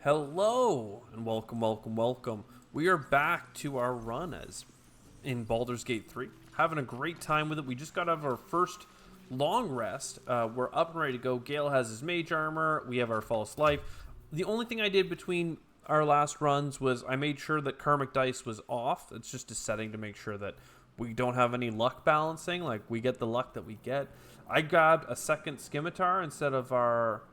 Hello and welcome, welcome, welcome. We are back to our run as in Baldur's Gate 3. Having a great time with it. We just got out of our first long rest. We're up and ready to go. Gale has his mage armor. We have our false life. The only thing I did between our last runs was I made sure that karmic dice was off. It's just a setting to make sure that we don't have any luck balancing. Like, we get the luck that we get. I grabbed a second scimitar instead of our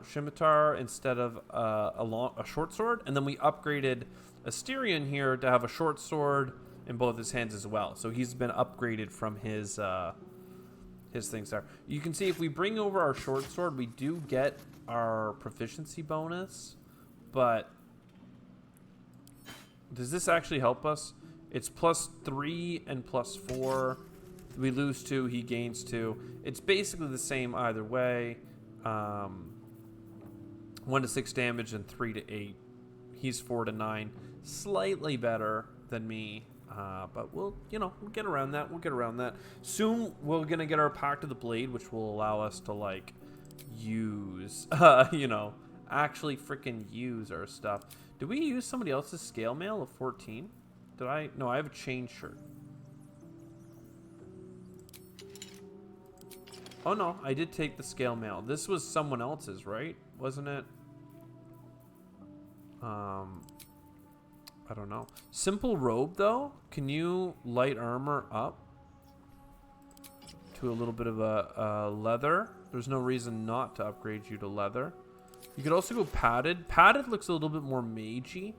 scimitar instead of a short sword, and then we upgraded Asterion here to have a short sword in both his hands as well. So he's been upgraded from his things there. You can see if we bring over our short sword, we do get our proficiency bonus, but does this actually help us? It's +3 and +4. We lose 2, he gains 2. It's basically the same either way. 1 to 6 damage and 3 to 8. He's 4 to 9. Slightly better than me. But we'll get around that. We'll get around that. Soon we're going to get our Pact of the Blade, which will allow us to, like, use, actually freaking use our stuff. Did we use somebody else's scale mail of 14? Did I? No, I have a chain shirt. Oh, no, I did take the scale mail. This was someone else's, right? Wasn't it? I don't know. Simple robe, though. Can you light armor up to a little bit of a leather? There's no reason not to upgrade you to leather. You could also go padded. Padded looks a little bit more magey.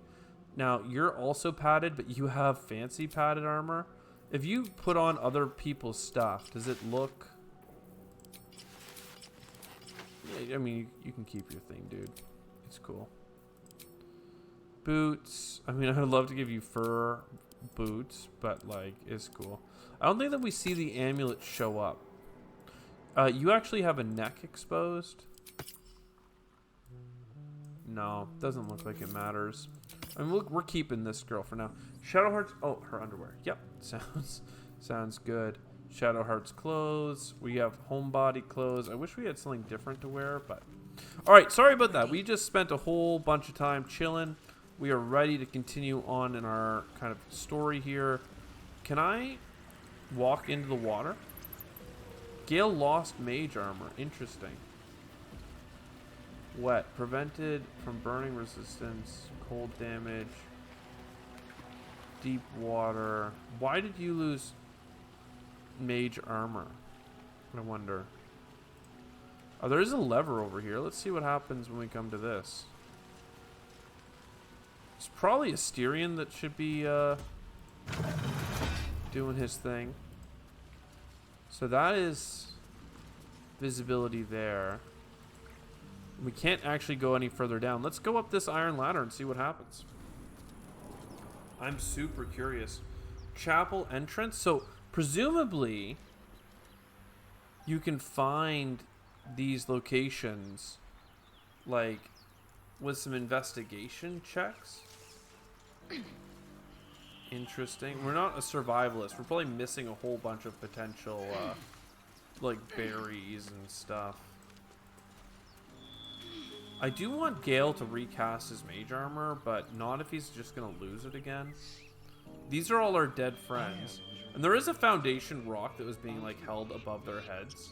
Now, you're also padded, but you have fancy padded armor. If you put on other people's stuff, does it look... I mean, you can keep your thing, dude. It's cool. Boots. I mean, I'd love to give you fur boots, but, like, it's cool. I don't think that we see the amulet show up. You actually have a neck exposed? No, doesn't look like it matters. I mean, look, we're keeping this girl for now. Shadowheart's... Oh, her underwear. Yep. Sounds good. Shadowheart's clothes. We have homebody clothes. I wish we had something different to wear, but... Alright, sorry about that. We just spent a whole bunch of time chilling. We are ready to continue on in our kind of story here. Can I walk into the water? Gale lost mage armor. Interesting. Wet. Prevented from burning resistance. Cold damage. Deep water. Why did you lose mage armor? I wonder. Oh, there is a lever over here. Let's see what happens when we come to this. It's probably Asterion that should be doing his thing. So that is visibility there. We can't actually go any further down. Let's go up this iron ladder and see what happens. I'm super curious. Chapel entrance. So presumably you can find these locations like with some investigation checks. Interesting. We're not a survivalist. We're probably missing a whole bunch of potential like berries and stuff. I do want Gale to recast his mage armor, but not if he's just gonna lose it again. These are all our dead friends. And there is a foundation rock that was being like held above their heads.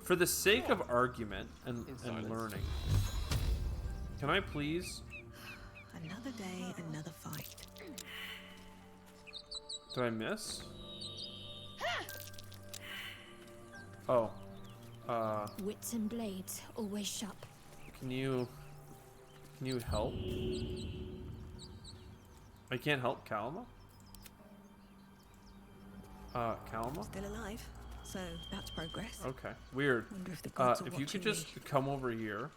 For the sake of argument and learning. Can I please? Another day, another fight. Did I miss? Oh. Wits and blades, always sharp. Can you help? I can't help Kalma? Kalma? Still alive, so that's progress. Okay, weird. Wonder if the gods are if you could watching just me. come over here,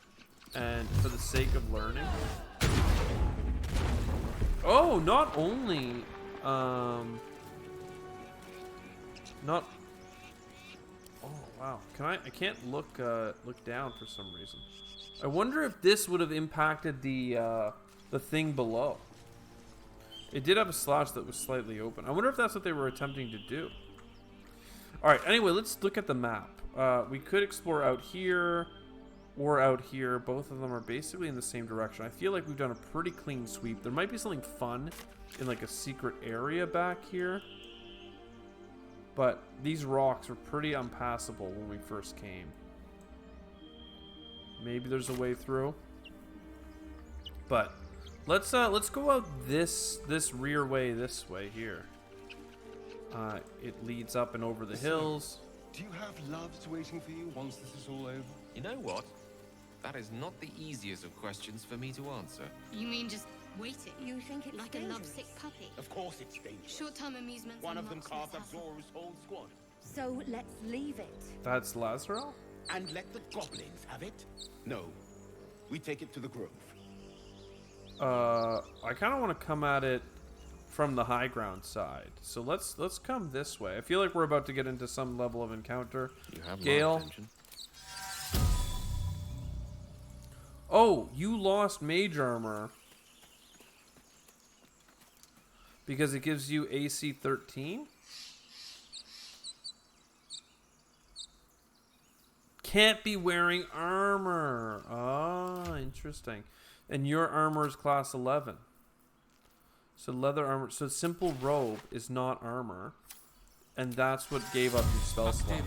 and for the sake of learning. Oh, not only, not. Oh wow, I can't look down for some reason. I wonder if this would have impacted the thing below. It did have a slash that was slightly open. I wonder if that's what they were attempting to do. All right. Anyway, let's look at the map. We could explore out here. or out here. Both of them are basically in the same direction. I feel like we've done a pretty clean sweep. There might be something fun in like a secret area back here. But these rocks were pretty impassable when we first came. Maybe there's a way through. But let's go out this rear way, this way here. It leads up and over the hills. Do you have loves waiting for you once this is all over? You know what? That is not the easiest of questions for me to answer. You mean just waiting? You think it's Like dangerous? a lovesick puppy? Of course it's dangerous. Short-term amusements. One and of them not carved small up hassle. Zor's whole squad. So let's leave it. That's Lazarel? And let the goblins have it? No. We take it to the grove. I kind of want to come at it from the high ground side. So let's come this way. I feel like we're about to get into some level of encounter. You have my Gale. attention. Oh, you lost mage armor. Because it gives you AC 13? Can't be wearing armor. Ah, interesting. And your armor is class 11. So leather armor. So simple robe is not armor. And that's what gave up your spell slot.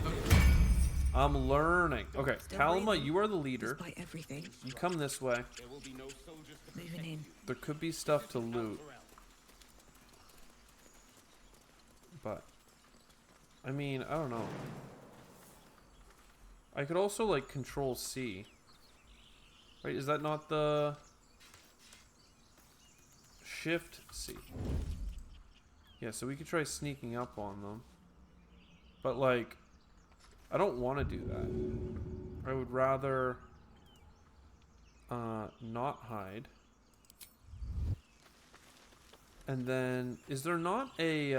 I'm learning. Okay, Still Kalma, breathing, you are the leader. Despite everything. You come this way. There will be no soldiers to Moving in. There could be stuff to loot. But, I mean, I don't know. I could also, like, control C. Wait, is that not the... Shift C? Yeah, so we could try sneaking up on them. But, like, I don't want to do that. I would rather... not hide. And then, is there not a,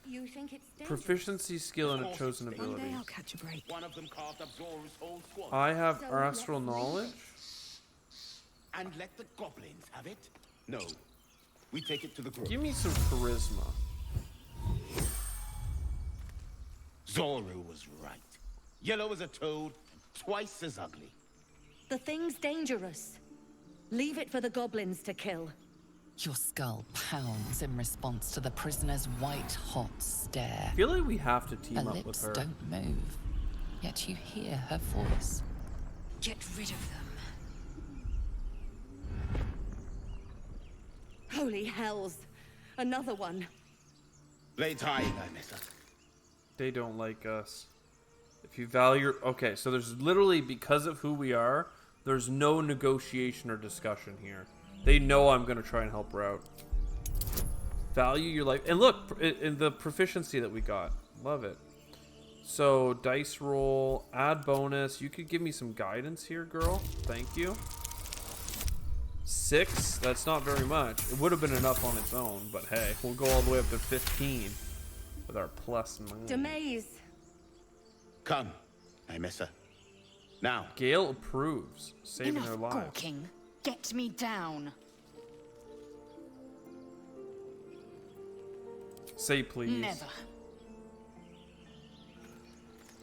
You think it's dangerous? proficiency skill in a chosen One ability? day I'll catch a break. One of them carved up Zor's whole squad. I have So astral let's leave knowledge. And let the goblins have it? No. We take it to the grove. Give me some charisma. Zoru was right. Yellow as a toad, twice as ugly. The thing's dangerous. Leave it for the goblins to kill. Your skull pounds in response to the prisoner's white-hot stare. I feel like we have to Her team up with lips her. don't move, yet you hear her voice. Get rid of them. Holy hells. Another one. Blades high, Nissa. They don't like us. If you value... Okay, so there's literally, because of who we are, there's no negotiation or discussion here. They know I'm going to try and help her out. Value your life. And look, in the proficiency that we got. Love it. So, dice roll, add bonus. You could give me some guidance here, girl. Thank you. 6. That's not very much. It would have been enough on its own, but hey, we'll go all the way up to 15 with our plus 9. Demaze. Come, Nissa. Now. Gale approves, saving their lives. Gawking. Get me down. Say please.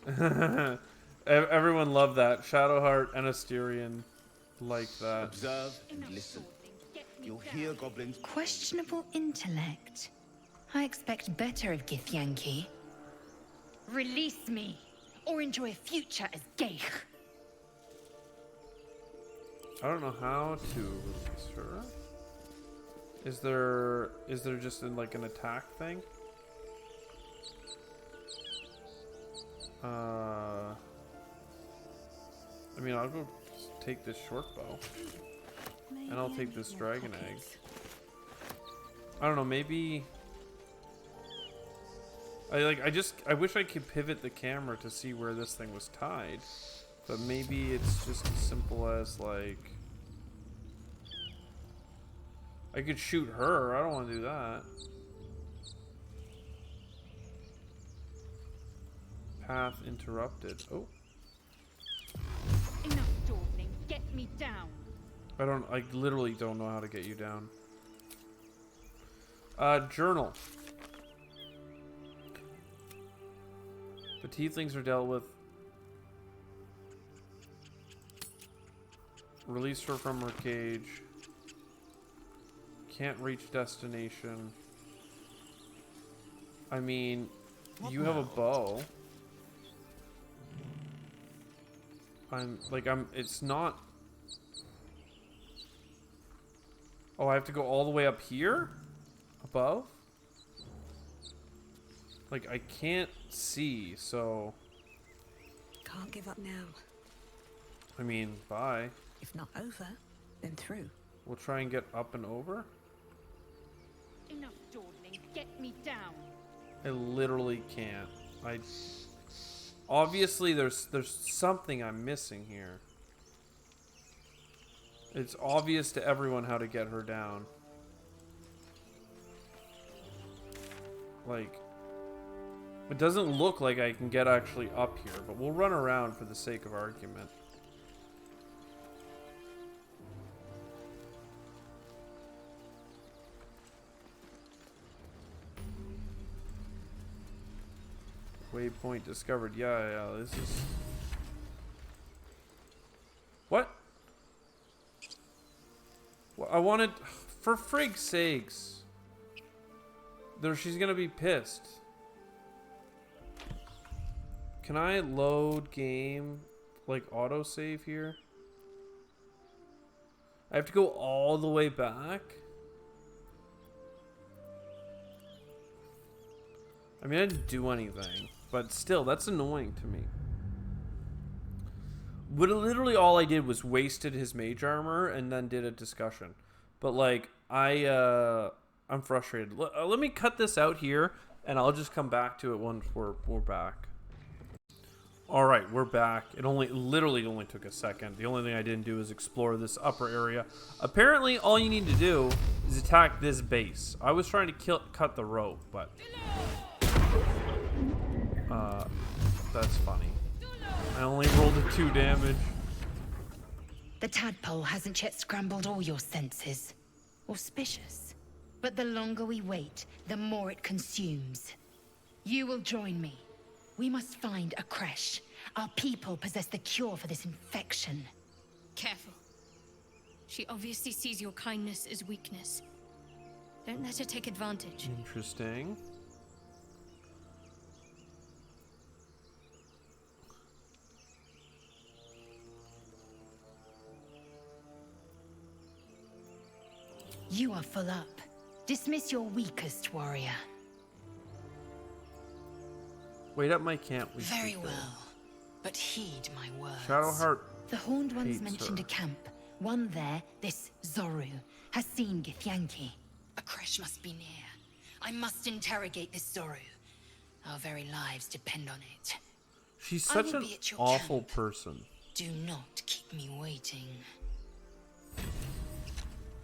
Never. Everyone loved that. Shadowheart and Asterion like that. Observe and listen. You'll hear goblins. Questionable intellect. I expect better of Githyanki. Release me, or enjoy a future as Geich. I don't know how to release her. Is there just like an attack thing? I mean, I'll go take this short bow. And I'll take this dragon egg. I don't know, maybe... I wish I could pivot the camera to see where this thing was tied. But maybe it's just as simple as, like... I could shoot her. I don't want to do that. Path interrupted. Oh. Enough dawdling. Get me down. I literally don't know how to get you down. Journal. The tieflings are dealt with. Release her from her cage. Can't reach destination. I mean, you have a bow. It's not... Oh, I have to go all the way up here? Above? Like, I can't see, so... Can't give up now. I mean, bye. If not over, then through. We'll try and get up and over. Enough dawdling. Get me down. I literally can't. Obviously, there's something I'm missing here. It's obvious to everyone how to get her down. Like, it doesn't look like I can get actually up here, but we'll run around for the sake of argument. Waypoint discovered. Yeah, this is... What? Well, I wanted... For frig's sakes. She's gonna be pissed. Can I load game, like, autosave here? I have to go all the way back? I mean, I didn't do anything. But still, that's annoying to me. Literally all I did was wasted his mage armor and then did a discussion. But like, I'm frustrated. Let me cut this out here, and I'll just come back to it once we're back. All right, we're back. It literally only took a second. The only thing I didn't do is explore this upper area. Apparently, all you need to do is attack this base. I was trying to cut the rope, but... that's funny. I only rolled a 2 damage. The tadpole hasn't yet scrambled all your senses. Auspicious. But the longer we wait, the more it consumes. You will join me. We must find a creche. Our people possess the cure for this infection. Careful. She obviously sees your kindness as weakness. Don't let her take advantage. Interesting. You are full up. Dismiss your weakest warrior. Wait at my camp. Very well, but heed my words. Shadowheart. The Horned Ones mentioned her. a camp. One there, this Zoru, has seen Githyanki. A creche must be near. I must interrogate this Zoru. Our very lives depend on it. She's such an awful person. Do not keep me waiting.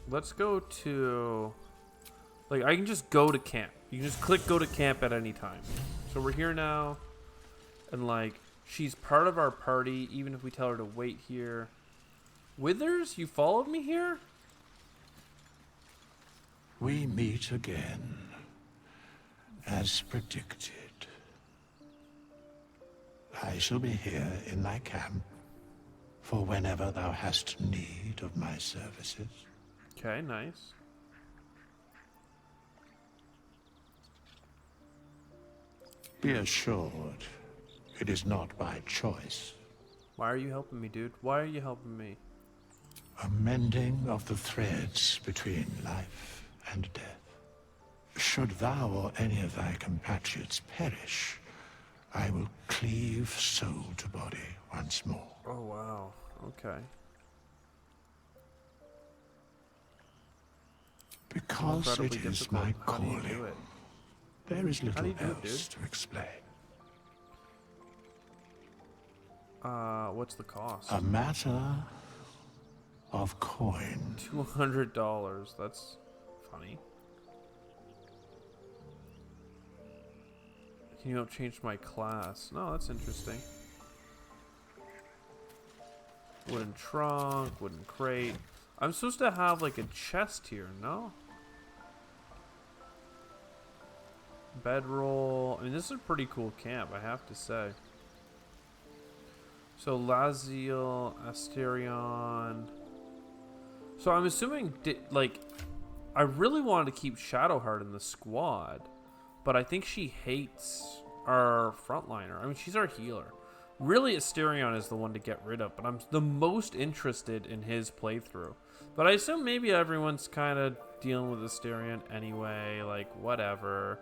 Let's go to... Like, I can just go to camp. You can just click go to camp at any time. So we're here now. And, like, she's part of our party, even if we tell her to wait here. Withers, you followed me here? We meet again, as predicted. I shall be here in thy camp for whenever thou hast need of my services. Okay, nice. Be assured, it is not by choice. Why are you helping me, dude? Why are you helping me? A mending of the threads between life and death. Should thou or any of thy compatriots perish, I will cleave soul to body once more. Oh, wow. Okay. Because it is my How do you calling. do it? There is How do little you do it, else dude? to explain. What's the cost? A matter of coin. $200. That's funny. Can you help change my class? No, that's interesting. Wooden trunk, wooden crate. I'm supposed to have like a chest here, no? Bedroll. I mean, this is a pretty cool camp, I have to say. So Laziel, Asterion. So I'm assuming, like, I really wanted to keep Shadowheart in the squad, but I think she hates our frontliner. I mean, she's our healer. Really, Asterion is the one to get rid of, but I'm the most interested in his playthrough. But I assume maybe everyone's kind of dealing with Asterion anyway, like, whatever.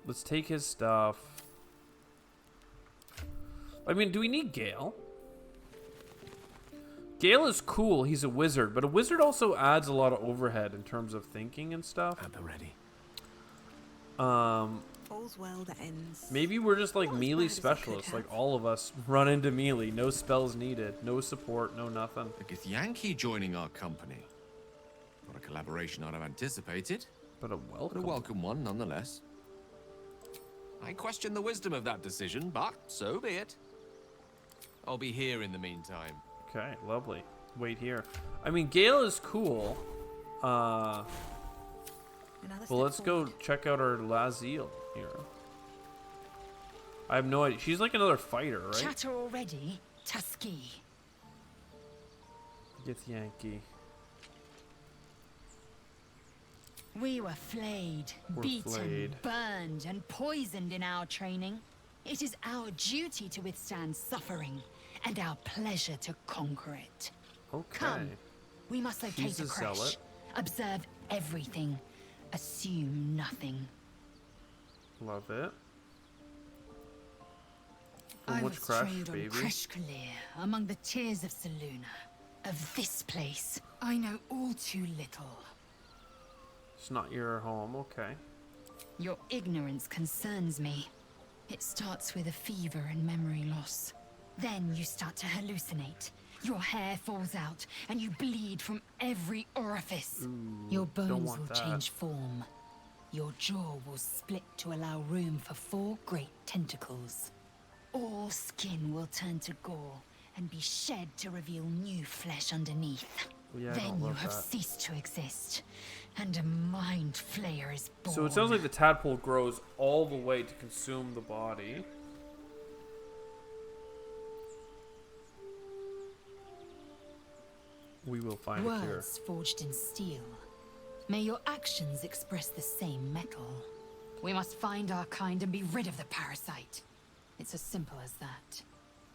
Let's take his stuff. I mean, do we need Gale? Gale is cool, he's a wizard, but a wizard also adds a lot of overhead in terms of thinking and stuff. At the ready. All's well that ends. Maybe we're just like Not as melee bad as it could specialists, like have. all of us run into melee, no spells needed, no support, no nothing. The Githyanki joining our company. Not a collaboration I'd have anticipated, But a but welcome. a welcome one nonetheless. I question the wisdom of that decision, but so be it. I'll be here in the meantime. Okay, lovely. Wait here. I mean, Gale is cool. Another Well, step let's go forward. check out our Laziel here. I have no idea. She's like another fighter, right? Chatter already? Tusky. Githyanki. We were flayed, We're beaten, flayed. burned, and poisoned in our training. It is our duty to withstand suffering, and our pleasure to conquer it. Okay. Come. We must locate She's a a crash. zealot. Observe everything. Assume nothing. Love it. I From was which crash, trained on baby? Kreshkalir, among the tears of Selûne. Of this place, I know all too little. It's not your home, okay. Your ignorance concerns me. It starts with a fever and memory loss. Then you start to hallucinate. Your hair falls out, and you bleed from every orifice. Your don't bones want will that. change form. Your jaw will split to allow room for 4 great tentacles. All skin will turn to gore and be shed to reveal new flesh underneath. Yeah, I Then don't you love have that. ceased to exist, and a mind flayer is born. So it sounds like the tadpole grows all the way to consume the body. We will find a cure. Words forged in steel. May your actions express the same metal. We must find our kind and be rid of the parasite. It's as simple as that.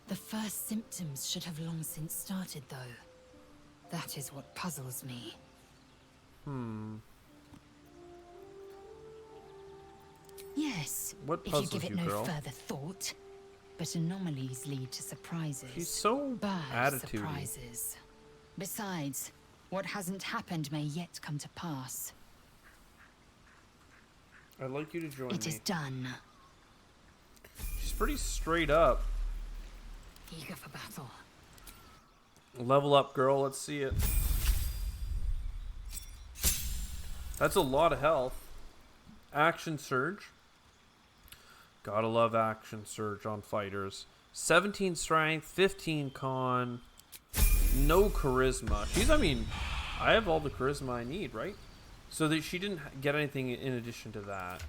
The first symptoms should have long since started, though. That is what puzzles me. Yes, What if you puzzles give it you, no girl? further thought. But anomalies lead to surprises. She's so Bad attitudey. surprises. Besides, what hasn't happened may yet come to pass. I'd like you to join It me. is done. She's pretty straight up. Eager for battle. Level up, girl. Let's see it. That's a lot of health. Action surge. Gotta love action surge on fighters. 17 strength, 15 con, no charisma. I mean, I have all the charisma I need, right? So that she didn't get anything in addition to that.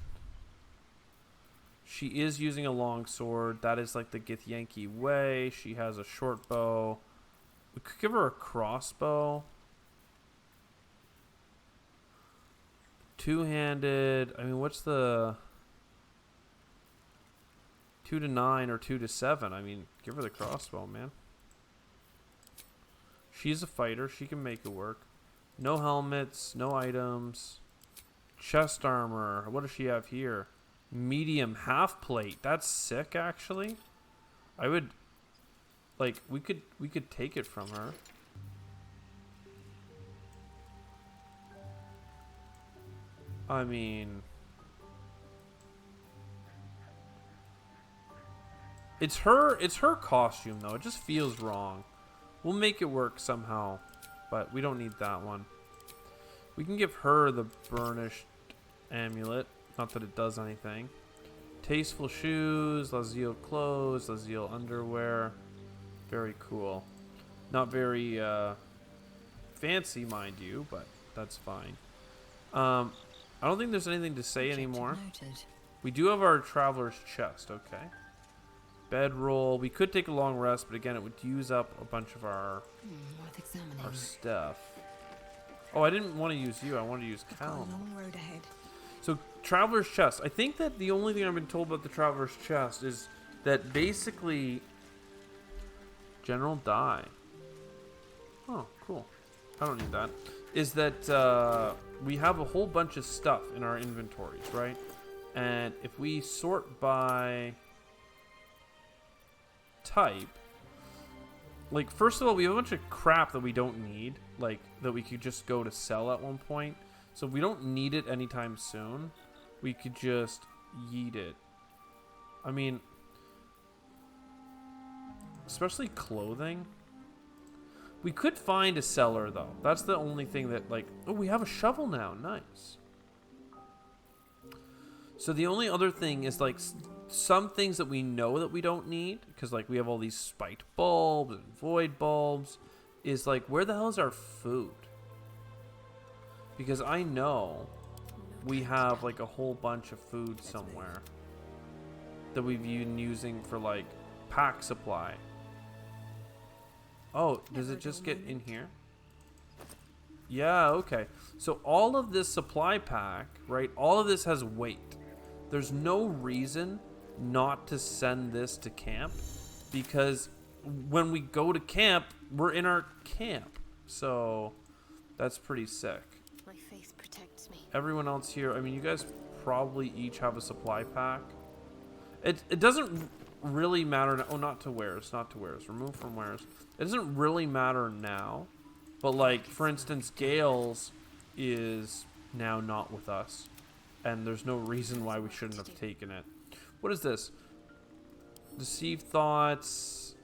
She is using a long sword. That is like the Githyanki way. She has a short bow. We could give her a crossbow. Two-handed. I mean, what's the 2 to 9 or 2 to 7? I mean, give her the crossbow, man. She's a fighter. She can make it work. No helmets, no items. Chest armor. What does she have here? Medium half plate. That's sick, actually. I would like we could take it from her. I mean, it's her costume though. It just feels wrong. We'll make it work somehow, but we don't need that one. We can give her the burnished amulet. Not that it does anything. Tasteful shoes, Laziel clothes, Laziel underwear. Very cool. Not very fancy, mind you, but that's fine. I don't think there's anything to say anymore. Noted. We do have our traveler's chest, okay. bedroll. We could take a long rest, but again, it would use up a bunch of our Worth examining. stuff. Oh, I didn't want to use you. I wanted to use Got a Cal. long road ahead. So, Traveler's Chest. I think that the only thing I've been told about the Traveler's Chest is that basically General Die. Oh, cool. I don't need that. Is that we have a whole bunch of stuff in our inventories, right? And if we sort by type, like, first of all, we have a bunch of crap that we don't need, like, that we could just go to sell at one point. So if we don't need it anytime soon, we could just yeet it. I mean, especially clothing. We could find a seller, though. That's the only thing that, like... Oh, we have a shovel now. Nice. So the only other thing is, like, some things that we know that we don't need, because, like, we have all these spiked bulbs and void bulbs, is, like, where the hell is our food? Because I know we have, like, a whole bunch of food somewhere that we've been using for, like, Pact supply. Oh, does it just get in here? Yeah, okay. So all of this supply pack, right? All of this has weight. There's no reason not to send this to camp, because when we go to camp, we're in our camp. So that's pretty sick. My faith protects me. Everyone else here, I mean, you guys probably each have a supply pack. It doesn't really matter. Oh, not to wares. Not to wares. Remove from wares. It doesn't really matter now. But, like, for instance, Gale's is now not with us. And there's no reason why we shouldn't have taken it. What is this? Deceive thoughts.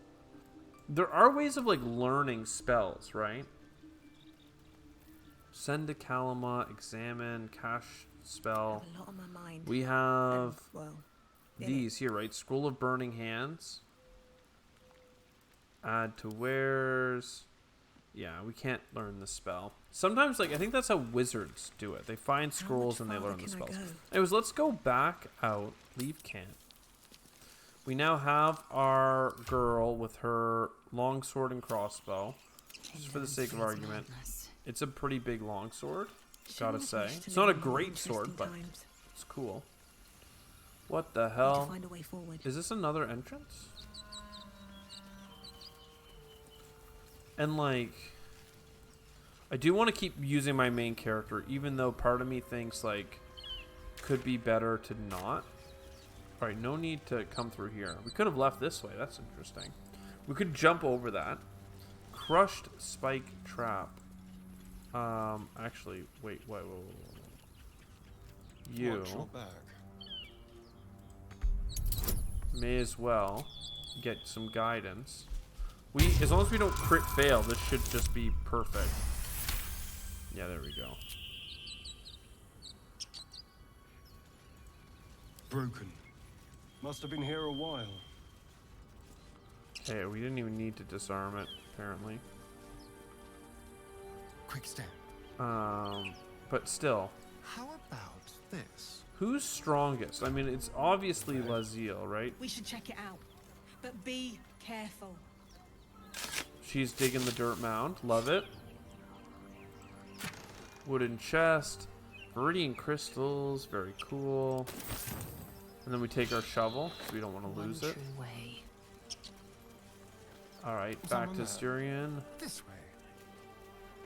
There are ways of, like, learning spells, right? Send to Kalama, examine, cash spell. A lot on my mind. We have Well, these here, right? Scroll of Burning Hands. Add to wares. Yeah, we can't learn the spell. Sometimes, like, I think that's how wizards do it. They find scrolls and they learn the spells. Anyways, let's go back out. Leave camp. We now have our girl with her longsword and crossbow. Just for the sake of argument. It's a pretty big longsword, gotta say. It's not a great sword, but it's cool. What the hell? Is this another entrance? And, like, I do want to keep using my main character, even though part of me thinks, like, could be better to not. Alright, no need to come through here. We could have left this way. That's interesting. We could jump over that. Crushed spike trap. Actually, wait. You may as well get some guidance. As long as we don't crit fail, this should just be perfect. Yeah, there we go. Broken. Must have been here a while. Hey, we didn't even need to disarm it, apparently. Quick step. But still. How about this? Who's strongest? I mean, it's obviously Laziel, right? We should check it out, but be careful. She's digging the dirt mound. Love it. Wooden chest. Viridian crystals. Very cool. And then we take our shovel, because we don't want to lose it. Alright, back to Styrian. This way.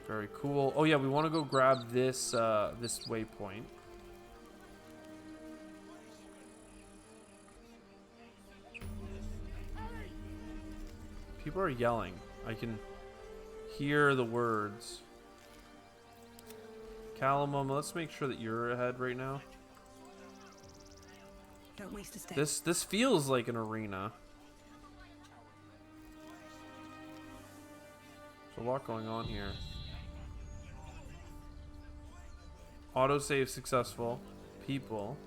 Very cool. Oh yeah, we want to go grab this this waypoint. People are yelling. I can hear the words. Calamum, let's make sure that you're ahead right now. Don't waste a step. This feels like an arena. There's a lot going on here. Autosave successful. People.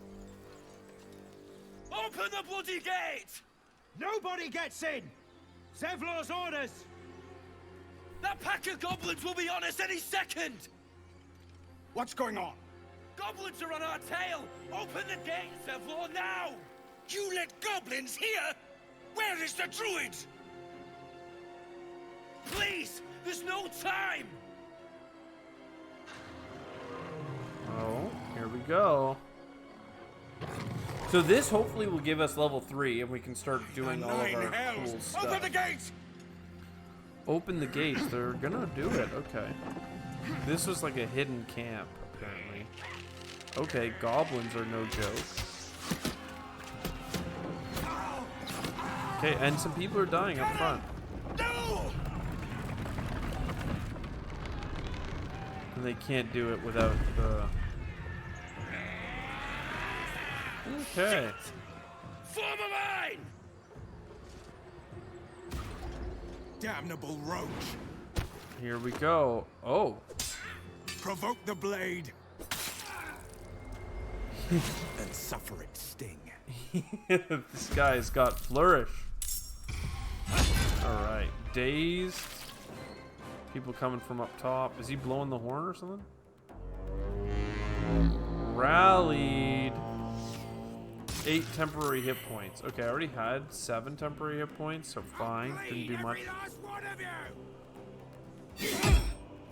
Open the bloody gate! Nobody gets in! Zevlor's orders! That pack of goblins will be on us any second! What's going on? Goblins are on our tail! Open the gate, Zevlor, now! You let goblins here? Where is the druid? Please, there's no time. Oh, here we go. So this hopefully will give us level 3 and we can start doing all of our cool stuff. Open the gates! Open the gates. They're gonna do it. Okay. This was like a hidden camp, apparently. Okay, goblins are no joke. Okay, and some people are dying up front. No! And they can't do it without the... Okay. Form a line! Damnable roach. Here we go. Oh. Provoke the blade. And suffer its sting. This guy's got flourish. Alright. Dazed. People coming from up top. Is he blowing the horn or something? Rallied. 8 temporary hit points. Okay, I already had 7 temporary hit points, so fine. Didn't do much.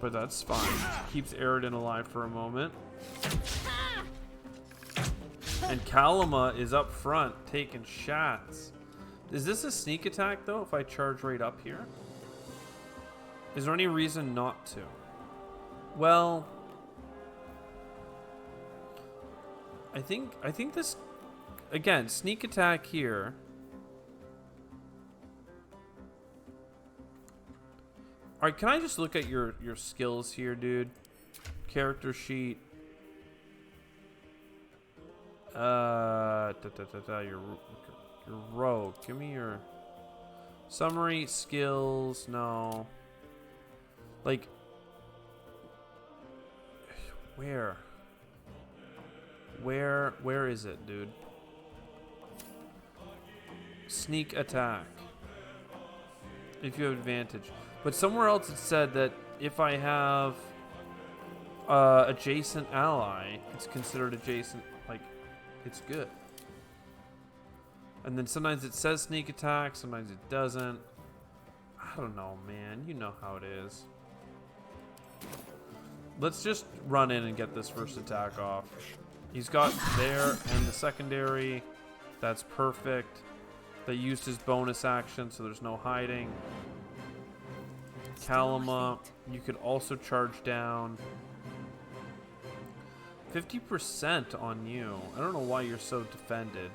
But that's fine. Keeps Aridin alive for a moment. And Kalima is up front, taking shots. Is this a sneak attack, though, if I charge right up here? Is there any reason not to? Well... I think this... Again, sneak attack here. Alright, can I just look at your skills here, dude? Character sheet. Your rogue. Give me your summary skills. No. Like, where is it, dude? Sneak attack. If you have advantage. But somewhere else it said that if I have adjacent ally, it's considered adjacent, like, it's good. And then sometimes it says sneak attack, sometimes it doesn't. I don't know, man. You know how it is. Let's just run in and get this first attack off. He's got there and the secondary. That's perfect. They used his bonus action, so there's no hiding. Kalima, you could also charge down. 50% on you. I don't know why you're so defended.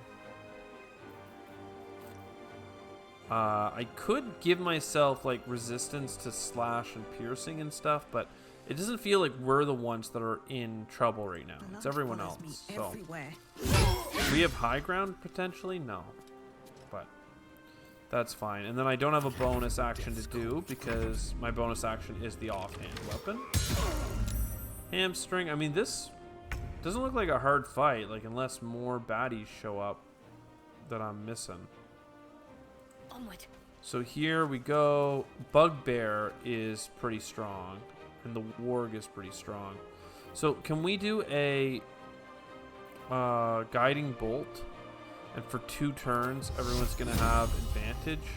I could give myself like resistance to slash and piercing and stuff, but it doesn't feel like we're the ones that are in trouble right now. It's everyone else. So we have high ground potentially? No. But that's fine. And then I don't have a bonus action to do because my bonus action is the offhand weapon. Hamstring. I mean, this doesn't look like a hard fight, like unless more baddies show up that I'm missing. Onward. So here we go. Bugbear is pretty strong, and the warg is pretty strong. So can we do a guiding bolt? And for 2 turns, everyone's gonna have advantage.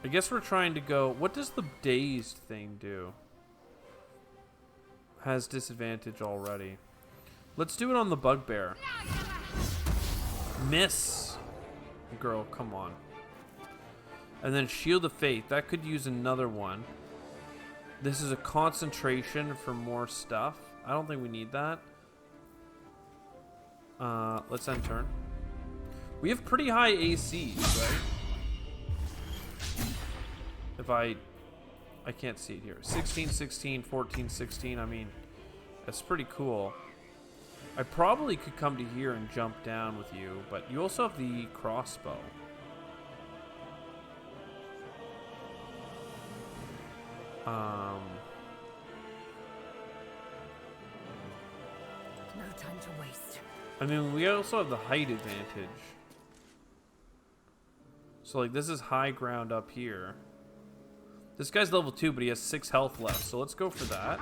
I guess we're trying to go. What does the dazed thing do? Has disadvantage already. Let's do it on the bugbear. Miss. Girl, come on. And then Shield of Faith. That could use another one. This is a concentration for more stuff. I don't think we need that. Let's end turn. We have pretty high ACs, right? If I can't see it here. 16, 16, 14, 16. I mean, that's pretty cool. I probably could come to here and jump down with you, but you also have the crossbow. No time to waste. I mean, we also have the height advantage. So, like, this is high ground up here. This guy's level 2, but he has 6 health left, so let's go for that.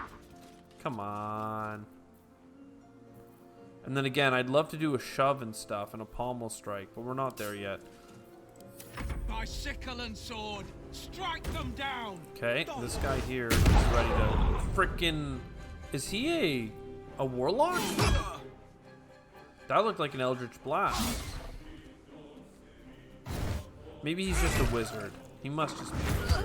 Come on. And then again, I'd love to do a shove and stuff and a pommel strike, but we're not there yet. By sickle and sword, strike them down. Okay, this guy here is ready to frickin'... Is he a warlock? That looked like an eldritch blast. Maybe he's just a wizard. He must just be a wizard.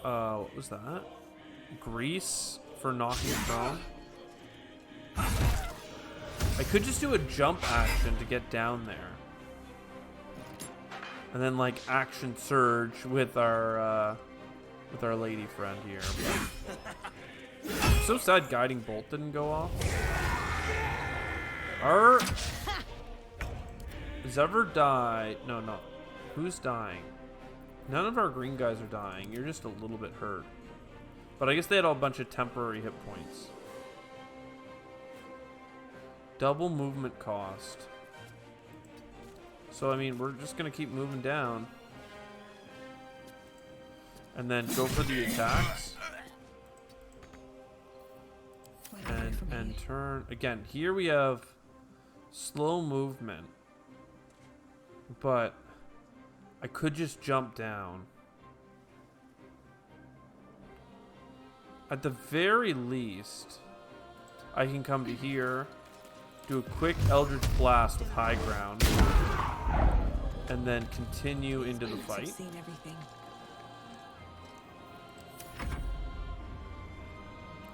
What was that? Grease for knocking prone. I could just do a jump action to get down there. And then like action surge with our lady friend here. I'm so sad guiding bolt didn't go off. Zever died. No. Who's dying? None of our green guys are dying. You're just a little bit hurt. But I guess they had a bunch of temporary hit points. Double movement cost. So, I mean, we're just going to keep moving down. And then go for the attacks. And turn. Again, here we have slow movement. But I could just jump down. At the very least, I can come to here, do a quick Eldritch Blast with high ground, and then continue into the fight.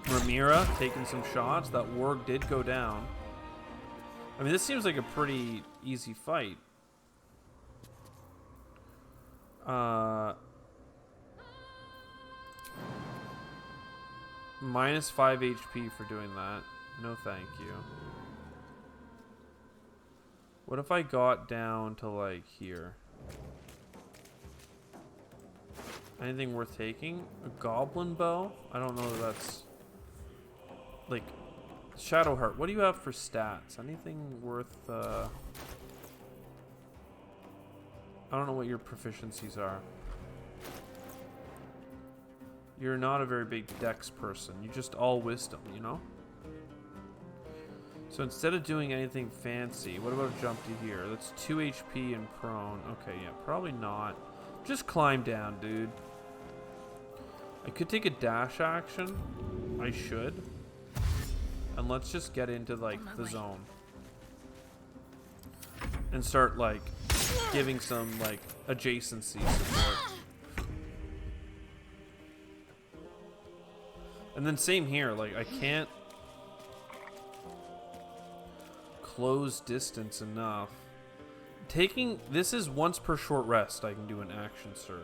Ramira taking some shots. That warg did go down. I mean, this seems like a pretty easy fight. Minus 5 HP for doing that. No thank you. What if I got down to like here? Anything worth taking? A goblin bow? I don't know if that's like Shadowheart. What do you have for stats? Anything worth I don't know what your proficiencies are. You're not a very big dex person. You're just all wisdom, you know? So instead of doing anything fancy, what about a jump to here? That's 2 HP and prone. Okay, yeah, probably not. Just climb down, dude. I could take a dash action. I should. And let's just get into, like, the zone. And start, like, giving some, like, adjacency support. And then same here, like, I can't close distance enough. This is once per short rest I can do an action surge.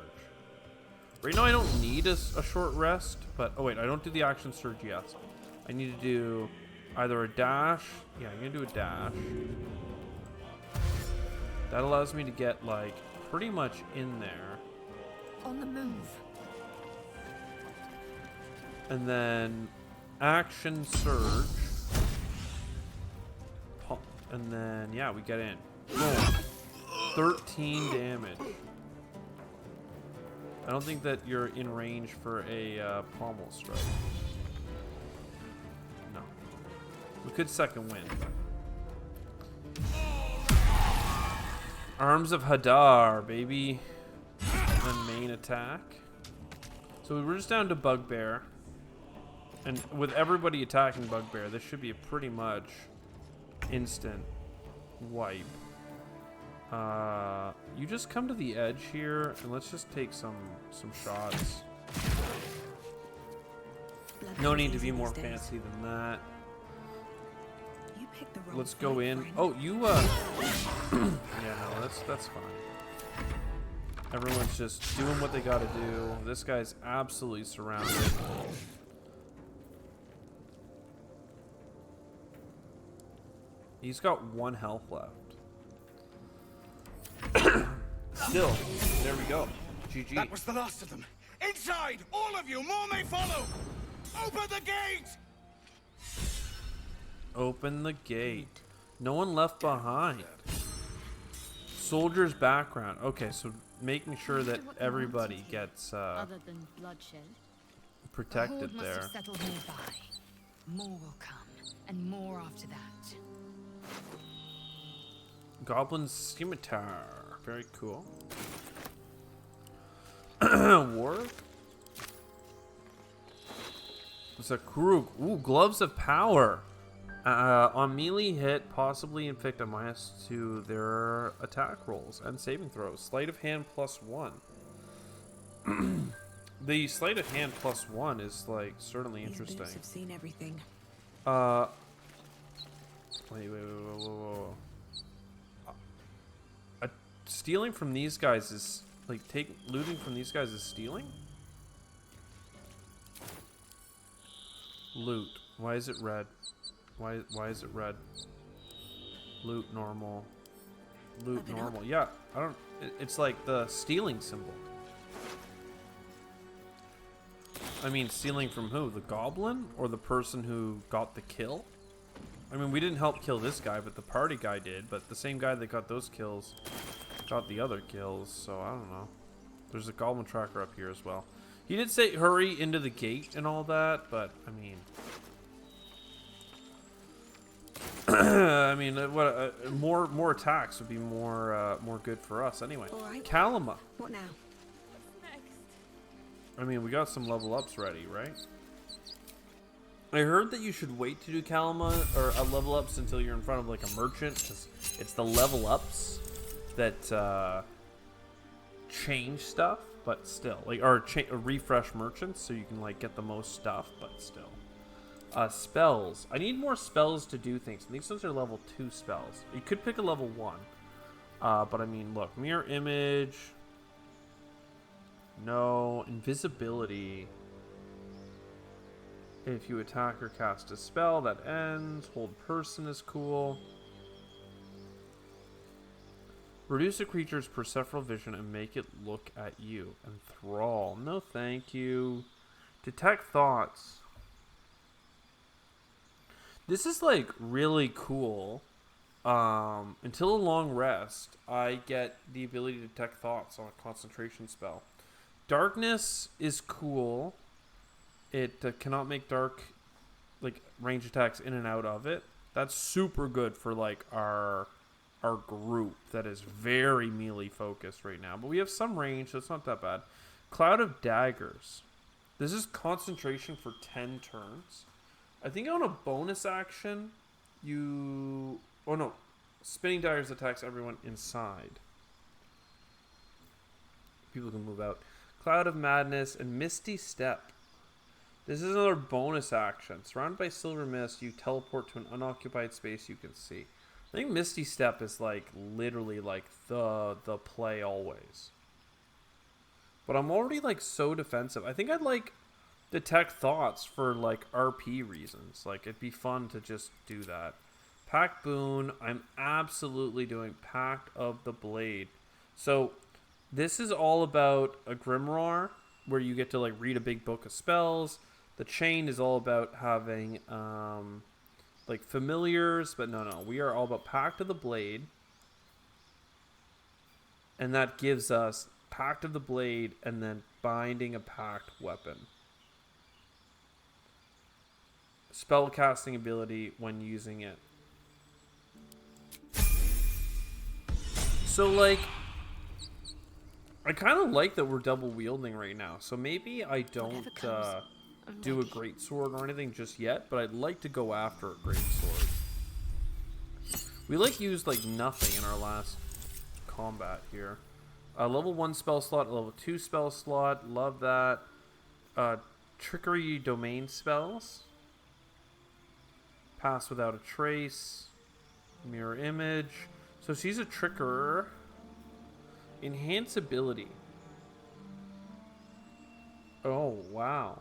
Right now I don't need a short rest, but, oh wait, I don't do the action surge yet. I need to do either a dash. Yeah, I'm gonna do a dash. That allows me to get, like, pretty much in there. On the move. And then action surge. And then, yeah, we get in. Boom. 13 damage. I don't think that you're in range for a pommel strike. No. We could second wind. Arms of Hadar, baby. And then main attack. So we're just down to Bugbear. And with everybody attacking Bugbear, this should be a pretty much instant wipe. You just come to the edge here, and let's just take some shots. No need to be more fancy than that. Let's go in. Oh, you yeah, no, that's fine. Everyone's just doing what they gotta do. This guy's absolutely surrounded. He's got 1 health left. Still, there we go. GG. That was the last of them. Inside, all of you. More may follow. Open the gate. Open the gate. No one left behind. Soldier's background. Okay, so making sure that everybody gets other than bloodshed. protected Horde must there. have settled nearby. More will come, and more after that. Goblin Scimitar. Very cool. Warlock. It's a Krug. Ooh, Gloves of Power. On melee hit, possibly inflict a minus to their attack rolls and saving throws. Sleight of hand +1. The sleight of hand +1 is like certainly These interesting. boots have seen everything. Wait, whoa. Stealing from these guys is like looting from these guys is stealing? Loot. Why is it red? Why is it red? Loot normal. Loot Open normal. up. Yeah, I don't it's like the stealing symbol. I mean, stealing from who? The goblin or the person who got the kill? I mean, we didn't help kill this guy, but the party guy did. But the same guy that got those kills got the other kills, so I don't know. There's a goblin tracker up here as well. He did say hurry into the gate and all that, but I mean... I mean, what more attacks would be more good for us anyway. All right. Kalima. What now? I mean, we got some level ups ready, right? I heard that you should wait to do Kalima or level ups until you're in front of like a merchant, because it's the level ups that change stuff, but still, like, or refresh merchants so you can like get the most stuff, but still. Spells. I need more spells to do things. And these ones are level 2 spells. You could pick a level 1, but I mean, look, mirror image. No, invisibility. If you attack or cast a spell that ends, hold person is cool. Reduce a creature's peripheral vision and make it look at you. Enthrall. No thank you. Detect thoughts. This is like really cool. Until a long rest, I get the ability to detect thoughts on a concentration spell. Darkness is cool. It cannot make dark, like, range attacks in and out of it. That's super good for like our group that is very melee focused right now. But we have some range, so it's not that bad. Cloud of Daggers. This is concentration for 10 turns. I think on a bonus action, you... Oh no. Spinning Daggers attacks everyone inside. People can move out. Cloud of Madness and Misty Step. This is another bonus action. Surrounded by silver mist, you teleport to an unoccupied space you can see. I think Misty Step is like literally like the play always. But I'm already like so defensive. I think I'd like Detect Thoughts for like RP reasons. Like it'd be fun to just do that. Pact Boon. I'm absolutely doing Pact of the Blade. So this is all about a grimoire where you get to like read a big book of spells. The chain is all about having like familiars, but no, we are all about Pact of the Blade. And that gives us Pact of the Blade and then binding a Pact weapon. Spellcasting ability when using it. So like, I kind of like that we're double wielding right now. So maybe I don't do a great sword or anything just yet, but I'd like to go after a great sword. We like used like nothing in our last combat here. Level 1 spell slot, level 2 spell slot, love that. Trickery domain spells. Pass without a trace. Mirror image. So she's a trickerer. Enhance ability. Oh, wow.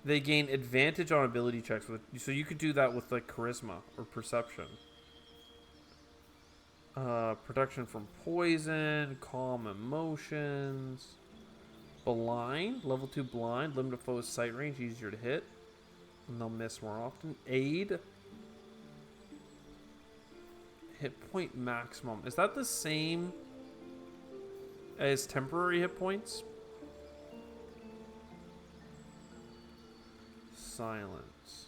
They gain advantage on ability checks. So you could do that with like charisma or perception. Protection from poison. Calm emotions. Blind. Level 2 blind. Limit of foe's sight range. Easier to hit. And they'll miss more often. Aid. Hit point maximum. Is that the same as temporary hit points? silence.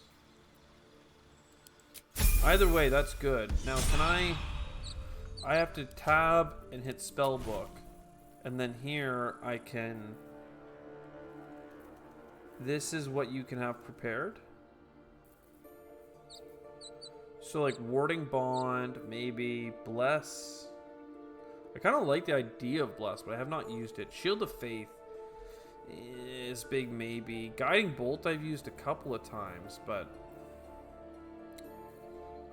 Either way, that's good. Now, can I have to tab and hit spellbook. And then here I can... This is what you can have prepared. So like warding bond, maybe bless. I kind of like the idea of bless, but I have not used it. Shield of faith is big, maybe. Guiding bolt I've used a couple of times, but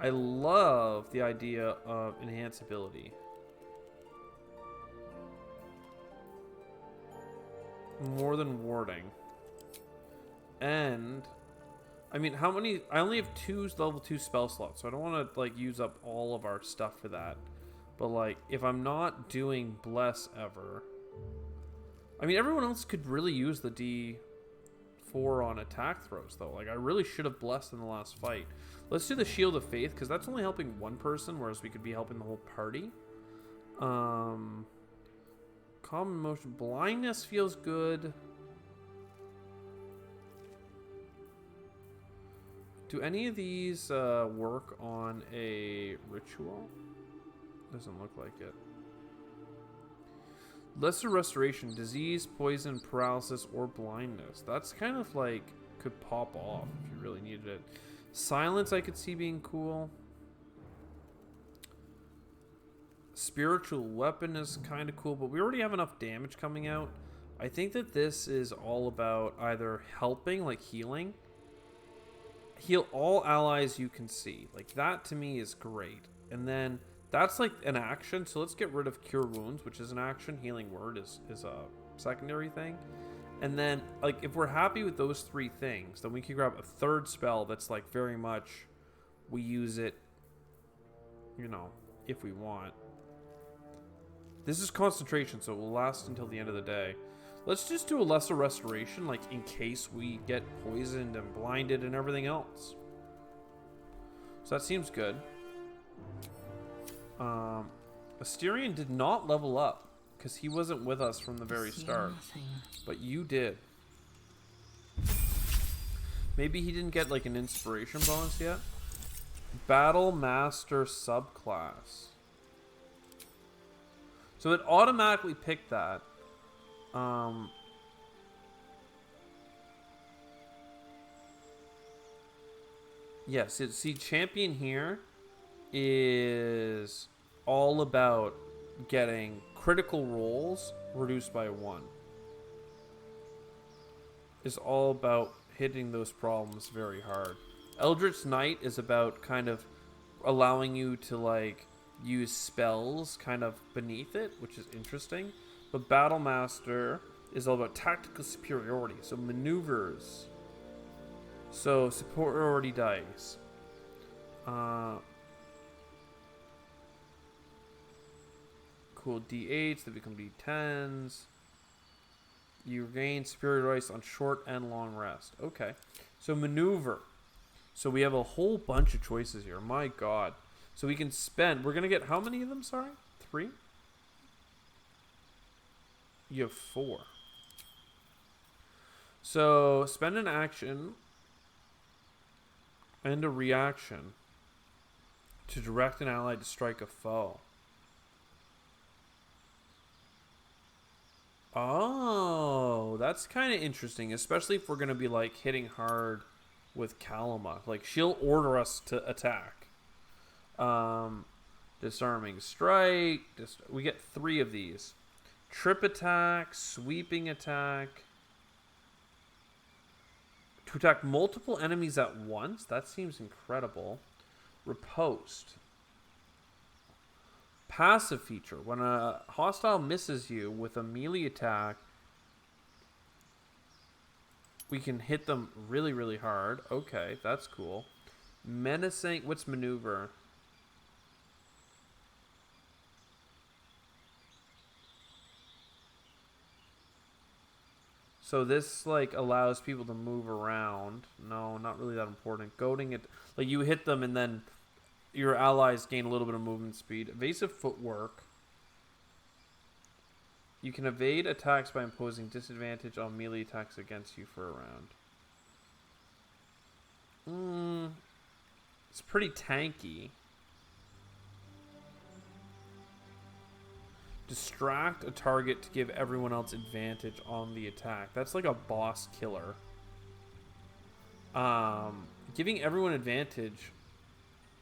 I love the idea of enhance ability. More than warding. And I mean, how many? I only have 2 level 2 spell slots, so I don't want to like use up all of our stuff for that. But like, if I'm not doing bless ever, I mean, everyone else could really use the D4 on attack throws, though. Like, I really should have blessed in the last fight. Let's do the Shield of Faith, because that's only helping one person, whereas we could be helping the whole party. Common motion. Blindness feels good. Do any of these work on a ritual? Doesn't look like it. Lesser restoration, disease, poison, paralysis, or blindness. That's kind of like could pop off if you really needed it. Silence I could see being cool. Spiritual weapon is kind of cool, but we already have enough damage coming out. I think that this is all about either helping, like healing. Heal all allies you can see. Like that to me is great. And then that's like an action, so let's get rid of Cure Wounds, which is an action. Healing Word is a secondary thing. And then, like, if we're happy with those 3 things, then we can grab a 3rd spell that's, like, very much, we use it, you know, if we want. This is concentration, so it will last until the end of the day. Let's just do a lesser restoration, like, in case we get poisoned and blinded and everything else. So that seems good. Asterion did not level up because he wasn't with us from the very start. But you did. Maybe he didn't get like an inspiration bonus yet. Battle Master subclass. So it automatically picked that. Yes, see, champion here is all about getting critical rolls reduced by 1. Is all about hitting those problems very hard. Eldritch Knight is about kind of allowing you to like use spells kind of beneath it, which is interesting. But Battle Master is all about tactical superiority, so maneuvers. So superiority dice. Cool, D8s, they become D10s. You gain superior dice on short and long rest. Okay. So maneuver. So we have a whole bunch of choices here. My god. So we can spend... We're going to get how many of them, sorry? 3? You have 4. So spend an action and a reaction to direct an ally to strike a foe. Oh, that's kind of interesting, especially if we're going to be like hitting hard with Kalima. Like she'll order us to attack. Disarming strike. We get 3 of these. Trip attack, sweeping attack. To attack multiple enemies at once? That seems incredible. Riposte. Passive feature. When a hostile misses you with a melee attack, we can hit them really, really hard. Okay, that's cool. Menacing. What's maneuver? So this like allows people to move around. No, not really that important. Goading it, like you hit them and then your allies gain a little bit of movement speed. Evasive footwork. You can evade attacks by imposing disadvantage on melee attacks against you for a round. It's pretty tanky. Distract a target to give everyone else advantage on the attack. That's like a boss killer. Giving everyone advantage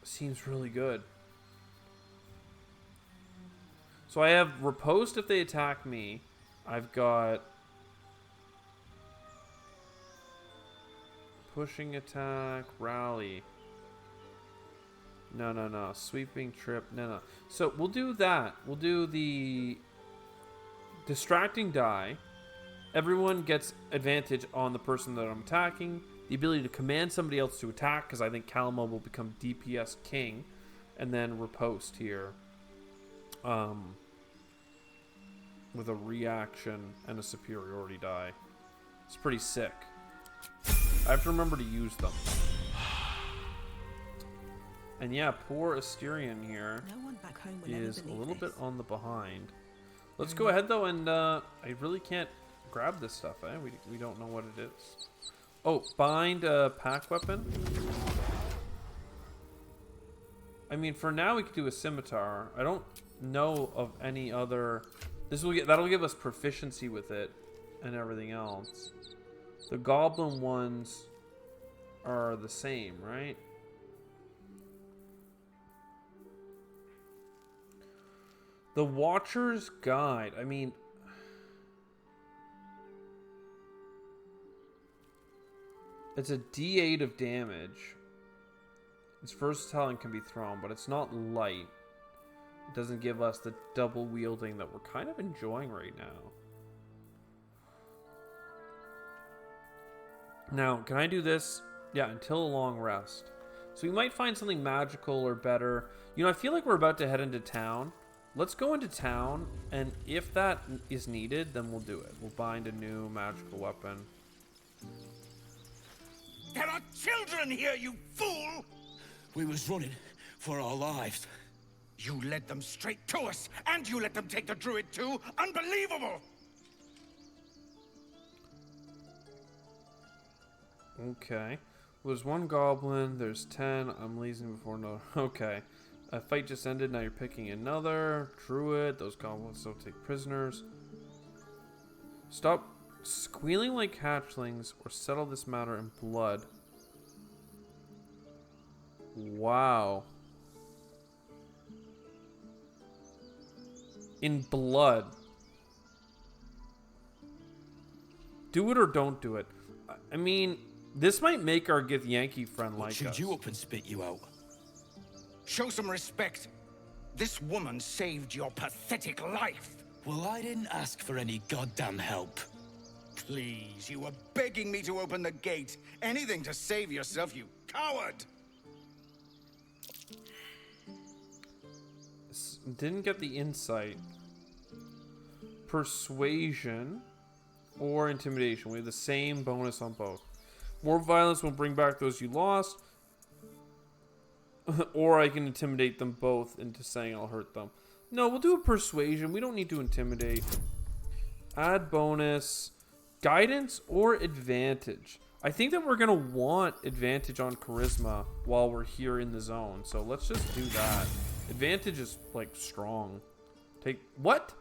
seems really good. So I have riposte if they attack me. I've got pushing attack, rally. No. Sweeping trip. No. So we'll do that. We'll do the distracting die. Everyone gets advantage on the person that I'm attacking. The ability to command somebody else to attack, because I think Kalima will become DPS king. And then riposte here. With a reaction and a superiority die. It's pretty sick. I have to remember to use them. And yeah, poor Asterion here is a little bit on the behind. Let's go ahead though, and I really can't grab this stuff, eh? We don't know what it is. Oh, bind a pack weapon. I mean, for now we could do a scimitar. I don't know of any other. That'll give us proficiency with it and everything else. The goblin ones are the same, right? The Watcher's Guide. I mean, it's a D8 of damage. It's versatile and can be thrown, but it's not light. It doesn't give us the double wielding that we're kind of enjoying right now. Now, can I do this? Yeah, until a long rest. So we might find something magical or better. You know, I feel like we're about to head into town. Let's go into town, and if that is needed, then we'll do it. We'll bind a new magical weapon. There are children here, you fool! We was running for our lives. You led them straight to us, and you let them take the druid too? Unbelievable! Okay. There's one goblin, there's 10. I'm leaving before another. Okay. A fight just ended, now you're picking another. Druid, those goblins don't take prisoners. Stop squealing like hatchlings or settle this matter in blood. Wow. In blood. Do it or don't do it. I mean, this might make our Githyanki friend like us. Shoot you up and spit you out. Show some respect. This woman saved your pathetic life. Well, I didn't ask for any goddamn help. Please, you were begging me to open the gate. Anything to save yourself, you coward! Didn't get the insight. Persuasion or intimidation. We have the same bonus on both. More violence will bring back those you lost. Or I can intimidate them both into saying I'll hurt them. No, we'll do a persuasion. We don't need to intimidate. Add bonus. Guidance or advantage. I think that we're going to want advantage on charisma while we're here in the zone. So let's just do that. Advantage is like strong. Take what?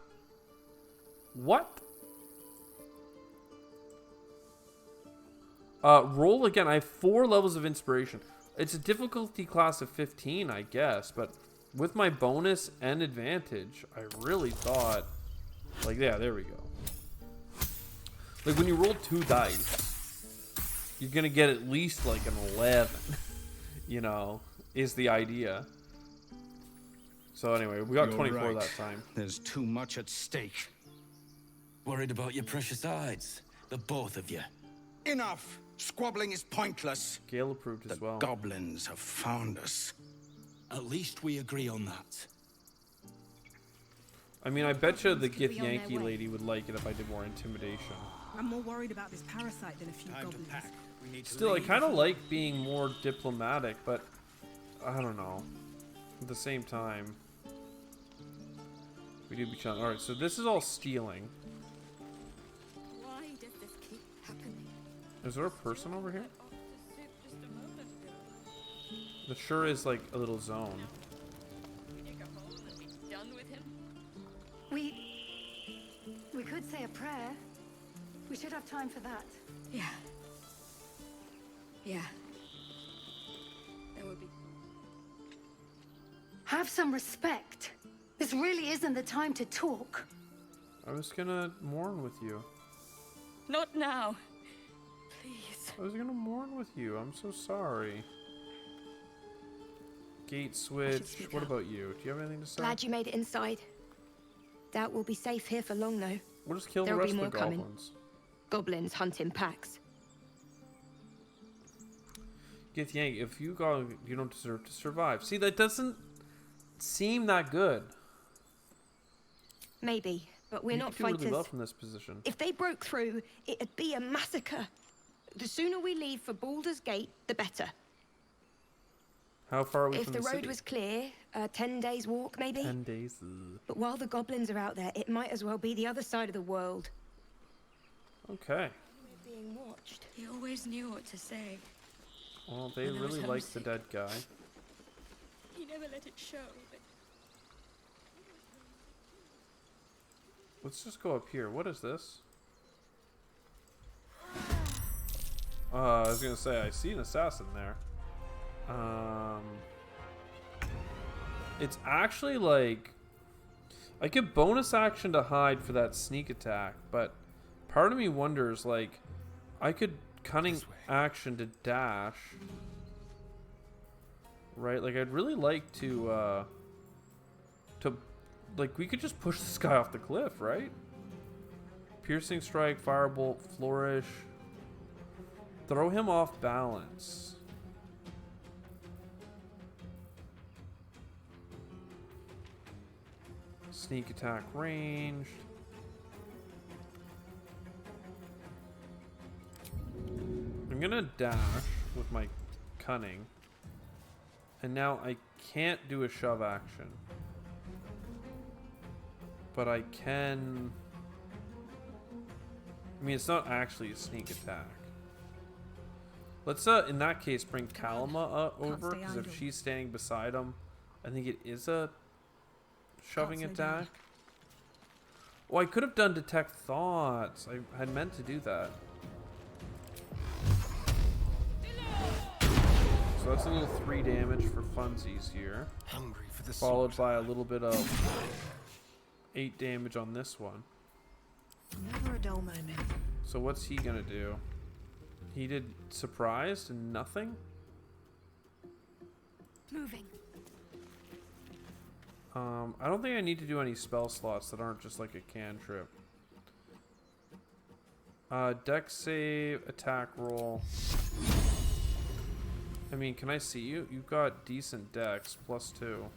What? Roll again. I have 4 levels of inspiration. It's a difficulty class of 15, I guess, but with my bonus and advantage, I really thought, like, yeah, there we go. Like, when you roll 2 dice, you're gonna get at least, like, an 11, you know, is the idea. So anyway, we got You're 24 right. that time. There's too much at stake. Worried about your precious hides, the both of you. Enough! Squabbling is pointless. Gale approved as well. Goblins have found us. At least we agree on that. I mean, I bet you the Githyanki lady would like it if I did more intimidation. I'm more worried about this parasite than a few goblins. Still, I kind of like being more diplomatic, but I don't know. At the same time, we do be challenged. Alright, so this is all stealing. Why does this keep happening? Is there a person over here? There sure is like a little zone. Done with him? We could say a prayer. We should have time for that. Yeah. Yeah. That would be... Have some respect. This really isn't the time to talk. I was gonna mourn with you. Not now. Please. I was gonna mourn with you. I'm so sorry. Gate switch. What about you? Do you have anything to say? Glad you made it inside. Doubt we'll be safe here for long, though. We'll just kill the There'll rest be of the more coming. goblins. Goblins hunt in packs. Gith Yank, if you go, you don't deserve to survive. See, that doesn't seem that good. Maybe, but we're You not could do really fighters. well from this position. If they broke through, it'd be a massacre. The sooner we leave for Baldur's Gate, the better. How far are we If from the the road city? was clear, 10 days walk, maybe? 10 days. Ugh. But while the goblins are out there, it might as well be the other side of the world. Okay. We're being watched. He always knew what to say. Well, they When I was really like the homesick. dead guy. He never let it show, but... Let's just go up here. What is this? I was gonna say, I see an assassin there. It's actually like... I could bonus action to hide for that sneak attack, but part of me wonders, like, I could cunning action to dash. Right? Like, I'd really like to, like, we could just push this guy off the cliff, right? Piercing strike, firebolt, flourish. Throw him off balance. Sneak attack ranged. I'm gonna dash with my cunning. And now I can't do a shove action. But I can... I mean, it's not actually a sneak attack. Let's, in that case, bring Kalima over, because if she's standing beside him, I think it is a shoving attack. Oh, I could have done Detect Thoughts. I had meant to do that. So that's a little 3 damage for funsies here. Hungry for the followed by a little bit of 8 damage on this one. Never a dull moment. So what's he gonna do? He did surprised and nothing? Moving. I don't think I need to do any spell slots that aren't just like a cantrip. Dex save, attack roll. I mean, can I see you? You've got decent dex, +2.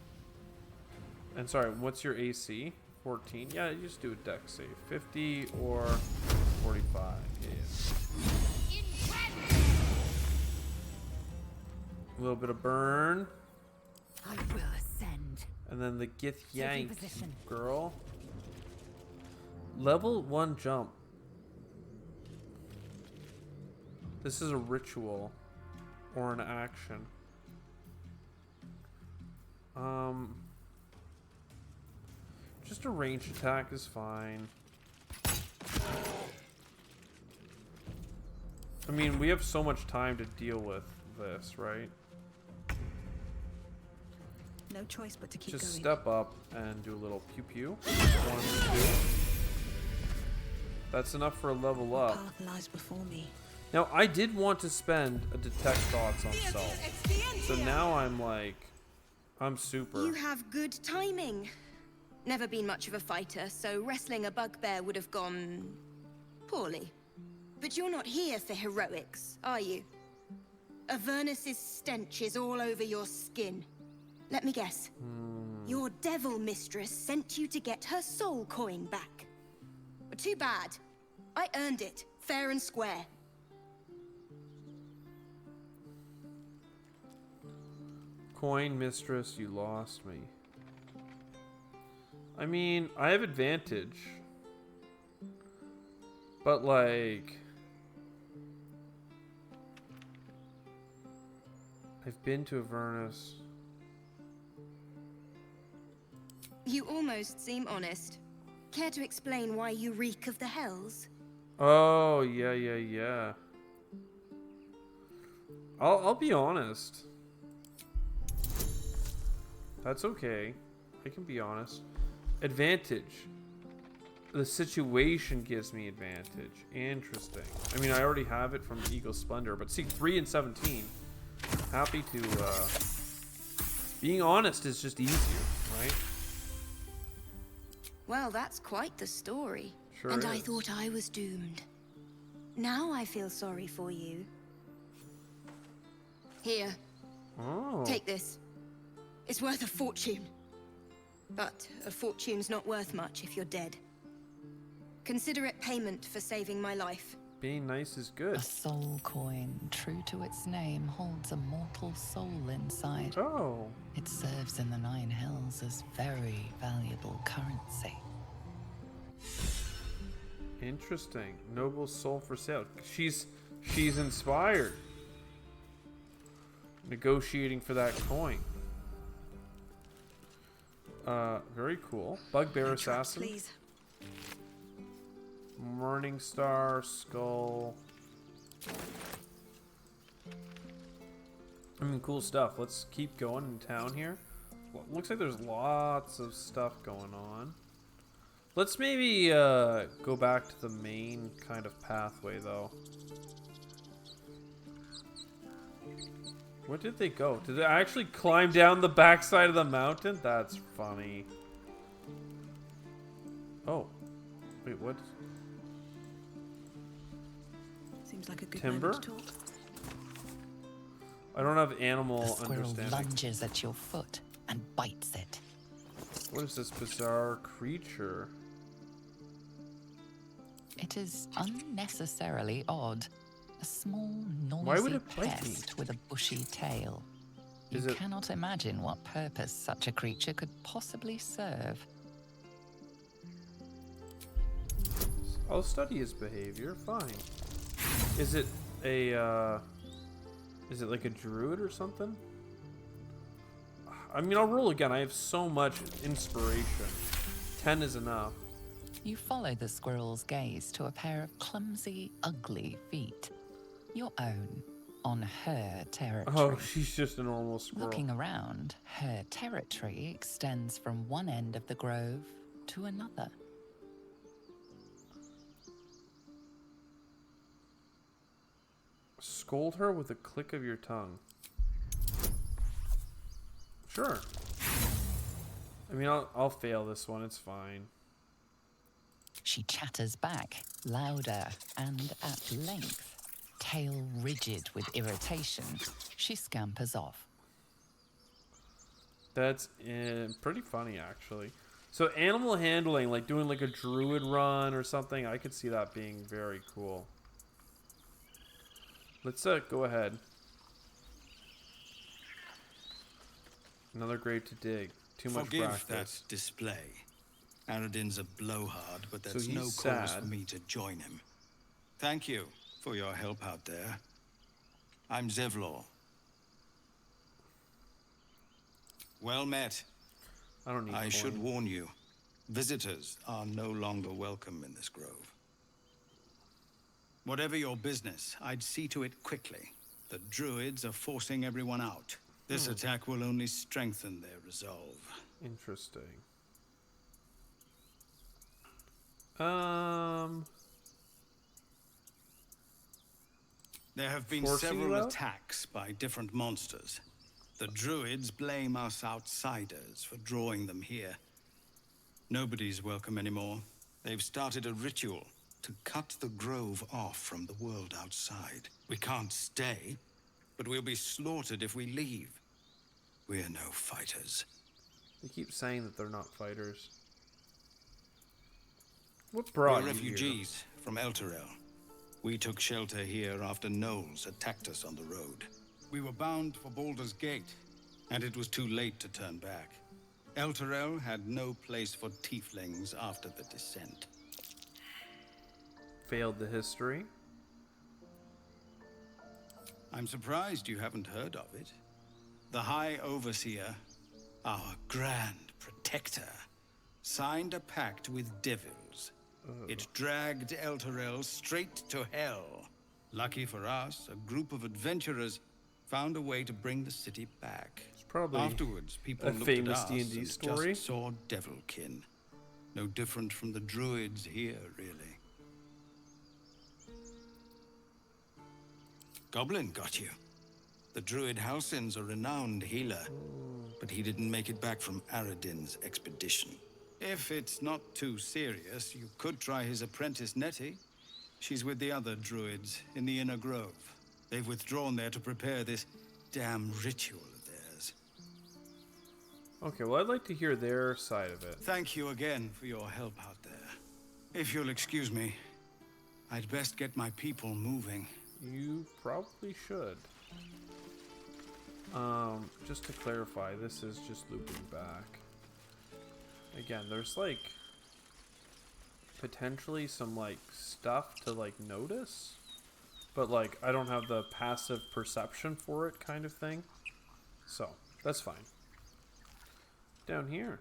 And sorry, what's your AC? 14? Yeah, you just do a dex save. 50 or 45. Yeah. A little bit of burn. I will ascend. And then the Gith Taking Yank position. girl. Level 1 jump. This is a ritual or an action. Just a ranged attack is fine. I mean, we have so much time to deal with this, right? No choice but to keep Just going. step up and do a little pew pew. 1, 2. That's enough for a level up. Path lies before me. Now, I did want to spend a Detect Thoughts on self. So now I'm like, I'm super. You have good timing. Never been much of a fighter, so wrestling a bugbear would have gone poorly. But you're not here for heroics, are you? Avernus's stench is all over your skin. Let me guess. Your devil mistress sent you to get her soul coin back. Too bad. I earned it, fair and square. Coin mistress, you lost me. I mean, I have advantage. But like... I've been to Avernus. You almost seem honest. Care to explain why you reek of the hells? Oh, yeah. I'll be honest. That's okay. I can be honest. Advantage. The situation gives me advantage. Interesting. I mean, I already have it from Eagle Splendor, but see, 3 and 17. Happy to, being honest is just easier, right? Well, that's quite the story. Sure and I is. thought I was doomed. Now I feel sorry for you. Here, Oh. take this. It's worth a fortune. But a fortune's not worth much if you're dead. Consider it payment for saving my life. Being nice is good. A soul coin, true to its name, holds a mortal soul inside. Oh. It serves in the Nine Hells as very valuable currency. Interesting. Noble soul for sale. She's inspired. Negotiating for that coin. Very cool. Bugbear assassin. Please. Morning Star skull. I mean, cool stuff. Let's keep going in town here. Well, looks like there's lots of stuff going on. Let's maybe go back to the main kind of pathway, though. Where did they go? Did they actually climb down the backside of the mountain? That's funny. Oh. Wait, what? Seems like a good Timber? moment to talk. I don't have animal The squirrel understanding. lunges at your foot and bites it. What is this bizarre creature? It is unnecessarily odd. A small, Why would noisy it bite me? pest with a bushy tail. Is You it- cannot imagine what purpose such a creature could possibly serve. I'll study his behavior. Fine. Is it a, is it like a druid or something? I mean, I'll roll again. I have so much inspiration. 10 is enough. You follow the squirrel's gaze to a pair of clumsy, ugly feet. Your own, on her territory. Oh, she's just a normal squirrel. Looking around, her territory extends from one end of the grove to another. Scold her with a click of your tongue. Sure. I mean, I'll fail this one. It's fine. She chatters back, louder and at length. Tail rigid with irritation, she scampers off. That's pretty funny, actually. So animal handling, like doing like a druid run or something, I could see that being very cool. Let's go ahead. Another grave to dig. Too much Forgive practice. that display. Aradin's a blowhard, but So that's no he's cause sad. for me to join him. Thank you for your help out there. I'm Zevlor. Well met. I don't need I should coin. warn you, visitors are no longer welcome in this grove. Whatever your business, I'd see to it quickly. The druids are forcing everyone out. This attack will only strengthen their resolve. Interesting. There have been Forcing you several out? attacks by different monsters. The druids blame us outsiders for drawing them here. Nobody's welcome anymore. They've started a ritual to cut the grove off from the world outside. We can't stay, but we'll be slaughtered if we leave. We're no fighters. They keep saying that they're not fighters. What brought We're you here? refugees from Elturel. We took shelter here after gnolls attacked us on the road. We were bound for Baldur's Gate, and it was too late to turn back. Elturel had no place for tieflings after the descent. Failed the history. I'm surprised you haven't heard of it. The High Overseer, our Grand Protector, signed a pact with devils. It dragged Elturel straight to hell. Lucky for us, a group of adventurers found a way to bring the city back. Probably afterwards, people a looked famous at us D&D and story. just saw devilkin. No different from the druids here, really. Goblin got you. The druid Halsin's a renowned healer, but he didn't make it back from Aradin's expedition. If it's not too serious, you could try his apprentice Nettie. She's with the other druids in the Inner Grove. They've withdrawn there to prepare this damn ritual of theirs. Okay, well, I'd like to hear their side of it. Thank you again for your help out there. If you'll excuse me, I'd best get my people moving. You probably should. Just to clarify, this is just looping back. Again, there's like potentially some like stuff to like notice, but like I don't have the passive perception for it kind of thing. So, that's fine. Down here.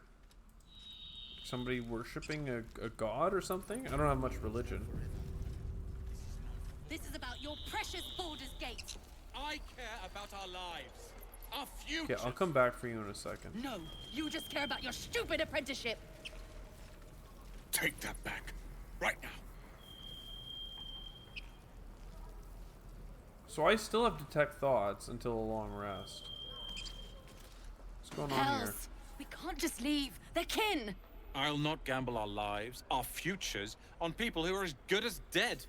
Somebody worshipping a god or something? I don't have much religion. This is about your precious Baldur's Gate. I care about our lives. Our future. Okay, I'll come back for you in a second. No, you just care about your stupid apprenticeship. Take that back. Right now. So I still have detect thoughts until a long rest. What's going on here? Hells, we can't just leave. They're kin. I'll not gamble our lives, our futures, on people who are as good as dead.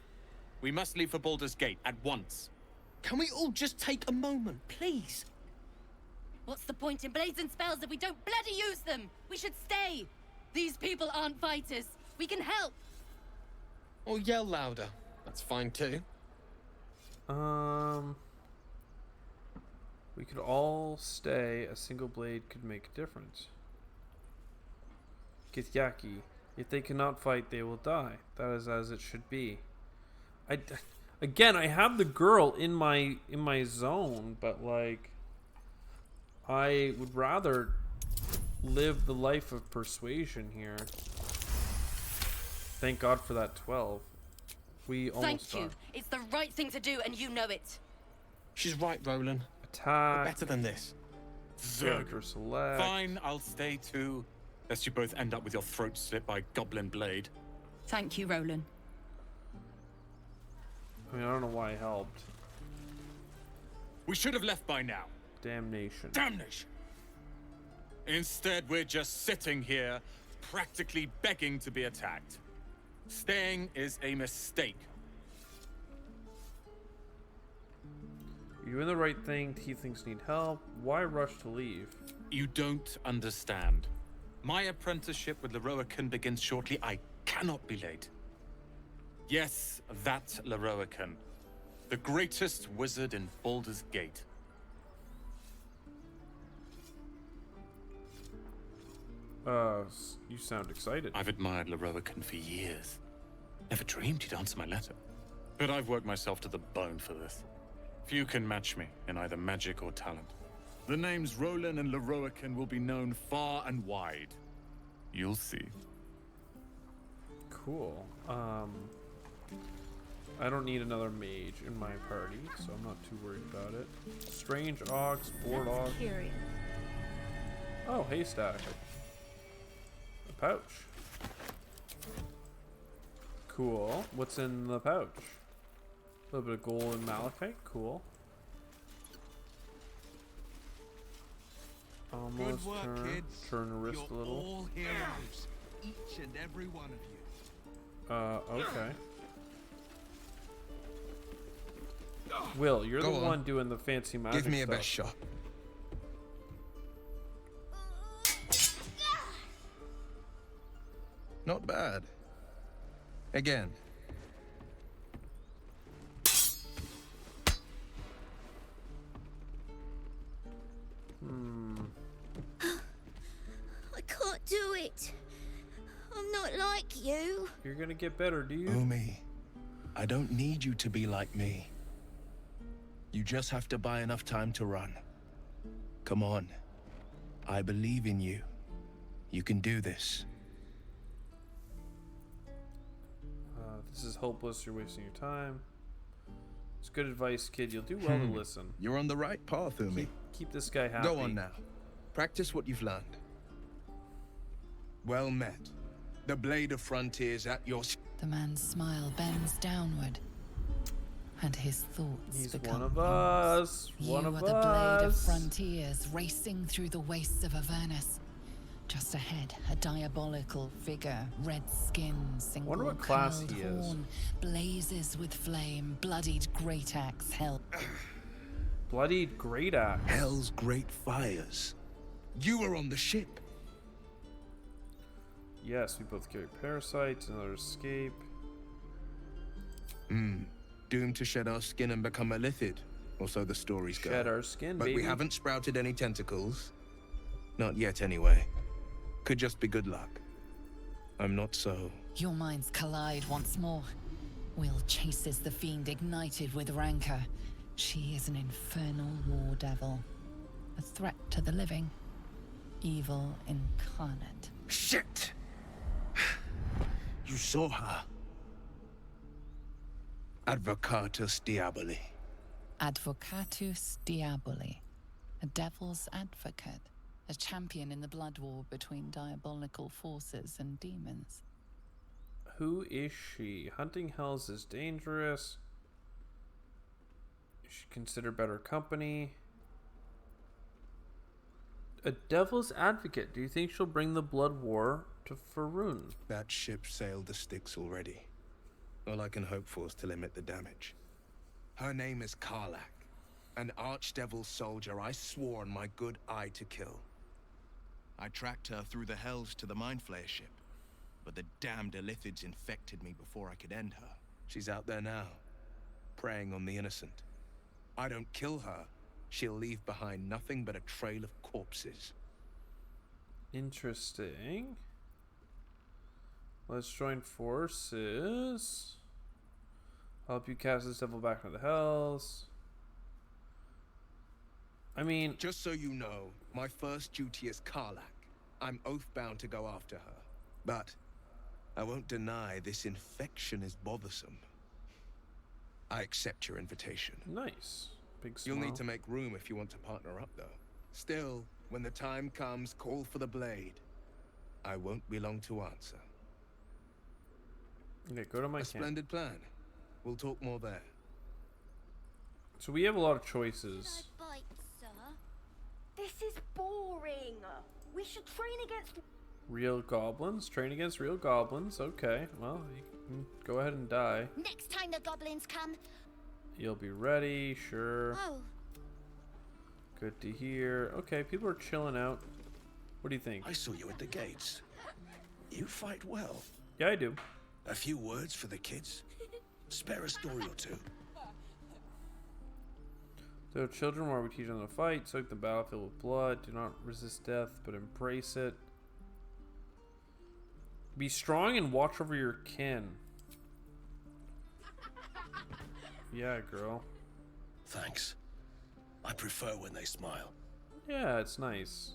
We must leave for Baldur's Gate at once. Can we all just take a moment, please? What's the point in blazing spells if we don't bloody use them? We should stay. These people aren't fighters. We can help. Or yell louder. That's fine too. We could all stay. A single blade could make a difference. Githyanki. If they cannot fight, they will die. That is as it should be. Again, I have the girl in my zone, but like, I would rather live the life of persuasion here. Thank God for that 12. We almost Thank you. It's the right thing to do, and you know it. She's right, Roland. Attack. We're better than this. Character select. Fine, I'll stay too. Lest you both end up with your throat slit by Goblin Blade. Thank you, Roland. I mean, I don't know why I helped. We should have left by now. Damnation. Damnation! Instead, we're just sitting here, practically begging to be attacked. Staying is a mistake. You're doing the right thing. Tieflings need help. Why rush to leave? You don't understand. My apprenticeship with Leroican begins shortly. I cannot be late. Yes, that Leroican. The greatest wizard in Baldur's Gate. You sound excited. I've admired Leroican for years. Never dreamed he'd answer my letter. But I've worked myself to the bone for this. Few can match me in either magic or talent. The names Roland and Leroican will be known far and wide. You'll see. Cool. I don't need another mage in my party, so I'm not too worried about it. Strange ox, board ox. Oh, haystack. A pouch. Cool. What's in the pouch? A little bit of gold and malachite. Cool. Almost Good work, turn. kids. Turn the wrist You're a little. all heroes, each and every one of you. Okay. Will, you're Go the on. one doing the fancy magic Give me a stuff. best shot. Not bad. Again. I can't do it. I'm not like you. You're gonna get better, do you? Umi, I don't need you to be like me. You just have to buy enough time to run. Come on. I believe in you. You can do this. This is hopeless. You're wasting your time. It's good advice, kid. You'll do well to listen. You're on the right path, Umi. Keep this guy happy. Go on now. Practice what you've learned. Well met. The blade of frontiers at your... The man's smile bends downward, and his thoughts He's become one of yours. us. One You of are the blade of us. frontiers racing through the wastes of Avernus. Just ahead, a diabolical figure, red skin, Wonder what class single-curled he is. horn, blazes with flame, bloodied great axe held. Bloodied great axe. Hell's great fires. You were on the ship. Yes, we both carry parasites. Another escape. Doomed to shed our skin and become a lithid. Or so the stories go. Shed our skin, but baby. we haven't sprouted any tentacles. Not yet, anyway. Could just be good luck. I'm not so... Your minds collide once more. Will chases the fiend ignited with rancor. She is an infernal war devil. A threat to the living. Evil incarnate. Shit! You saw her. Advocatus Diaboli. Advocatus Diaboli. A devil's advocate. A champion in the blood war between diabolical forces and demons. Who is she? Hunting hells is dangerous. You should consider better company. A devil's advocate. Do you think she'll bring the blood war to Faerun? That ship sailed the Styx already. All I can hope for is to limit the damage. Her name is Karlach, an archdevil soldier I swore on my good eye to kill. I tracked her through the hells to the Mind Flayer ship, but the damned Illithids infected me before I could end her. She's out there now, preying on the innocent. I don't kill her, she'll leave behind nothing but a trail of corpses. Interesting. Let's join forces. I'll help you cast this devil back into the hells. I mean... Just so you know, my first duty is Karlach. I'm oath-bound to go after her. But I won't deny this infection is bothersome. I accept your invitation. Nice. Big smile. You'll need to make room if you want to partner up, though. Still, when the time comes, call for the blade. I won't be long to answer. Okay, go to my A camp. splendid plan. We'll talk more there. So we have a lot of choices. Bite, sir. This is boring. We should train against... Real goblins? Train against real goblins. Okay, well, you can go ahead and die. Next time the goblins come... You'll be ready, sure. Oh. Good to hear. Okay, people are chilling out. What do you think? I saw you at the gates. You fight well. Yeah, I do. A few words for the kids? Spare a story or two. So children, while we teach them to fight, soak the battlefield with blood. Do not resist death, but embrace it. Be strong and watch over your kin. Yeah, girl. Thanks. I prefer when they smile. Yeah, it's nice.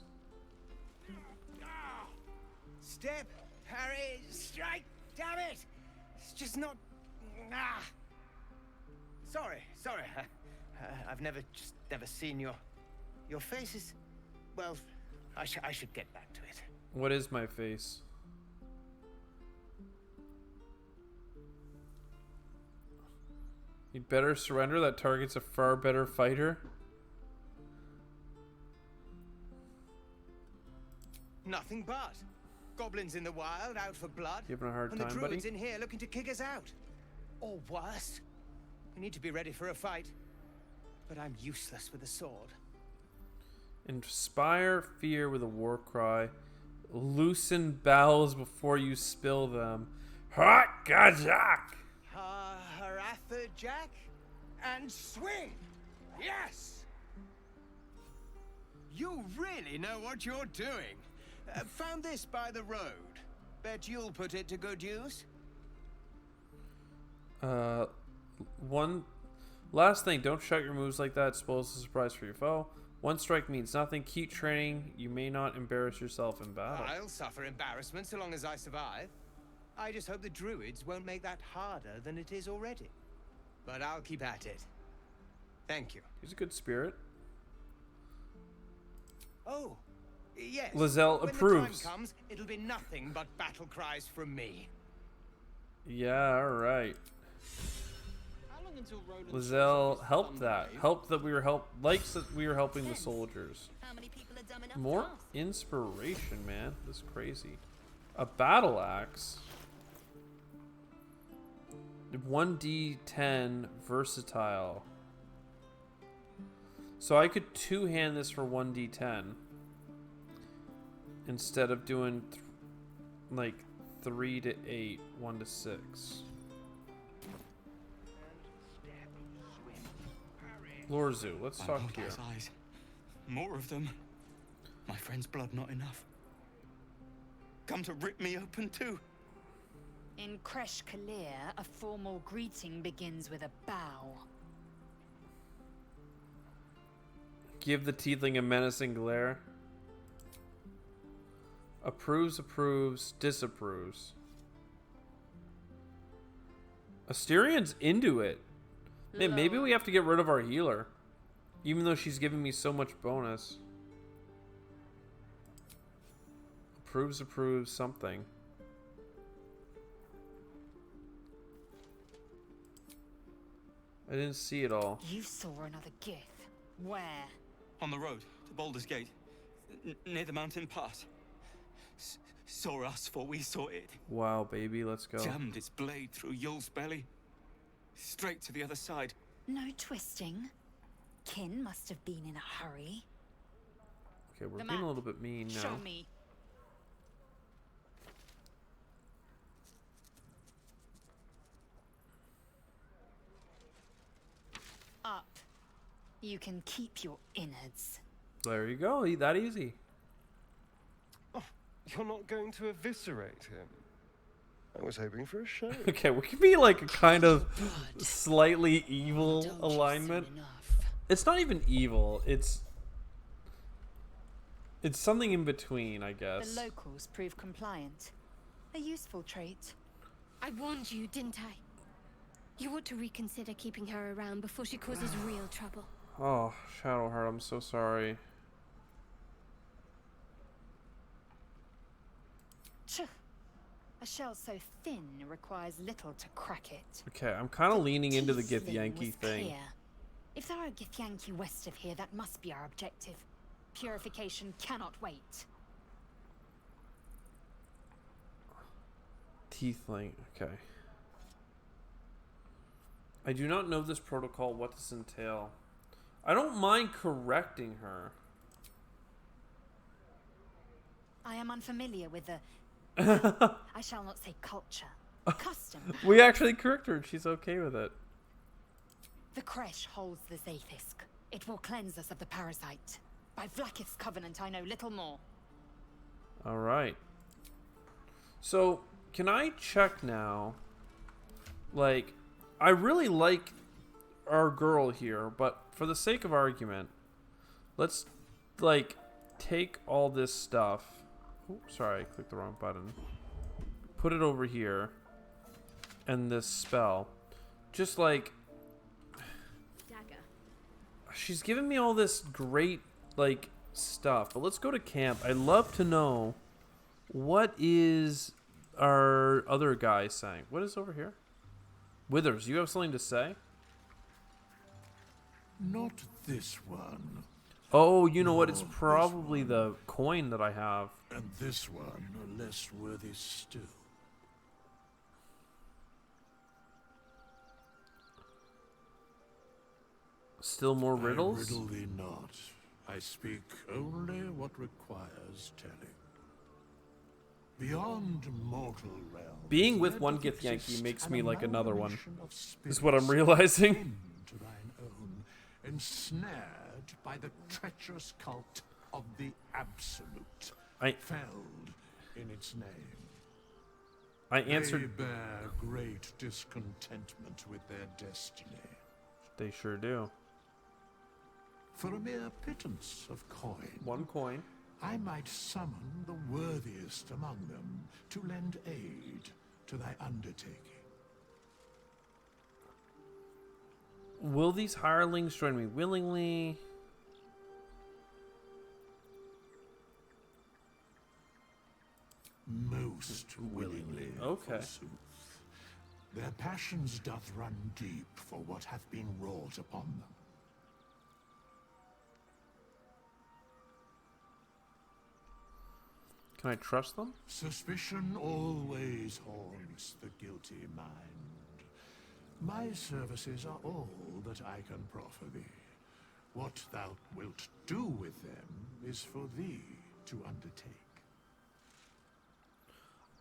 Step, parry, strike, damn it! It's just not... Ah! Sorry. I've never seen your face is... Well, I should get back to it. What is my face? You'd better surrender. That target's a far better fighter. Nothing but. Goblins in the wild, out for blood. You having a hard and time, the buddy? druids in here looking to kick us out. Or worse. We need to be ready for a fight. But I'm useless with a sword. Inspire fear with a war cry. Loosen bowels before you spill them. Hot gazak! Haratha Jack? And swing! Yes! You really know what you're doing. Found this by the road. Bet you'll put it to good use. One last thing, don't shout your moves like that. Spoils the surprise for your foe. One strike means nothing. Keep training. You may not embarrass yourself in battle. I'll suffer embarrassment so long as I survive. I just hope the druids won't make that harder than it is already. But I'll keep at it. Thank you. He's a good spirit. Oh, yes. Lizelle when approves. The time comes, it'll be nothing but battle cries from me. Yeah, all right. Lizelle helped that. Helped that we were likes that we were helping the soldiers. More inspiration, man. This is crazy. A battle axe. 1d10 versatile. So I could two-hand this for 1d10 instead of doing like 3 to 8, 1 to 6. Lorzu, let's talk here. Eyes. More of them. My friend's blood not enough. Come to rip me open too. In Kresh Kalir, a formal greeting begins with a bow. Give the tiefling a menacing glare. Approves, approves, disapproves. Asterian's into it. Hey, maybe we have to get rid of our healer. Even though she's giving me so much bonus. Approves, approves, something. I didn't see it all. You saw another gith. Where? On the road to Baldur's Gate, near the mountain pass. Saw us, for we saw it. Wow, baby, let's go. Jammed its blade through Yul's belly, straight to the other side. No twisting. Kin must have been in a hurry. Okay, we're being a little bit mean now. Show me. Up. You can keep your innards. There you go. That easy. Oh, you're not going to eviscerate him. I was hoping for a show. Okay, we could be like a kind of slightly evil alignment. It's not even evil. It's something in between, I guess. The locals prove compliant. A useful trait. I warned you, didn't I? You ought to reconsider keeping her around before she causes real trouble. Oh, Shadowheart, I'm so sorry. A shell so thin requires little to crack it. Okay, I'm kind of leaning into the Githyanki thing. Clear. If there are Githyanki west of here, that must be our objective. Purification cannot wait. Tiefling, okay. I do not know this protocol. What does it entail? I don't mind correcting her. I am unfamiliar with the... I shall not say culture. Custom. We actually correct her and she's okay with it. The Kresh holds the Zaithisk. It will cleanse us of the parasite. By Vlaakith's covenant, I know little more. Alright. So, can I check now? Like, I really like our girl here, but for the sake of argument, let's, like, take all this stuff. Oh, sorry, I clicked the wrong button. Put it over here. And this spell. Just like... Dagger. She's giving me all this great, like, stuff. But let's go to camp. I'd love to know, what is our other guy saying? What is over here? Withers, you have something to say? Not this one. Oh, you know what? It's probably the coin that I have. And this one, less worthy still. Still more riddles? I riddle thee not. I speak only what requires telling. Beyond mortal realm. Being with one Githyanki makes me like another one. Is what I'm realizing. To thine own, ensnared by the treacherous cult of the Absolute, felled in its name. I answered. They bear great discontentment with their destiny. They sure do. For a mere pittance of coin. 1 coin. I might summon the worthiest among them to lend aid to thy undertaking. Will these hirelings join me willingly? Most willingly. Okay. Forsooth. Their passions doth run deep for what hath been wrought upon them. Can I trust them? Suspicion always haunts the guilty mind. My services are all that I can proffer thee. What thou wilt do with them is for thee to undertake.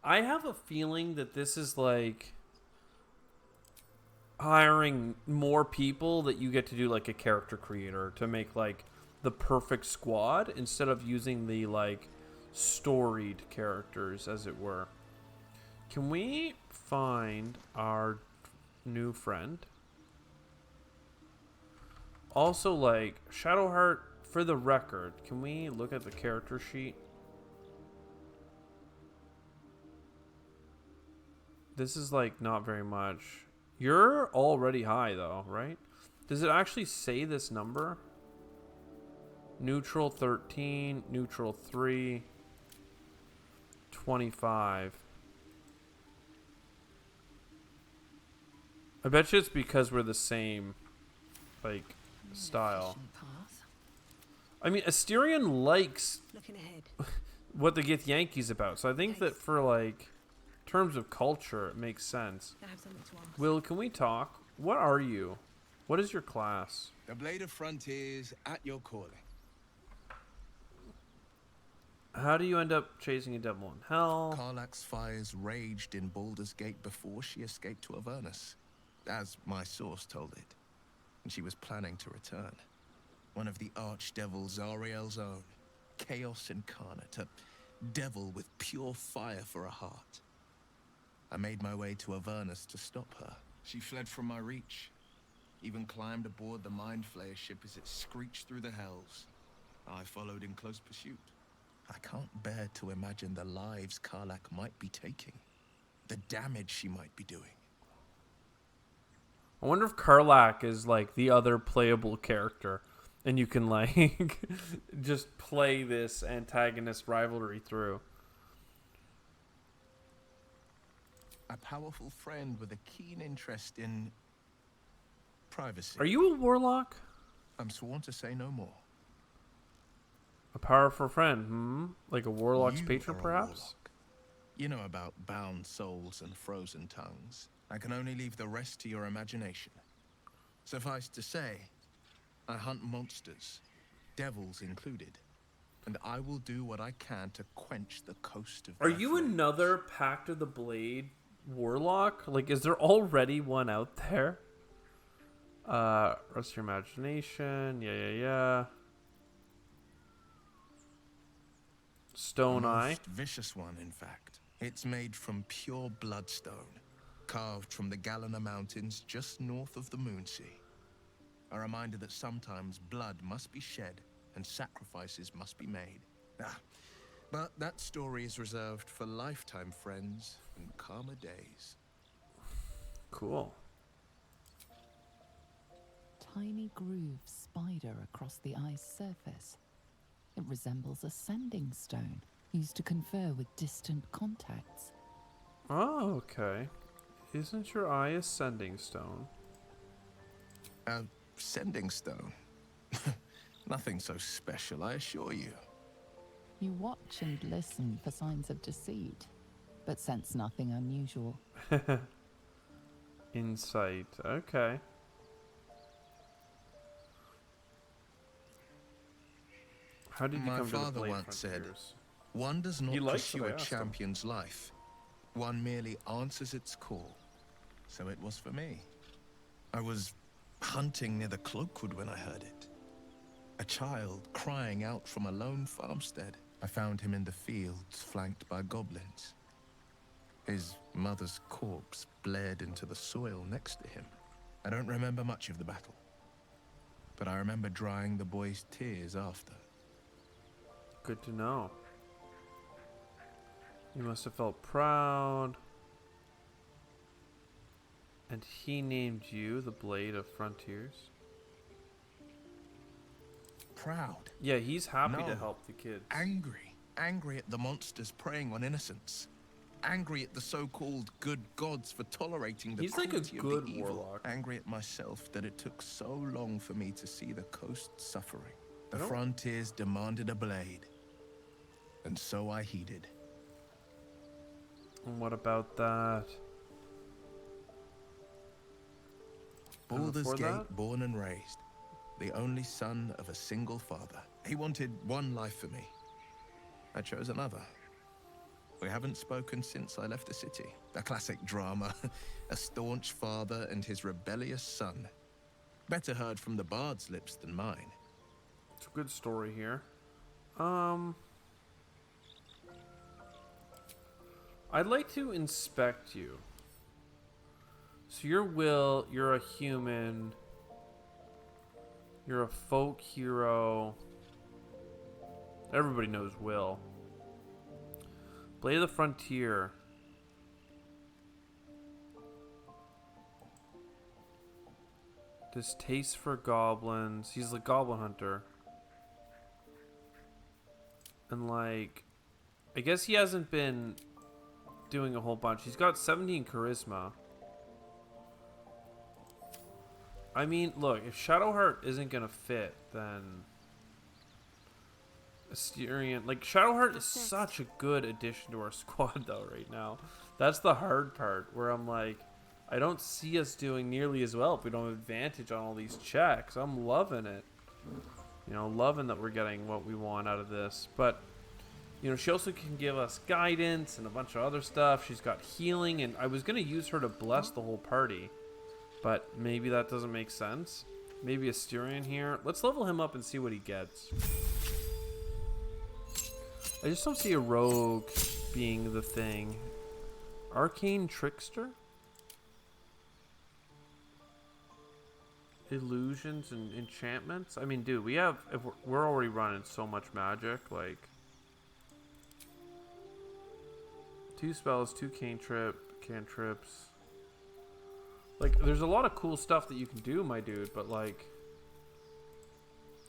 I have a feeling that this is like hiring more people that you get to do like a character creator to make like the perfect squad instead of using the like storied characters, as it were. Can we find our new friend? Also, like, Shadowheart, for the record, can we look at the character sheet? This is like not very much. You're already high though, right? Does it actually say this number? Neutral 13, neutral 3, 25. I bet you it's because we're the same, like, style. I mean, Asterion likes Looking ahead. what the Gith Yankees about, so I think that for, like, terms of culture, it makes sense. I have something to ask. Will, can we talk? What are you? What is your class? The Blade of Frontiers at your calling. How do you end up chasing a devil in hell? Karlach's fires raged in Baldur's Gate before she escaped to Avernus, as my source told it. And she was planning to return. One of the archdevils Zariel's own. Chaos incarnate, a devil with pure fire for a heart. I made my way to Avernus to stop her. She fled from my reach. Even climbed aboard the Mind Flayer ship as it screeched through the hells. I followed in close pursuit. I can't bear to imagine the lives Karlach might be taking. The damage she might be doing. I wonder if Karlach is like the other playable character and you can like just play this antagonist rivalry through. A powerful friend with a keen interest in privacy. Are you a warlock? I'm sworn to say no more. A powerful friend, Like a warlock's You patron, are a perhaps? warlock. You know about bound souls and frozen tongues. I can only leave the rest to your imagination. Suffice to say, I hunt monsters, devils included, and I will do what I can to quench the coast of Are their you flames. another Pact of the Blade warlock? Like, is there already one out there? Rest your imagination. Yeah. Stone A Eye. most vicious one, in fact. It's made from pure bloodstone, carved from the Galena Mountains just north of the Moonsea. A reminder that sometimes blood must be shed and sacrifices must be made. But that story is reserved for lifetime friends and calmer days. Cool. Tiny grooves spider across the eye's surface. It resembles a sending stone used to confer with distant contacts. Oh, okay. Isn't your eye a sending stone? A sending stone? Nothing so special, I assure you. You watch and listen for signs of deceit, but sense nothing unusual. Insight. Okay. How did you My come to the father Blade once said, Frontiers? one does not He likes pursue what I a asked him. champion's life. One merely answers its call. So it was for me. I was hunting near the Cloakwood when I heard it. A child crying out from a lone farmstead. I found him in the fields, flanked by goblins. His mother's corpse blared into the soil next to him. I don't remember much of the battle. but I remember drying the boy's tears after. Good to know. You must have felt proud. And he named you the Blade of Frontiers. Proud? Yeah, he's happy No. to help the kids. Angry. Angry at the monsters preying on innocents. Angry at the so-called good gods for tolerating the He's like a cruelty of the good evil. warlock. Angry at myself that it took so long for me to see the coast suffering. The I don't- frontiers demanded a blade. And so I heeded. And what about that? Baldur's before Gate, that? born and raised. The only son of a single father. He wanted one life for me. I chose another. We haven't spoken since I left the city. A classic drama. A staunch father and his rebellious son. Better heard from the bard's lips than mine. It's a good story here. I'd like to inspect you. So you're Will, you're a human. You're a folk hero. Everybody knows Will. Blade of the Frontier. Distaste for goblins. He's the goblin hunter. And like, I guess he hasn't been doing a whole bunch. He's got 17 charisma. I mean, look, if Shadowheart isn't gonna fit, then Asterion, like Shadowheart is such a good addition to our squad though right now. That's the hard part where I'm like, I don't see us doing nearly as well if we don't have advantage on all these checks. I'm loving it. You know, loving that we're getting what we want out of this. But, you know, she also can give us guidance and a bunch of other stuff. She's got healing, and I was going to use her to bless the whole party. But maybe that doesn't make sense. Maybe Asterion here. Let's level him up and see what he gets. I just don't see a rogue being the thing. Arcane Trickster? Illusions and enchantments? I mean, dude, we have... If we're already running so much magic, like... 2 spells, 2 cantrips. Like, there's a lot of cool stuff that you can do, my dude, but like...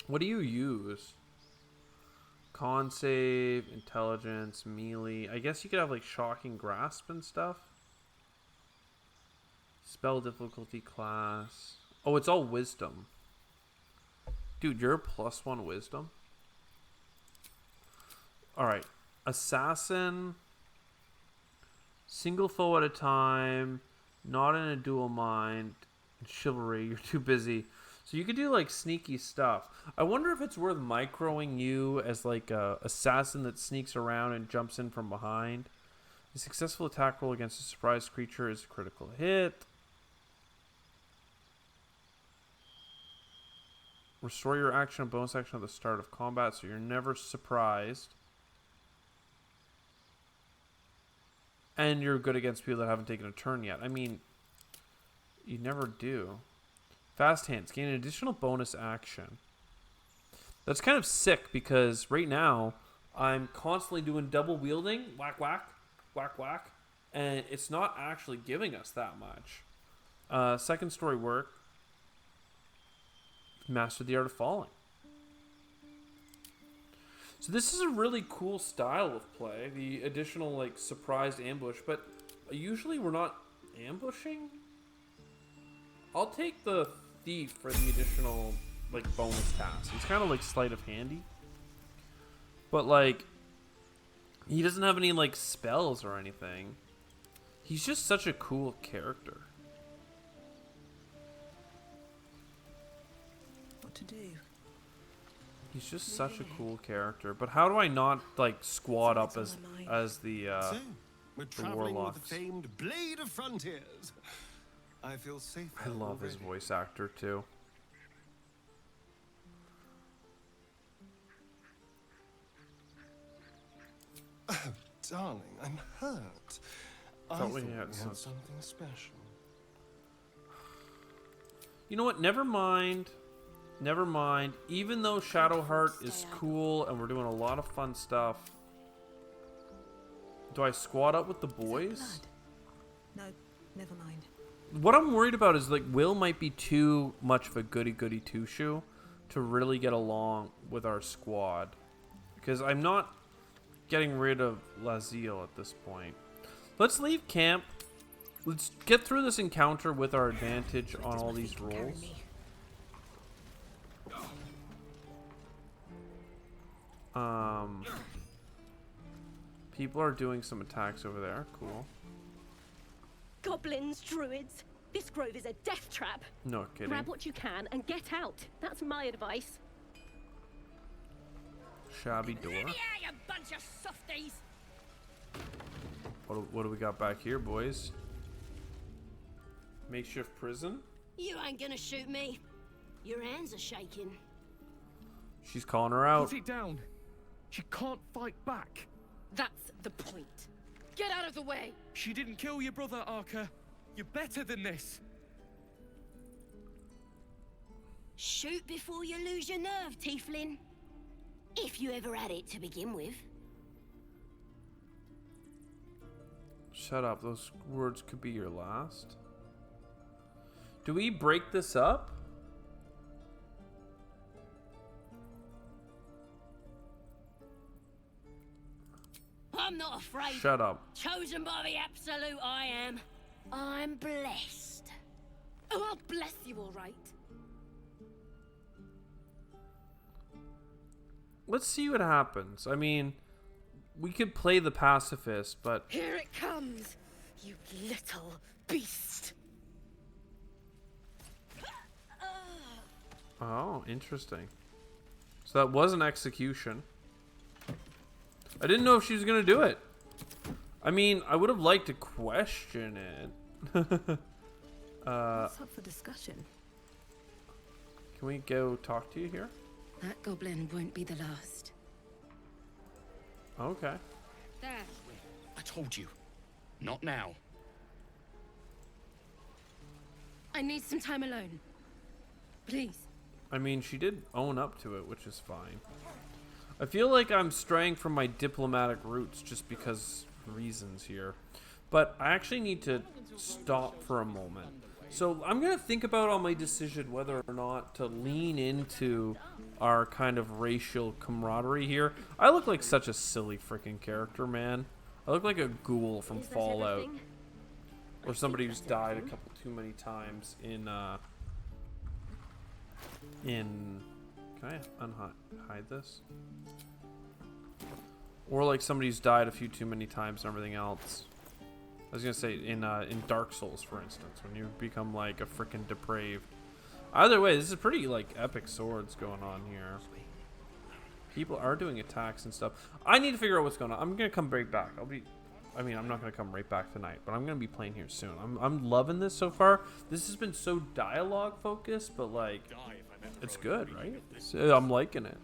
What do you use? Con save, intelligence, melee. I guess you could have like shocking grasp and stuff. Spell difficulty class. Oh, it's all wisdom. Dude, you're a +1 wisdom. Alright. Assassin. Single foe at a time. Not in a dual mind. Chivalry, you're too busy. So you could do like sneaky stuff. I wonder if it's worth microing you as like a assassin that sneaks around and jumps in from behind. A successful attack roll against a surprised creature is a critical hit. Restore your action and bonus action at the start of combat, so you're never surprised. And you're good against people that haven't taken a turn yet. I mean, you never do. Fast hands. Gain an additional bonus action. That's kind of sick because right now I'm constantly doing double wielding. Whack, whack. Whack, whack. And it's not actually giving us that much. Second story work. Master the Art of Falling. So this is a really cool style of play. The additional like surprised ambush. But usually we're not ambushing. I'll take the thief for the additional like bonus task. He's kind of like sleight of handy, but like he doesn't have any like spells or anything. He's just such a cool character. What to do? He's just such a cool character. But how do I not like squad up as the So, we're traveling with warlocks? the famed Blade of Frontiers. I feel safe. I love his voice actor too. Oh, darling, I'm hurt. I Thought thought we we had had some- something special. You know what? Never mind. Never mind. Even though Shadowheart is cool and we're doing a lot of fun stuff, do I squad up with the boys? No, never mind. What I'm worried about is like Will might be too much of a goody-goody two-shoe to really get along with our squad. Because I'm not getting rid of Laziel at this point. Let's leave camp. Let's get through this encounter with our advantage on all these rolls. People are doing some attacks over there. Cool. Goblins, druids. This grove is a death trap. No kidding. Grab what you can and get out. That's my advice. Shabby door. Yeah, you bunch of softies. What do we got back here, boys? Makeshift prison? You ain't gonna shoot me. Your hands are shaking. She's calling her out. Put it down. She can't fight back. That's the point. Get out of the way. She didn't kill your brother, Arca. You're better than this. Shoot before you lose your nerve, Tieflin. If you ever had it to begin with. Shut up. Those words could be your last. Do we break this up? I'm not afraid. Shut up. Chosen by the absolute I am. I'm blessed. Oh, I'll bless you all right. Let's see what happens. I mean, we could play the pacifist, but... Here it comes, you little beast. Oh, interesting. So that was an execution. I didn't know if she was going to do it. I mean, I would have liked to question it. What's up for discussion? Can we go talk to you here? That goblin won't be the last. Okay. There. I told you. Not now. I need some time alone. Please. I mean, she did own up to it, which is fine. I feel like I'm straying from my diplomatic roots just because reasons here. But I actually need to stop for a moment. So I'm going to think about on my decision whether or not to lean into our kind of racial camaraderie here. I look like such a silly freaking character, man. I look like a ghoul from Fallout. Or somebody who's died a couple too many times in can I hide this? Or like somebody who's died a few too many times and everything else. I was gonna say in Dark Souls, for instance, when you become like a freaking depraved. Either way, this is pretty like epic swords going on here. People are doing attacks and stuff. I need to figure out what's going on. I'm gonna come right back. I'm not gonna come right back tonight, but I'm gonna be playing here soon. I'm loving this so far. This has been so dialogue focused, but like, it's good, right? So I'm liking it.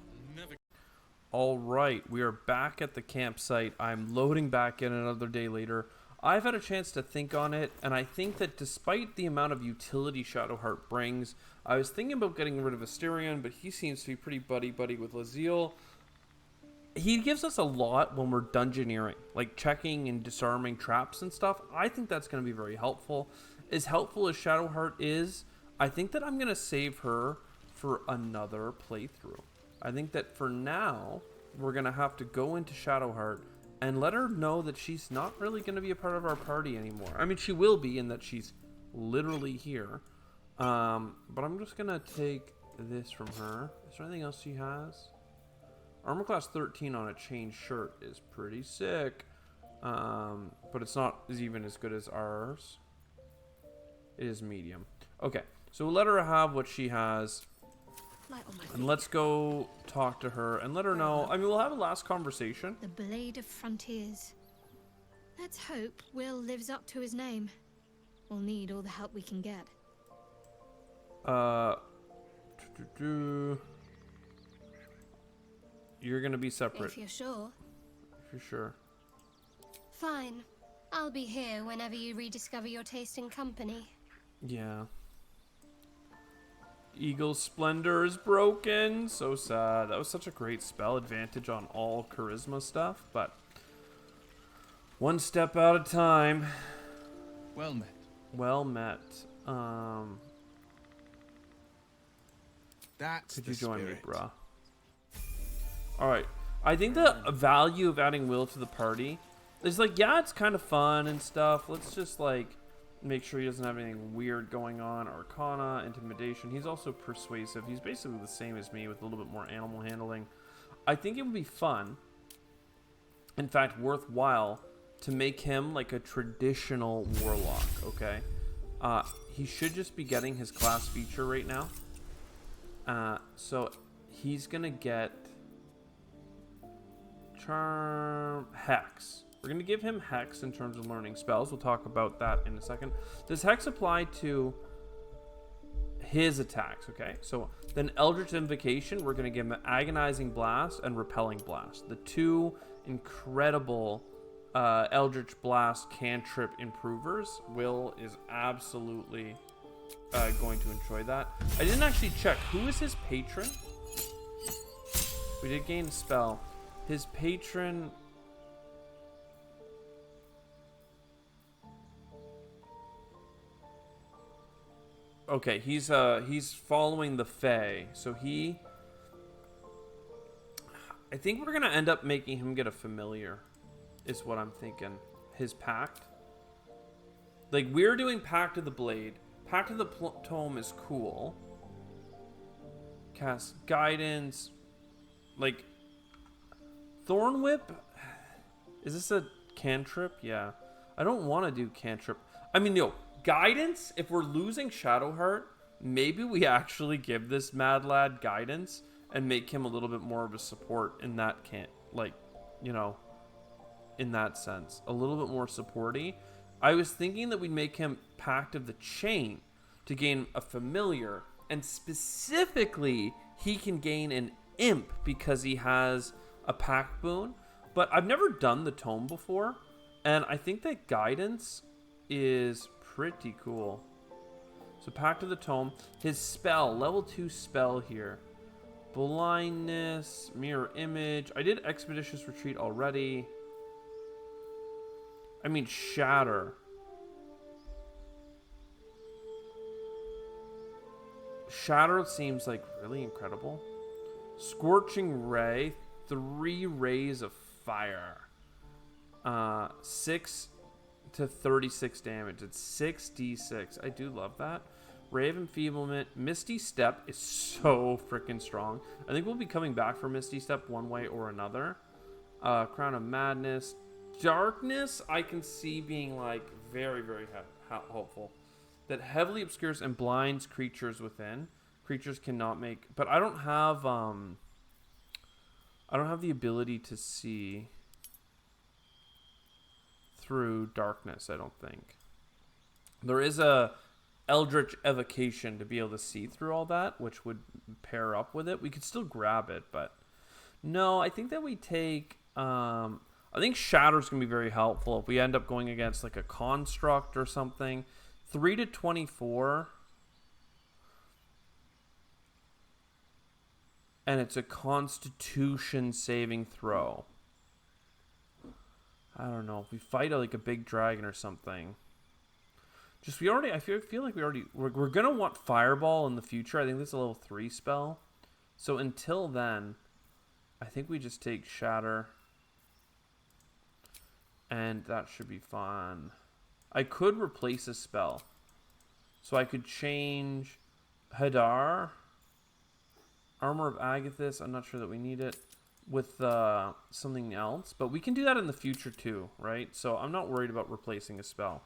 All right, we are back at the campsite. I'm loading back in another day later. I've had a chance to think on it, and I think that despite the amount of utility Shadowheart brings, I was thinking about getting rid of Asterion, but he seems to be pretty buddy-buddy with Laziel. He gives us a lot when we're dungeoneering, like checking and disarming traps and stuff. I think that's going to be very helpful. As Shadowheart is, I think that I'm going to save her for another playthrough. I think that for now, we're going to have to go into Shadowheart and let her know that she's not really going to be a part of our party anymore. I mean, she will be in that she's literally here. But I'm just going to take this from her. Is there anything else she has? Armor class 13 on a chain shirt is pretty sick. But it's not even as good as ours. It is medium. Okay, so we'll let her have what she has. And let's go talk to her and let her know. I mean, we'll have a last conversation. The Blade of Frontiers. Let's hope Will lives up to his name. We'll need all the help we can get. You're gonna be separate. If you're sure. If you're sure. Fine. I'll be here whenever you rediscover your taste in company. Yeah. Eagle's Splendor is broken. So sad. That was such a great spell. Advantage on all charisma stuff, but one step at a time. Well met. Well met. That's Could the you join spirit. me, bruh? Alright. I think the value of adding Will to the party is like, yeah, it's kind of fun and stuff. Let's just like make sure he doesn't have anything weird going on. Arcana, Intimidation. He's also persuasive. He's basically the same as me with a little bit more animal handling. I think it would be fun, in fact worthwhile, to make him like a traditional warlock, okay? He should just be getting his class feature right now. So he's gonna get Charm, Hex. We're gonna give him Hex in terms of learning spells. We'll talk about that in a second. Does Hex apply to his attacks? Okay, so then Eldritch Invocation, we're gonna give him Agonizing Blast and Repelling Blast. The two incredible Eldritch Blast cantrip improvers. Will is absolutely going to enjoy that. I didn't actually check. Who is his patron? We did gain a spell. His patron... Okay, he's following the Fae. So he... I think we're going to end up making him get a familiar, is what I'm thinking. His Pact. Like, we're doing Pact of the Blade. Pact of the Tome is cool. Cast Guidance. Like, Thorn Whip? Is this a cantrip? Yeah. I don't want to do cantrip. I mean, yo, Guidance, if we're losing Shadowheart, maybe we actually give this Mad Lad Guidance and make him a little bit more of a support in that in that sense. A little bit more supporty. I was thinking that we'd make him Pact of the Chain to gain a familiar, and specifically he can gain an imp because he has a Pact boon. But I've never done the tome before, and I think that Guidance is pretty cool. So Pact of the Tome, his spell, level 2 spell here. Blindness, Mirror Image. I did Expeditious Retreat already. I mean, Shatter. Shatter seems like really incredible. Scorching Ray, 3 rays of fire. 6 to 36 damage. It's 6d6. I do love that. Ray of Enfeeblement. Misty Step is so freaking strong. I think we'll be coming back for Misty Step one way or another. Crown of Madness. Darkness, I can see being like very, very helpful. That heavily obscures and blinds creatures within. Creatures cannot make, but I don't have the ability to see through darkness, I don't think. There is a Eldritch Evocation to be able to see through all that, which would pair up with it. We could still grab it, but no, I think that we take I think Shatter's gonna be very helpful if we end up going against like a construct or something. 3 to 24. And it's a Constitution saving throw. I don't know. If we fight like a big dragon or something. I feel like we're going to want Fireball in the future. I think this is a level 3 spell. So until then, I think we just take Shatter. And that should be fun. I could replace a spell. So I could change Hadar. Armor of Agathis, I'm not sure that we need it, with something else. But we can do that in the future too, right? So I'm not worried about replacing a spell.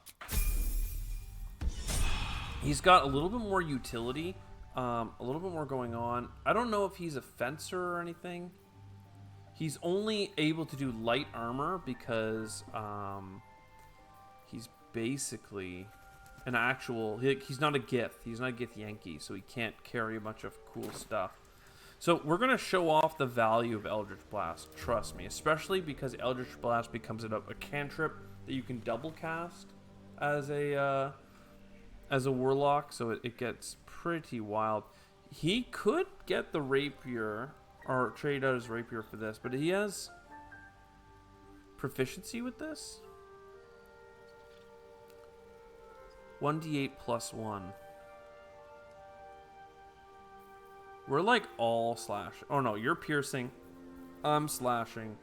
He's got a little bit more utility, a little bit more going on. I don't know if he's a fencer or anything. He's only able to do light armor because he's basically an actual... He's not a Gith. He's not a Gith Yankee, so he can't carry a bunch of cool stuff. So we're going to show off the value of Eldritch Blast, trust me. Especially because Eldritch Blast becomes a cantrip that you can double cast as a Warlock. So it gets pretty wild. He could get the rapier or trade out his rapier for this, but he has proficiency with this. 1d8 plus 1. We're like all slash. Oh no, you're piercing. I'm slashing.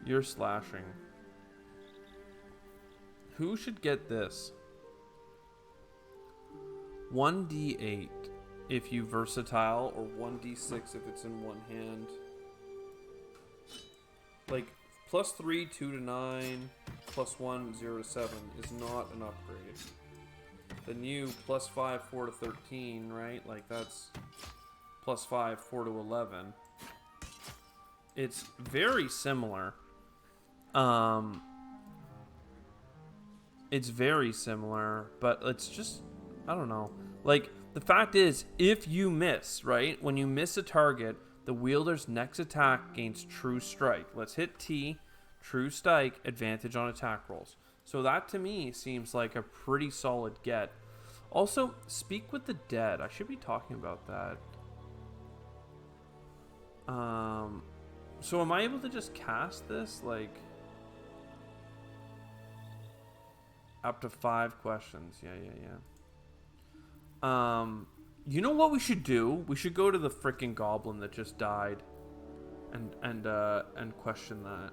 You're slashing. Who should get this? 1d8 if you versatile, or 1d6 if it's in one hand. Like +3, 2 to 9, +1, 0 to 7 is not an upgrade. The new +5, 4 to 13, right? Like that's +5, 4 to 11. It's very similar. It's very similar, but it's just, I don't know. Like, the fact is, if you miss, right? When you miss a target, the wielder's next attack gains true strike. Let's hit T, true strike, advantage on attack rolls. So that to me seems like a pretty solid get. Also, speak with the dead. I should be talking about that. So am I able to just cast this? Like, up to 5 questions. Yeah. You know what we should do? We should go to the freaking goblin that just died and question that.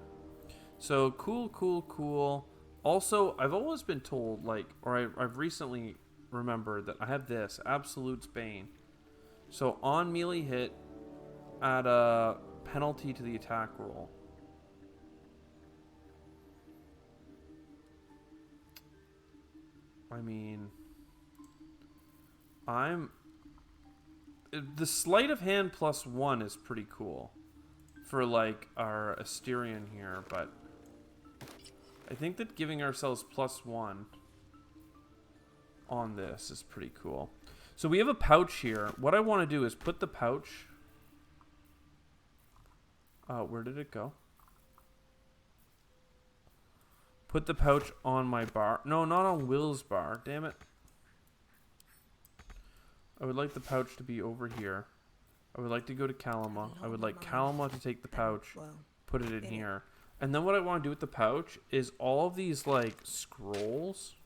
So cool. Also, I've always been told, like, or I've recently remembered that I have this Absolute's Bane. So on melee hit, add a penalty to the attack roll. I mean, the sleight of hand +1 is pretty cool for like our Asterion here, but I think that giving ourselves +1 on this is pretty cool. So we have a pouch here. What I want to do is put the pouch. Where did it go? Put the pouch on my bar. No, not on Will's bar. Damn it. I would like the pouch to be over here. I would like to go to Kalima. I would like Kalima to take the pouch, put it in here. And then what I want to do with the pouch is all of these, like, scrolls.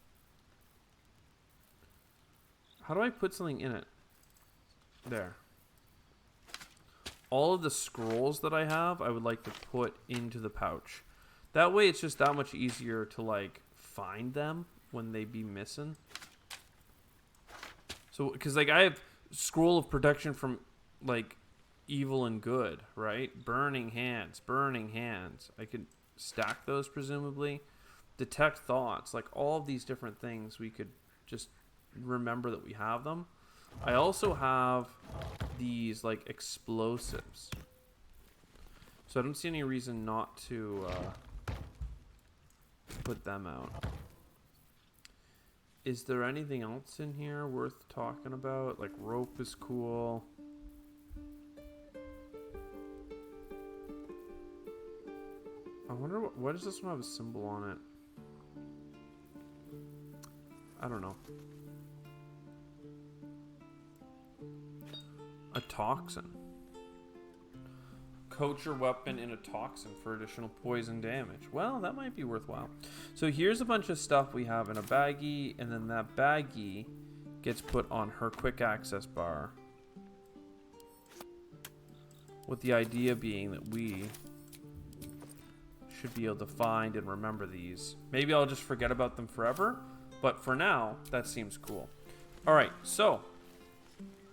How do I put something in it? There. All of the scrolls that I have, I would like to put into the pouch. That way it's just that much easier to, like, find them when they be missing. So, because, like, I have Scroll of Protection from, like, evil and good, right? Burning hands. I could stack those, presumably. Detect thoughts. Like, all of these different things, we could just remember that we have them. I also have these, like, explosives. So I don't see any reason not to put them out. Is there anything else in here worth talking about? Like, rope is cool. I wonder what does this one have a symbol on it? I don't know. A toxin. Coat your weapon in a toxin for additional poison damage. Well, that might be worthwhile. So here's a bunch of stuff we have in a baggie, and then that baggie gets put on her quick access bar. With the idea being that we should be able to find and remember these. Maybe I'll just forget about them forever, but for now, that seems cool. Alright, so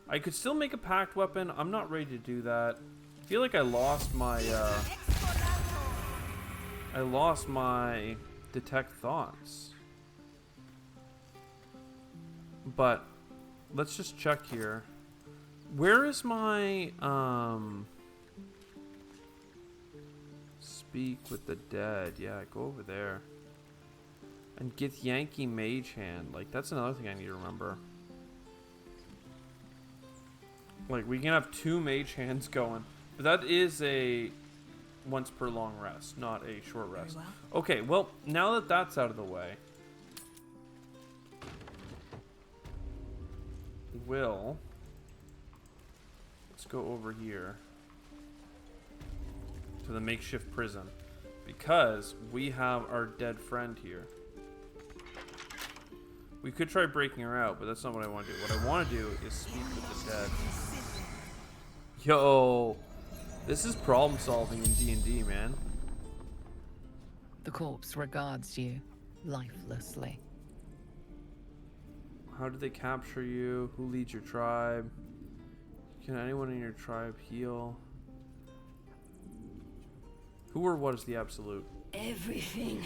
I could still make a pact weapon. I'm not ready to do that. I feel like I lost my detect thoughts. But let's just check here. Where is my speak with the dead? Yeah, go over there. And get Yankee Mage Hand. Like, that's another thing I need to remember. Like, we can have 2 Mage Hands going. But that is a once per long rest, not a short rest. Okay, well, now that that's out of the way, Will Let's go over here to the makeshift prison because we have our dead friend here. We could try breaking her out, but that's not what I want to do. What I want to do is speak with the dead. Yo, this is problem solving in D&D, man. The corpse regards you lifelessly. How did they capture you? Who leads your tribe? Can anyone in your tribe heal? Who or what is the absolute? Everything.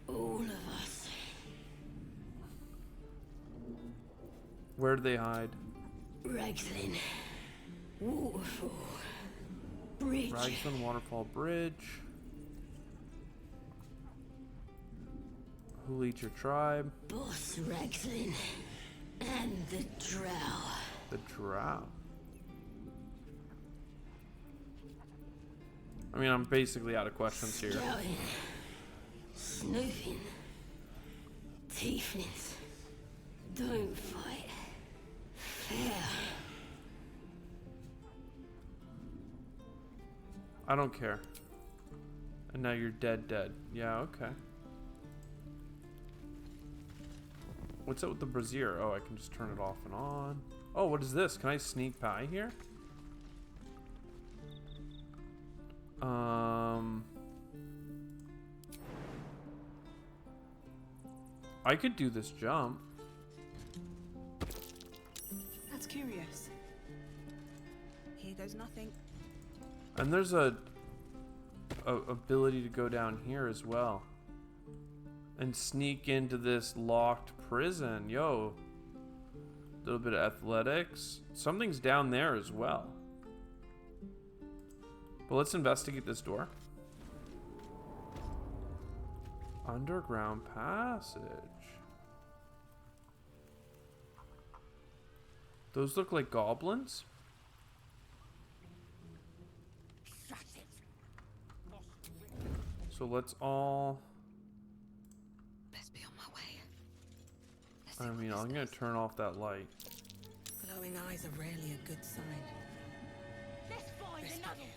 All of us. Where do they hide? Ragslin. Waterfall. Bridge. Ragslin Waterfall Bridge. Who leads your tribe? Boss Ragslin. And the Drow. The Drow. I mean, I'm basically out of questions here. Scouting. Snooping. Tieflings. Don't fight. Fair. I don't care. And now you're dead. Yeah, okay. What's up with the brazier? Oh, I can just turn it off and on. Oh, what is this? Can I sneak by here? I could do this jump. That's curious. Here goes nothing. And there's a ability to go down here as well. And sneak into this locked prison. Yo. A little bit of athletics. Something's down there as well. But let's investigate this door. Underground passage. Those look like goblins. So let's all... Best be on my way. I mean, I'm gonna turn off that light. Glowing eyes are rarely a good sign. Let's find another.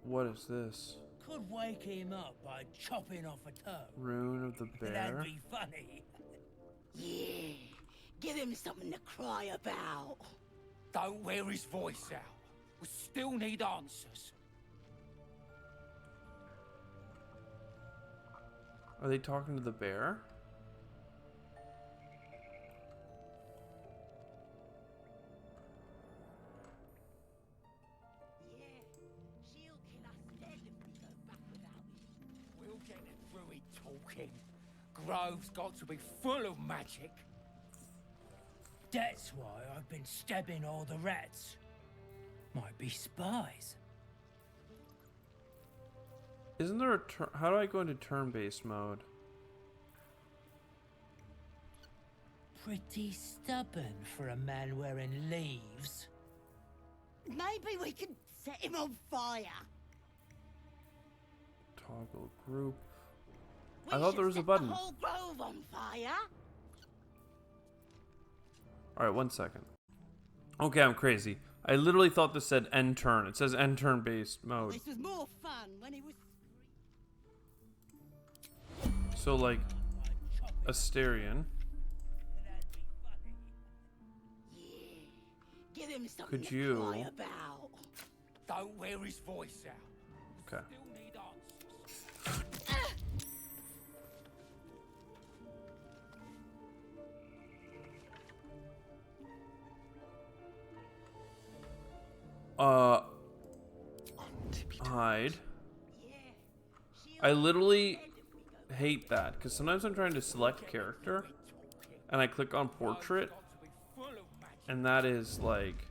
What is this? Could wake him up by chopping off a toe. Rune of the bear. That'd be funny. Yeah, give him something to cry about. Don't wear his voice out. We still need answers. Are they talking to the bear? Grove's got to be full of magic. That's why I've been stabbing all the rats. Might be spies. Isn't there a turn? How do I go into turn-based mode? Pretty stubborn for a man wearing leaves. Maybe we could set him on fire. Toggle group. I thought there was a button. The whole grove on fire. Alright, 1 second. Okay, I'm crazy. I literally thought this said end turn. It says end turn based mode. This was more fun when he was. So, like, Asterion. Yeah, give him something Could to you... cry about. Don't wear his voice out. Okay. Still need answers. Hide. I literally hate that because sometimes I'm trying to select character and I click on portrait and that is like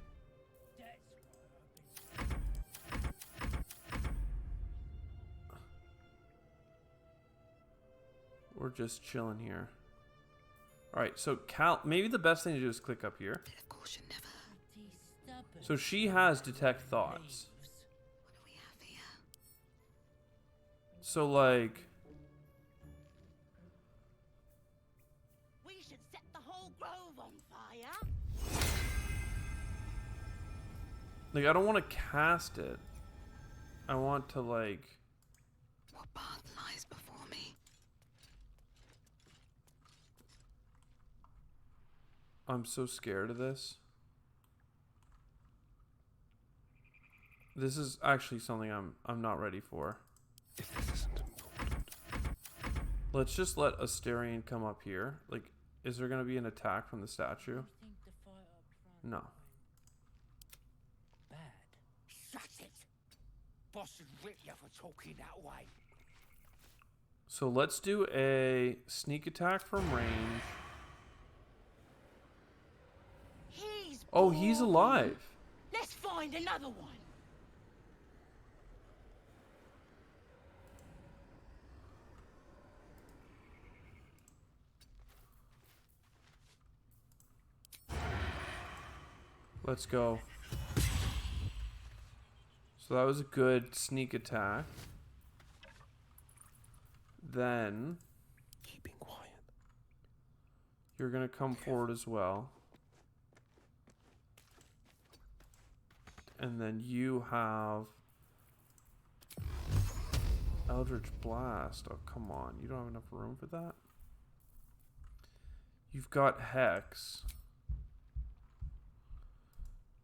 we're just chilling here. Alright, so Cal, maybe the best thing to do is click up here. So she has detect thoughts. What do we have here? So, like... We should set the whole grove on fire. Like, I don't want to cast it. I want to, like... What path lies before me? I'm so scared of this. This is actually something I'm not ready for. If this isn't important. Let's just let Asterion come up here. Like, is there going to be an attack from the statue? No. Bad. Shut it! Boss would rip you for talking that way. So let's do a sneak attack from range. Oh, he's alive. Let's find another one. Let's go. So that was a good sneak attack. Then keeping quiet. You're gonna come forward as well. And then you have Eldritch Blast. Oh, come on. You don't have enough room for that? You've got Hex.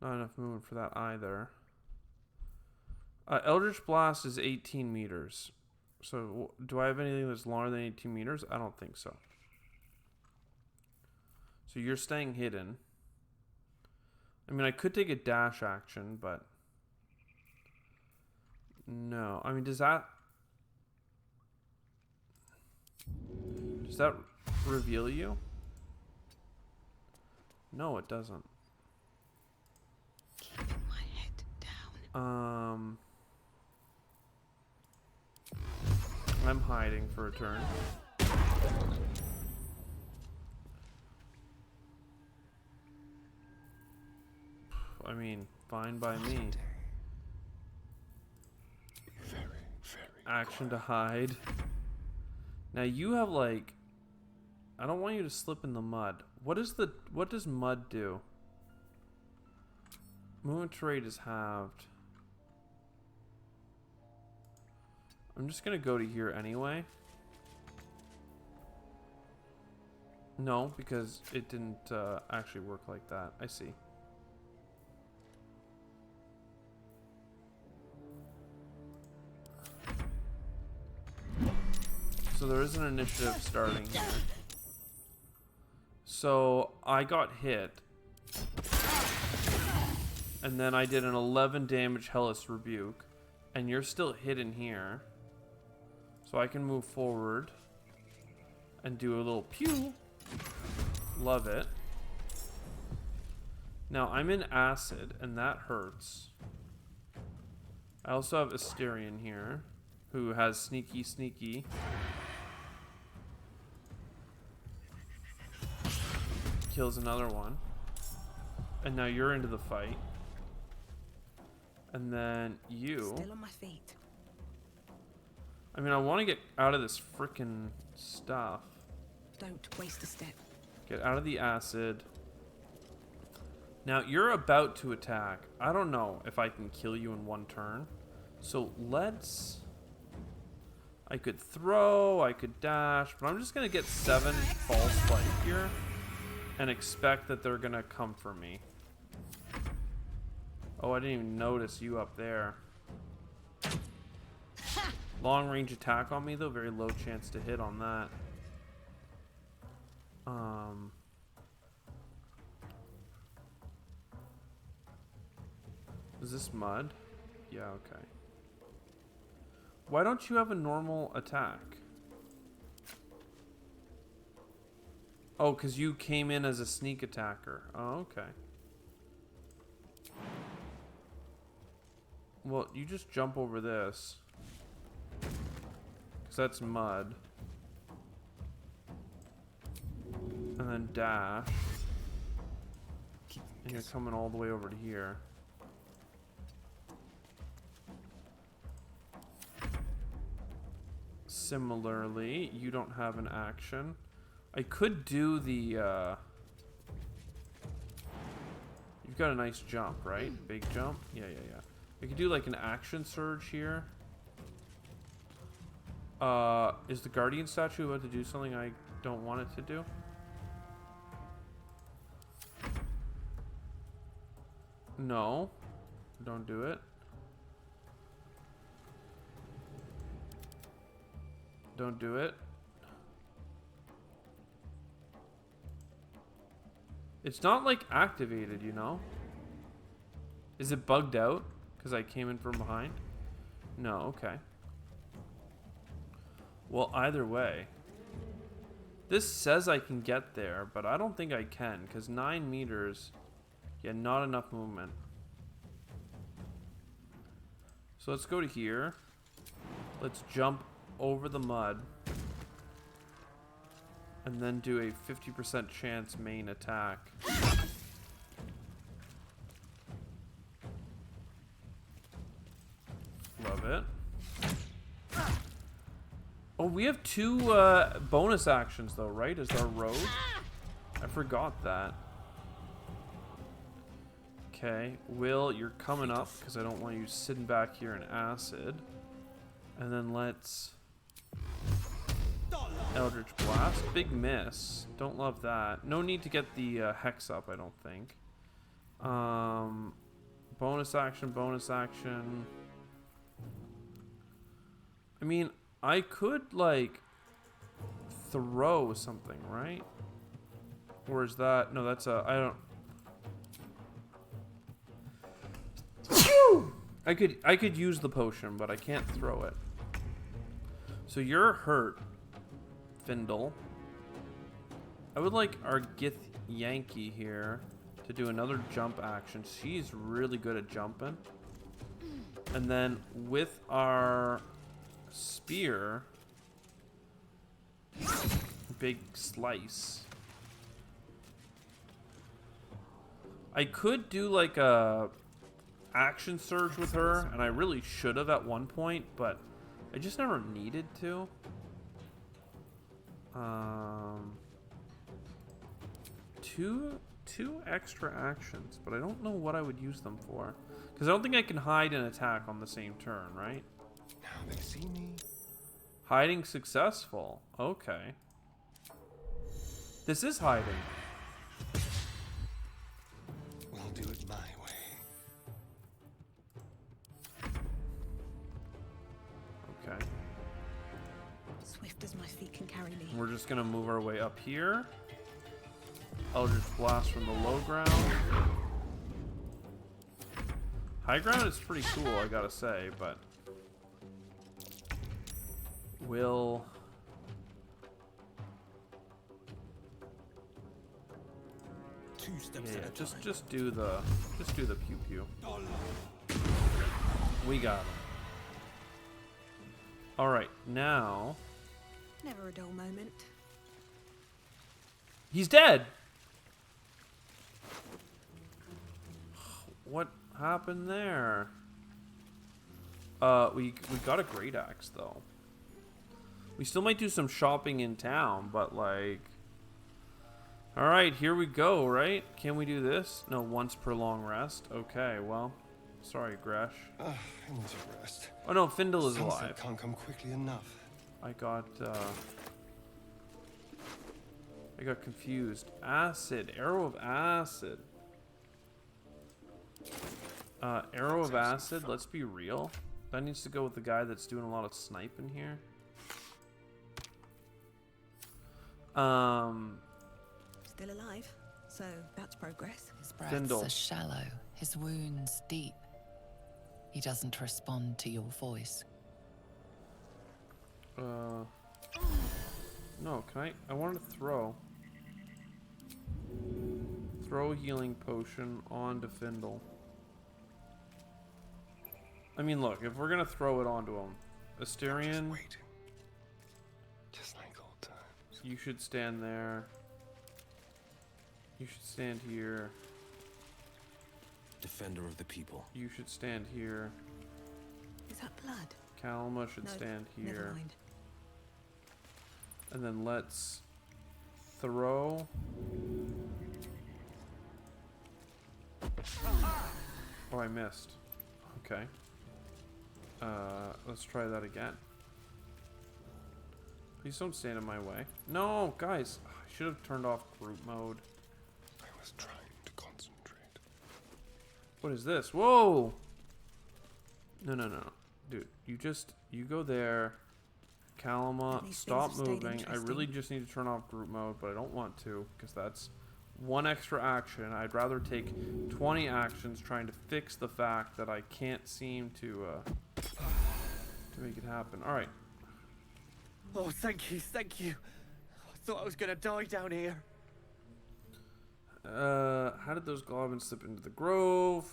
Not enough movement for that either. Eldritch Blast is 18 meters. So, do I have anything that's longer than 18 meters? I don't think so. So, you're staying hidden. I mean, I could take a dash action, but... No. I mean, does that reveal you? No, it doesn't. Keeping my head down. I'm hiding for a turn. I mean, fine by me. Action to hide. Now you have like... I don't want you to slip in the mud. What does mud do? Movement rate is halved. I'm just gonna go to here anyway. No, because it didn't actually work like that. I see. So there is an initiative starting here. So I got hit. And then I did an 11 damage Hellish Rebuke. And you're still hidden here. So I can move forward. And do a little pew. Love it. Now I'm in acid and that hurts. I also have Asterion here. Who has sneaky. Kills another one. And now you're into the fight. And then you... Still on my feet. I mean, I want to get out of this frickin' stuff. Don't waste a step. Get out of the acid. Now, you're about to attack. I don't know if I can kill you in one turn. So let's... I could throw, I could dash, but I'm just going to get 7 false light here. And expect that they're going to come for me. Oh, I didn't even notice you up there. Long range attack on me though, very low chance to hit on that. Is this mud? Yeah, okay. Why don't you have a normal attack? Oh, because you came in as a sneak attacker. Oh, okay. Well, you just jump over this. Because that's mud. And then dash. And you're coming all the way over to here. Similarly, you don't have an action. I could do the, you've got a nice jump, right? Big jump? Yeah. I could do like an action surge here. Is the guardian statue about to do something I don't want it to do? No. Don't do it. Don't do it. It's not like activated, you know? Is it bugged out because I came in from behind? No, okay. Well, either way. This says I can get there, but I don't think I can because 9 meters, yeah, not enough movement. So let's go to here. Let's jump over the mud. And then do a 50% chance main attack. Love it. Oh, we have 2 bonus actions though, right? As our road? I forgot that. Okay, Will, you're coming up because I don't want you sitting back here in acid. And then let's Eldritch Blast. Big miss. Don't love that. No need to get the hex up, I don't think. Bonus action, bonus action. I mean, I could like throw something, right? Or is that no? That's a I don't. I could use the potion, but I can't throw it. So you're hurt, Findle. I would like our Gith Yankee here to do another jump action. She's really good at jumping. And then with our spear, big slice. I could do like a action surge with her, and I really should have at one point, but I just never needed to. Two extra actions, but I don't know what I would use them for. Because I don't think I can hide and attack on the same turn, right? Now they see me. Hiding successful. Okay. This is hiding. We'll do it my way. Okay. Swift as my feet can carry me. We're just gonna move our way up here. Eldritch Blast from the low ground. High ground is pretty cool, I gotta say, but will yeah, just do the pew pew. We got him. All right, now Never a dull moment. he's dead. What happened there? We got a great axe though. We still might do some shopping in town, but like, all right, here we go. Right? Can we do this? No, once per long rest. Okay, well, sorry, Gresh. I need to rest. Oh no, Findle is Sunset alive. can't come quickly enough. I got confused. Acid, arrow of acid. Arrow of acid. Let's be real. That needs to go with the guy that's doing a lot of sniping here. Still alive, so that's progress. His breaths are shallow, his wounds deep. He doesn't respond to your voice. No, can I wanted to throw a healing potion onto Findle. I mean, look, if we're gonna throw it onto him, Asterion, just like old times. You should stand there. You should stand here. Defender of the people. You should stand here. Is that blood? Kalma should No, stand never here. mind. And then let's throw. Oh, I missed. Okay. Let's try that again. Please don't stand in my way. No, guys. I should have turned off group mode. I was trying to concentrate. What is this? Whoa! No. Dude, you go there. Kalama, These stop things have stayed moving. I really interesting. just need to turn off group mode, but I don't want to, because that's one extra action. I'd rather take 20 actions trying to fix the fact that I can't seem to make it happen. Alright. Oh, thank you. I thought I was gonna die down here. How did those goblins slip into the grove?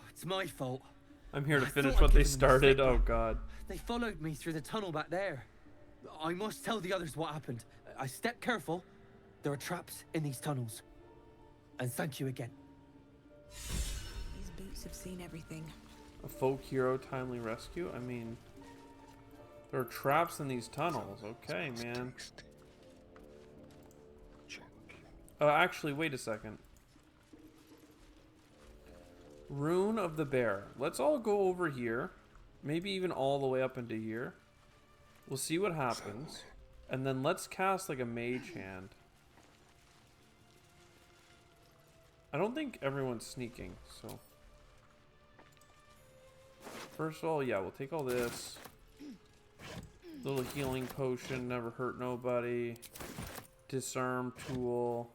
It's my fault. I'm here to I finish thought what I'd they given them the started. signal. Oh god. They followed me through the tunnel back there. I must tell the others what happened. I stepped careful. There are traps in these tunnels. And thank you again. These boots have seen everything. A folk hero timely rescue? I mean, there are traps in these tunnels. Okay, man. Actually, wait a second. Rune of the Bear. Let's all go over here. Maybe even all the way up into here. We'll see what happens. And then let's cast like a mage hand. I don't think everyone's sneaking, so. First of all, yeah, we'll take all this. Little healing potion, never hurt nobody. Disarm tool.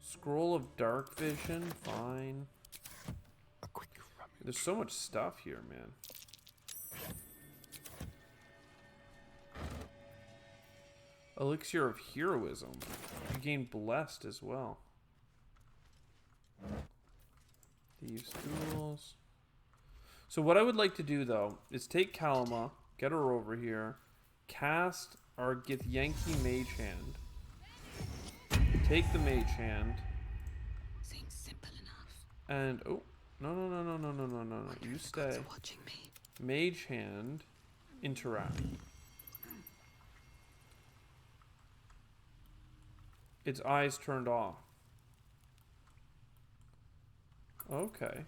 Scroll of dark vision, fine. There's so much stuff here, man. Elixir of heroism. You gain blessed as well. Thieves' tools. So what I would like to do though is take Kalama, get her over here, cast our Githyanki mage hand. Take the mage hand. Seems simple enough. And oh, no. You stay. Watching me. Mage hand, interact. Its eyes turned off. Okay.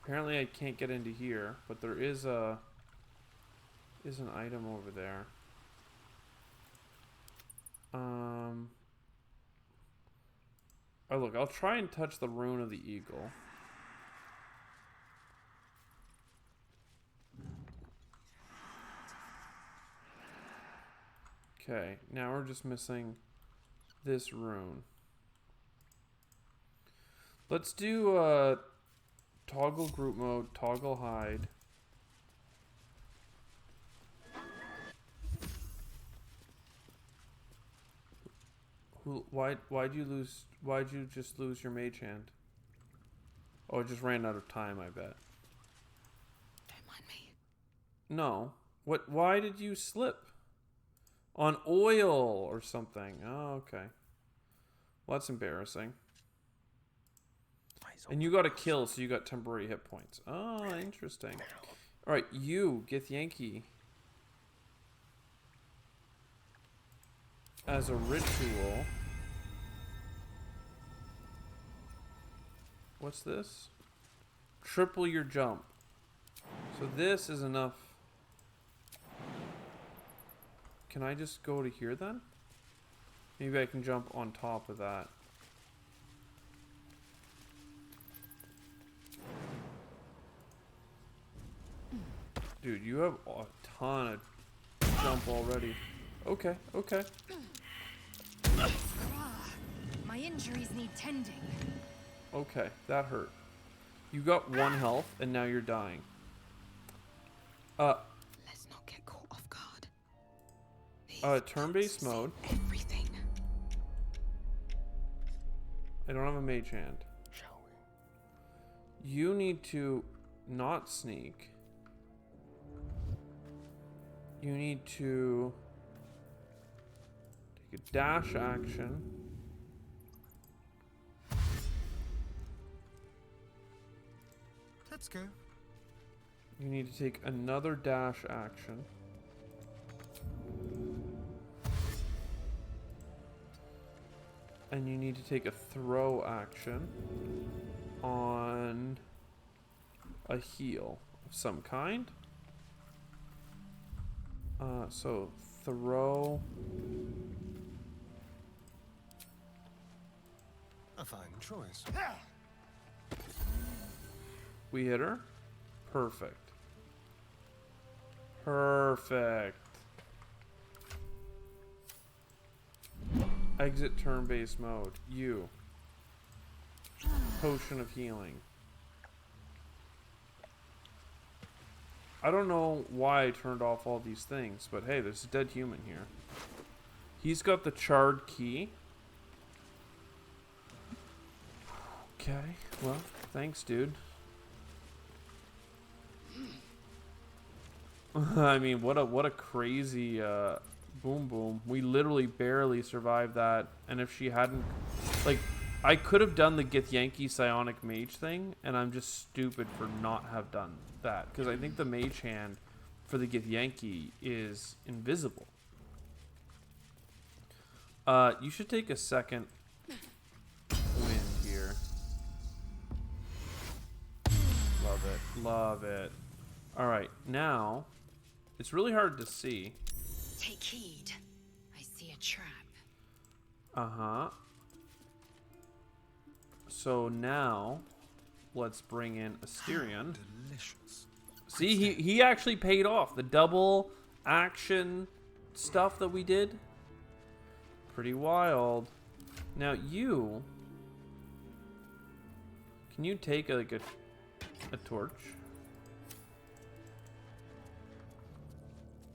Apparently I can't get into here, but there is an item over there. Oh look, I'll try and touch the rune of the eagle. Okay, now we're just missing this rune. Let's do toggle group mode, toggle hide. Why'd you just lose your mage hand? Oh, it just ran out of time, I bet. Don't mind me. No. Why did you slip? On oil or something. Oh, okay. Well, that's embarrassing. And you got a kill, so you got temporary hit points. Oh, interesting. Alright, you, Githyanki. As a ritual. What's this? Triple your jump. So this is enough. Can I just go to here then? Maybe I can jump on top of that. Dude, you have a ton of jump already. Okay. My injuries need tending. Okay, that hurt. You got 1 health, and now you're dying. Let's not get caught off guard. Turn-based mode. Everything. I don't have a mage hand. Shall we? You need to not sneak. You need to take a dash action. Let's go. You need to take another dash action. And you need to take a throw action on a heal of some kind. So throw. A fine choice. We hit her. Perfect. Perfect. Exit turn-based mode. You. Potion of healing. I don't know why I turned off all these things, but hey, there's a dead human here. He's got the charred key. Okay, well, thanks, dude. I mean, what a crazy boom boom. We literally barely survived that, and if she hadn't, like, I could have done the Githyanki Psionic Mage thing, and I'm just stupid for not have done that, because I think the Mage Hand for the Githyanki is invisible. You should take a second wind here. Love it. Love it. Alright, now, it's really hard to see. Take heed. I see a trap. Uh-huh. So now, let's bring in Asterion. Delicious. See, he actually paid off. The double action stuff that we did. Pretty wild. Now you... Can you take like a torch?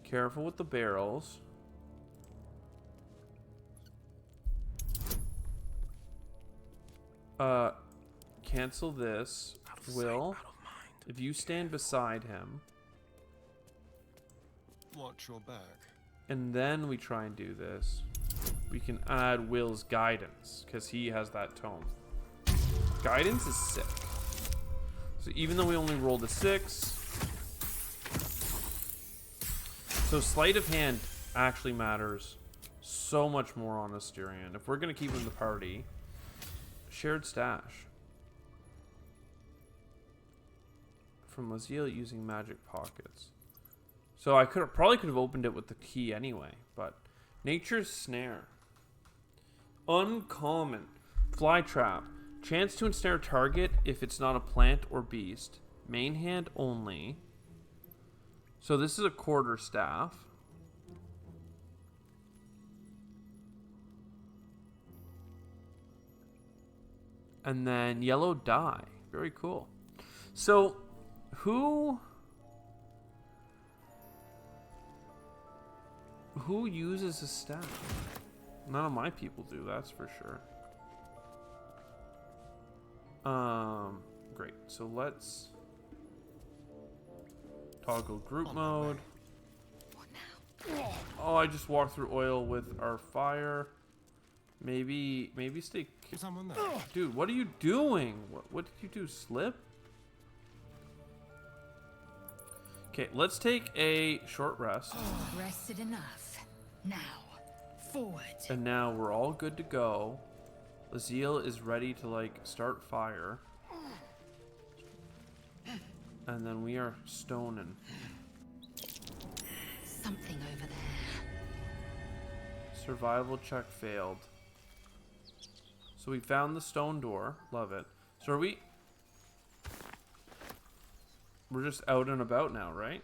Careful with the barrels. Cancel this. Will, if you stand beside him, Watch your back. and then we try and do this, we can add Will's guidance, because he has that tome. Guidance is sick. So even though we only rolled a 6, so sleight of hand actually matters so much more on Asterion. If we're going to keep him in the party, shared stash. From Laziel using magic pockets. So I probably could have opened it with the key anyway, but Nature's Snare. Uncommon. Fly Trap. Chance to ensnare target if it's not a plant or beast. Main hand only. So this is a quarter staff. And then yellow dye. Very cool. So who uses a staff? None of my people do, that's for sure. Great. So let's toggle group mode. Oh, I just walked through oil with our fire. Maybe stay. Someone there. Dude, what are you doing? What did you do? Slip? Okay, let's take a short rest. Rested enough. Now, forward. And now we're all good to go. Laziel is ready to like start fire. And then we are stoning. Something over there. Survival check failed. So we found the stone door. Love it. So are we... We're just out and about now, right?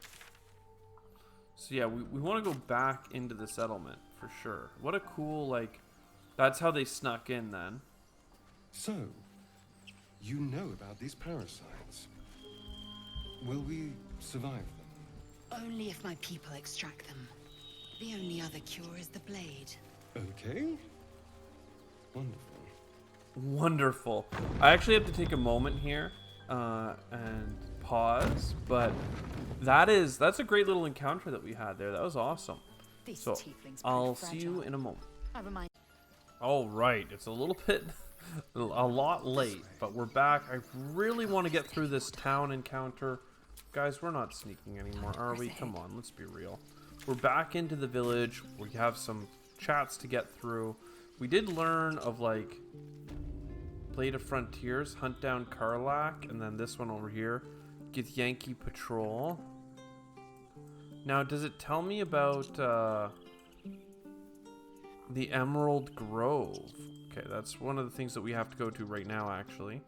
So yeah, we want to go back into the settlement for sure. What a cool, like... That's how they snuck in then. So, you know about these parasites. Will we survive them? Only if my people extract them. The only other cure is the blade. Okay. Wonderful. Wonderful. I actually have to take a moment here and pause, but that's a great little encounter that we had there. That was awesome. So I'll see you in a moment. I remind. All right, it's a little bit A lot late, but we're back. I really want to get through this town encounter. Guys, we're not sneaking anymore, are we? Come on, let's be real. We're back into the village. We have some chats to get through. We did learn of, like, Blade of Frontiers, hunt down Karlach, and then this one over here, get Yankee Patrol. Now, does it tell me about the Emerald Grove? Okay, that's one of the things that we have to go to right now, actually.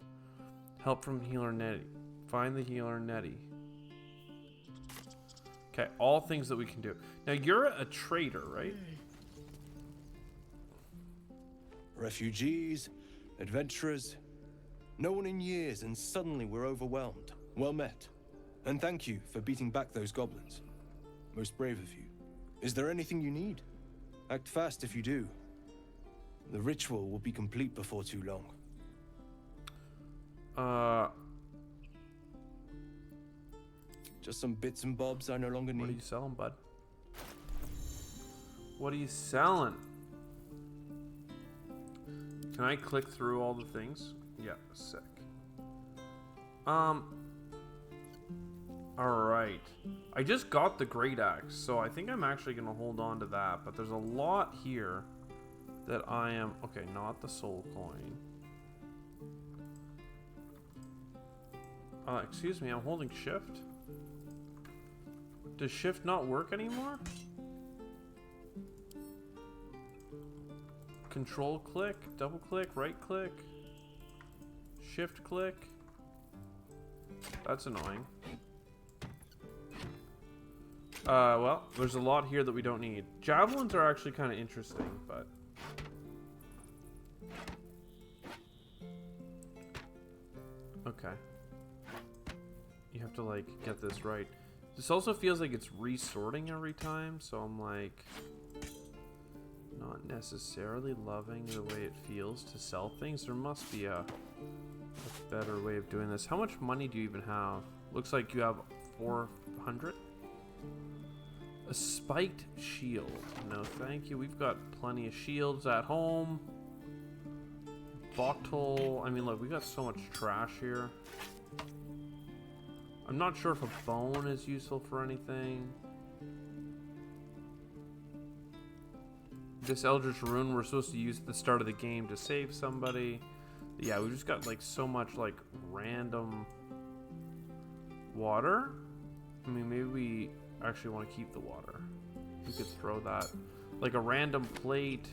Help from Healer Nettie. Find the Healer Nettie. Okay, all things that we can do. Now, you're a trader, right? Refugees, adventurers, no one in years, and suddenly we're overwhelmed. Well met. And thank you for beating back those goblins. Most brave of you. Is there anything you need? Act fast if you do. The ritual will be complete before too long. Just some bits and bobs I no longer need. What are you selling, bud? What are you selling? Can I click through all the things? Yeah, sick. Alright. I just got the Great Axe, so I think I'm actually going to hold on to that. But there's a lot here that I am... Okay, not the soul coin. Excuse me, I'm holding shift. Does shift not work anymore? Control click, double click, right click, shift click. That's annoying. Well, there's a lot here that we don't need. Javelins are actually kind of interesting, but... Okay. You have to, like, get this right. This also feels like it's resorting every time, so I'm, like... not necessarily loving the way it feels to sell things. There must be a better way of doing this. How much money do you even have? Looks like you have 400. A spiked shield. No, thank you. We've got plenty of shields at home. Bottle. I mean, look, we got so much trash here. I'm not sure if a bone is useful for anything. This Eldritch Rune we're supposed to use at the start of the game to save somebody. Yeah, we just got like so much like random water. I mean, maybe we actually want to keep the water. We could throw that. Like a random plate.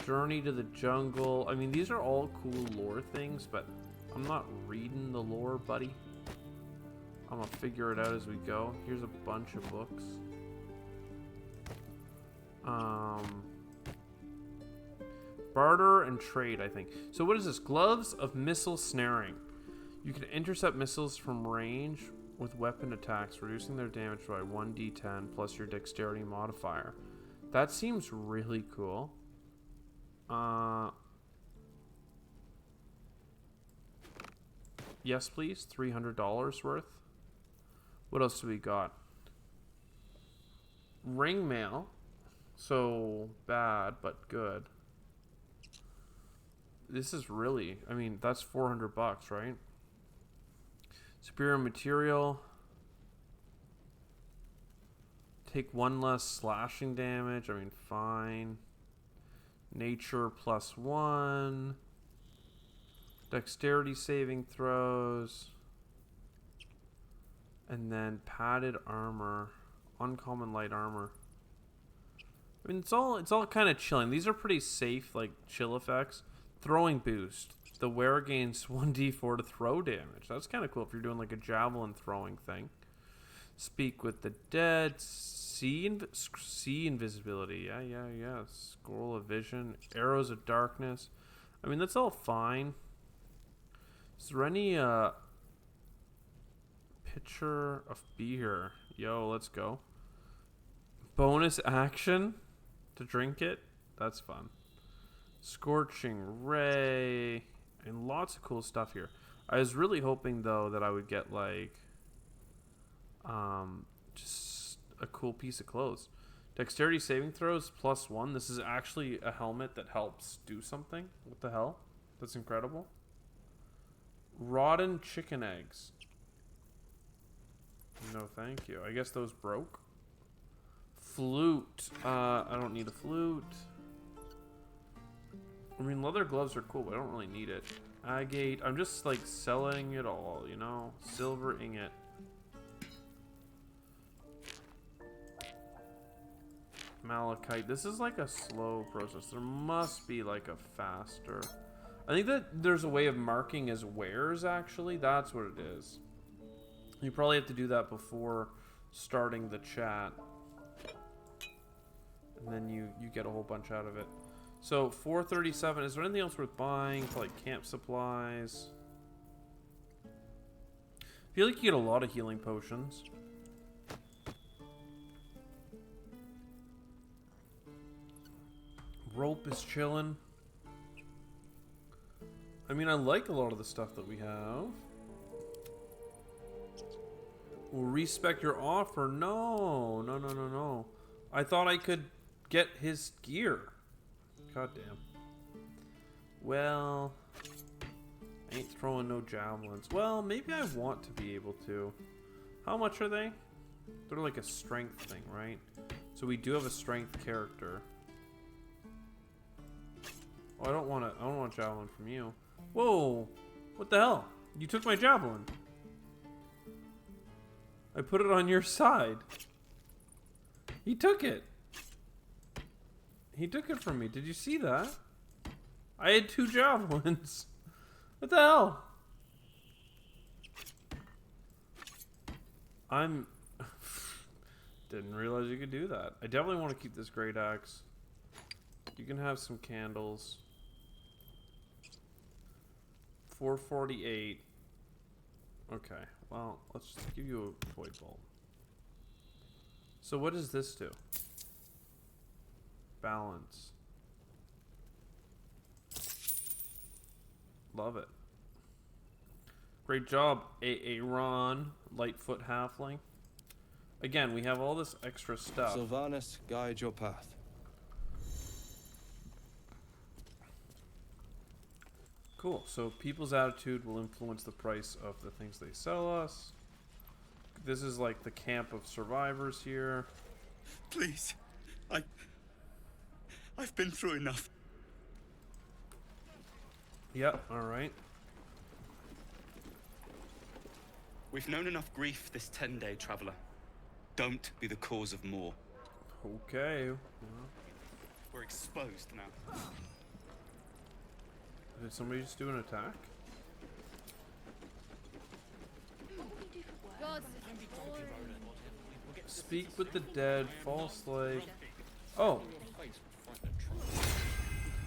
Journey to the jungle. I mean, these are all cool lore things, but I'm not reading the lore, buddy. I'm gonna figure it out as we go. Here's a bunch of books. Barter and trade, I think. So what is this? Gloves of missile snaring. You can intercept missiles from range with weapon attacks, reducing their damage by 1d10 plus your dexterity modifier. That seems really cool. Yes, please. $300 worth. What else do we got? Ring mail. So bad, but good. This is really, I mean, that's $400, right? Superior material. Take 1 less slashing damage. I mean, fine. Nature +1. Dexterity saving throws. And then padded armor. Uncommon light armor. I mean, it's all kind of chilling. These are pretty safe, like, chill effects. Throwing boost. The wearer gains 1d4 to throw damage. That's kind of cool if you're doing, like, a javelin throwing thing. Speak with the dead. See invisibility. Yeah. Scroll of vision. Arrows of darkness. I mean, that's all fine. Is there any, pitcher of beer? Yo, let's go. Bonus action to drink it. That's fun. Scorching ray. And lots of cool stuff here. I was really hoping, though, that I would get, like, just a cool piece of clothes. Dexterity saving throws +1. This is actually a helmet that helps do something. What the hell? That's incredible. Rotten chicken eggs. No, thank you. I guess those broke. Flute. I don't need a flute. I mean, leather gloves are cool, but I don't really need it. Agate. I'm just like selling it all, you know? Silver ingot. Malachite. This is like a slow process. There must be like a faster. I think that there's a way of marking as wares, actually. That's what it is. You probably have to do that before starting the chat. And then you get a whole bunch out of it. So, 437. Is there anything else worth buying for like camp supplies? I feel like you get a lot of healing potions. Rope is chilling. I mean, I like a lot of the stuff that we have. We'll respec your offer. No, no, no, no, no. I thought I could get his gear. God damn. Well, I ain't throwing no javelins. Well, maybe I want to be able to. How much are they? They're like a strength thing, right? So we do have a strength character. Oh, I don't want a javelin from you. Whoa! What the hell? You took my javelin. I put it on your side. He took it. He took it from me. Did you see that? I had 2 javelins. What the hell? Didn't realize you could do that. I definitely want to keep this great axe. You can have some candles. 448. Okay, well, let's give you a void bulb. So what does this do? Balance. Love it. Great job, Aaron, Lightfoot Halfling. Again, we have all this extra stuff. Sylvanas, guide your path. Cool. So people's attitude will influence the price of the things they sell us. This is like the camp of survivors here. Please. I've been through enough. Yep, alright. We've known enough grief this 10-day traveler. Don't be the cause of more. Okay. We're exposed now. Did somebody just do an attack? Speak with the dead, false like... Oh.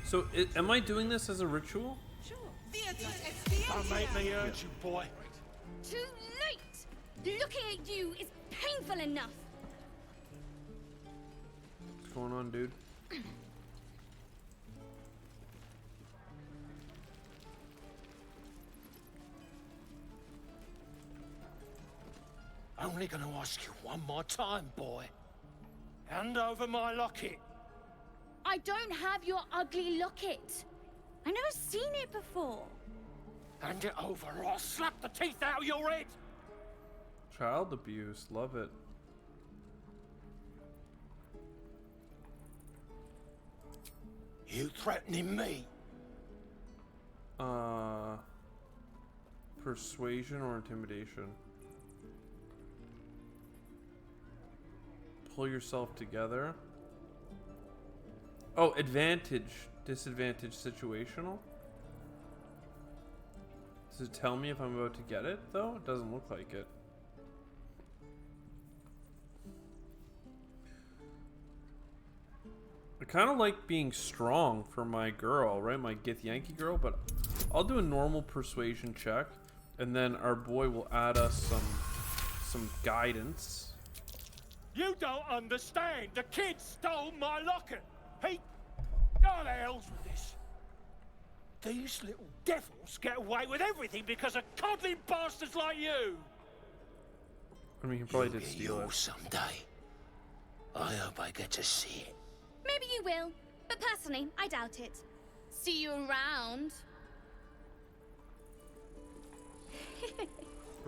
So, am I doing this as a ritual? Don't make me hurt you, boy. Too late! Looking at you is painful enough. What's going on, dude? Only gonna ask you one more time, boy. Hand over my locket. I don't have your ugly locket. I've never seen it before. Hand it over or I'll slap the teeth out of your head. Child abuse, love it. You threatening me? Persuasion or intimidation? Pull yourself together. Oh, advantage, disadvantage, situational. Does it tell me if I'm about to get it, though? It doesn't look like it. I kind of like being strong for my girl, right? My Githyanki girl, but I'll do a normal persuasion check, and then our boy will add us some guidance. You don't understand. The kid stole my locket. He... Oh, the hell's with this? These little devils get away with everything because of coddling bastards like you. I mean, he probably did steal it. Someday. I hope I get to see it. Maybe you will, but personally, I doubt it. See you around.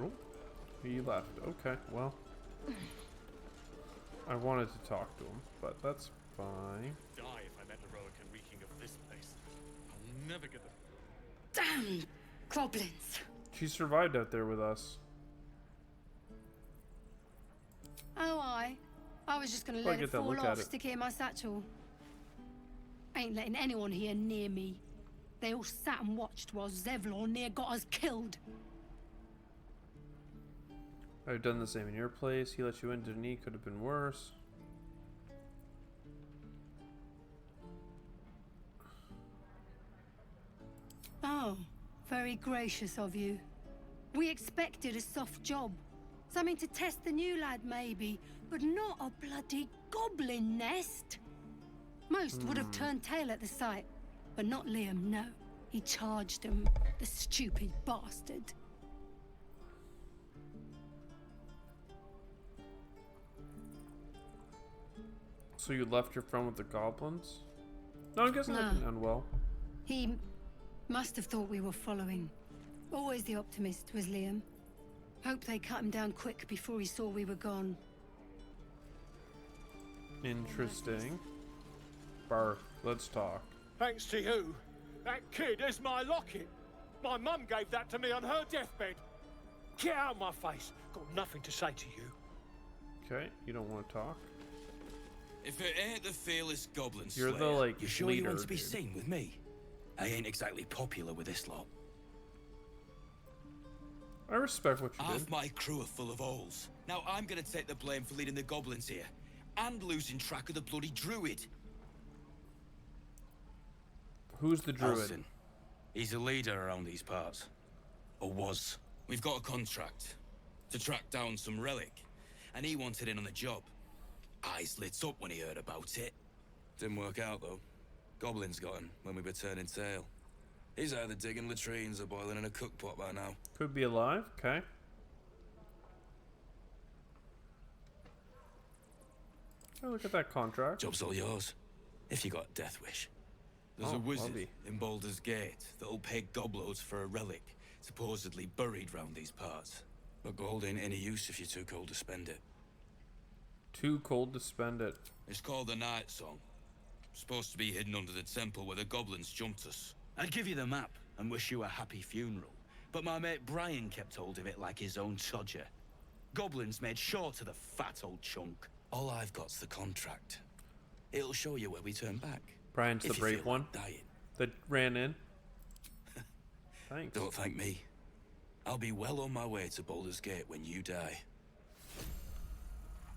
Oh, he left. Okay, well. I wanted to talk to him, but that's fine. Die if I met heroic and reeking of this place. I'll never get the... Damn goblins. She survived out there with us. Oh, I was just gonna Well, let it get that fall look at off, it. stick it in my satchel. Ain't letting anyone here near me. They all sat and watched while Zevlor near got us killed. I've done the same in your place. He let you in, didn't he? Could have been worse. Oh, very gracious of you. We expected a soft job. Something to test the new lad, maybe, but not a bloody goblin nest. Most would have turned tail at the sight, but not Liam, no. He charged him, the stupid bastard. So you left your friend with the goblins? No, I'm guessing No. that didn't end well. He must have thought we were following. Always the optimist was Liam. Hope they cut him down quick before he saw we were gone. Interesting. Barth, let's talk. Thanks to you, that kid is my locket. My mum gave that to me on her deathbed. Get out of my face. Got nothing to say to you. Okay, you don't want to talk? If it ain't the fearless goblin You're the, slayer, like, you sure leader, you want to be dude. seen with me? I ain't exactly popular with this lot. I respect what you Half did. my crew are full of holes. Now I'm gonna take the blame for leading the goblins here. And losing track of the bloody druid. Who's the druid? Alston. He's a leader around these parts. Or was. We've got a contract to track down some relic. And he wanted in on the job. Eyes lit up when he heard about it. Didn't work out though. Goblins got him when we were turning tail. He's either digging latrines or boiling in a cookpot by now. Could be alive. Okay. Oh, look at that contract. Job's all yours. If you got a death wish. There's a wizard in Baldur's Gate that'll pay gobloads for a relic, supposedly buried round these parts. But gold ain't any use if you're too cold to spend it. Too cold to spend it. It's called the Night Song. Supposed to be hidden under the temple where the goblins jumped us. I'd give you the map and wish you a happy funeral, but my mate Brian kept hold of it like his own Todger. Goblins made sure to the fat old chunk. All I've got's the contract. It'll show you where we turn back. Brian's the if you brave feel one like dying. that ran in. Thanks. Don't thank me. I'll be well on my way to Baldur's Gate when you die.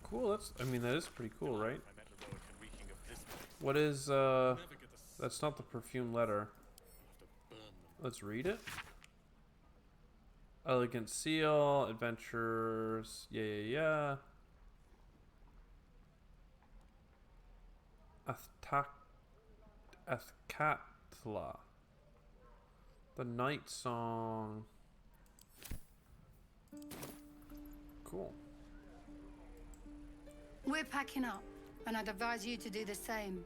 Cool. I mean, that is pretty cool, right? What is, that's not the perfume letter. Let's read it. Elegant seal, adventures, yeah. Athkatla. The Night Song. Cool. We're packing up, and I'd advise you to do the same.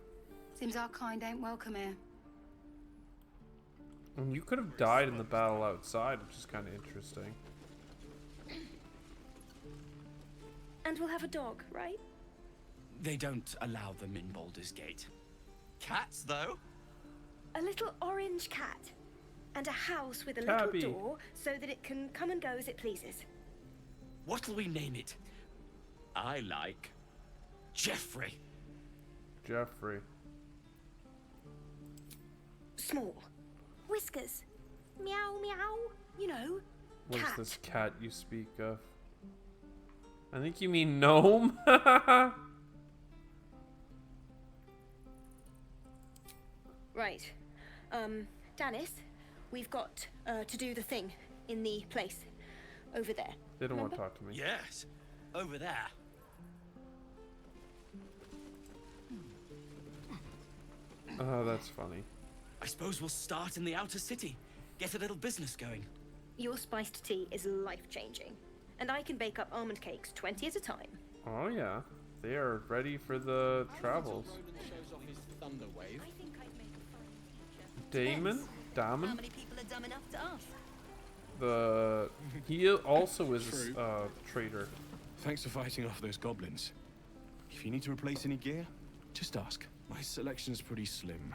Seems our kind ain't welcome here. And you could have died in the battle outside, which is kind of interesting. And we'll have a dog, right? They don't allow them in Baldur's Gate. Cats, though? A little orange cat. And a house with a Tabby. little door so that it can come and go as it pleases. What'll we name it? I like Jeffrey. Jeffrey. Small. Whiskers. Meow, meow. You know, What cat. is this cat you speak of? I think you mean gnome. Right. Dennis, we've got to do the thing in the place over there. They don't want to Remember? talk to me. Yes, over there. Oh, that's funny. I suppose we'll start in the outer city. Get a little business going. Your spiced tea is life-changing. And I can bake up almond cakes 20 at a time. Oh yeah, they are ready for the travels. I think I'd make a fine teacher. Damon? How Damon? many people are dumb enough to ask? He also is a trader. Thanks for fighting off those goblins. If you need to replace any gear, just ask. My selection's pretty slim.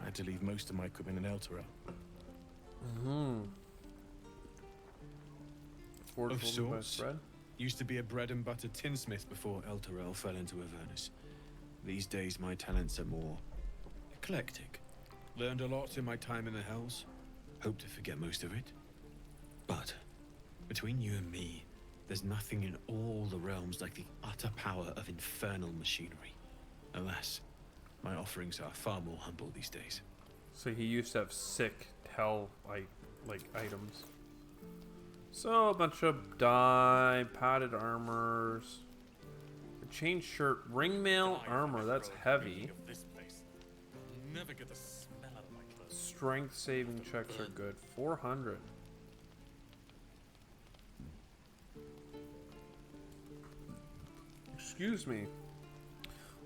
I had to leave most of my equipment in Elturel. Of sorts. Used to be a bread and butter tinsmith before Elturel fell into Avernus. These days my talents are more eclectic. Learned a lot in my time in the Hells. Hope to forget most of it. But between you and me, there's nothing in all the realms like the utter power of infernal machinery. Alas, my offerings are far more humble these days. So he used to have sick hell like items. So a bunch of dye, padded armors, a chain shirt, ringmail armor. That's heavy. Never get the smell out of my clothes. Strength saving checks are good. 400. Excuse me.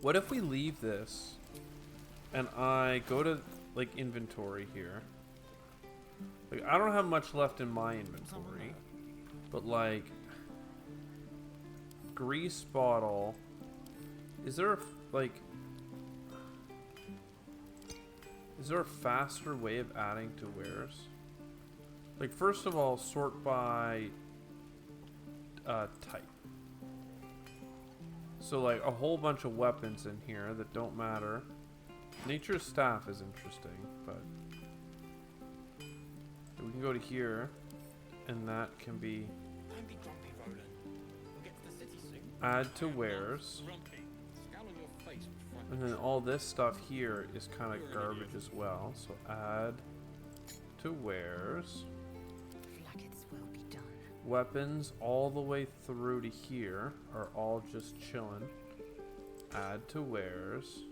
What if we leave this and I go to like inventory here? Like I don't have much left in my inventory, but like grease bottle. Is there a faster way of adding to wares? Like first of all, sort by type. So like a whole bunch of weapons in here that don't matter. Nature's staff is interesting, but we can go to here, and that can be add to wares. And then all this stuff here is kind of garbage as well. So add to wares. Weapons all the way through to here are all just chilling. Add to wares.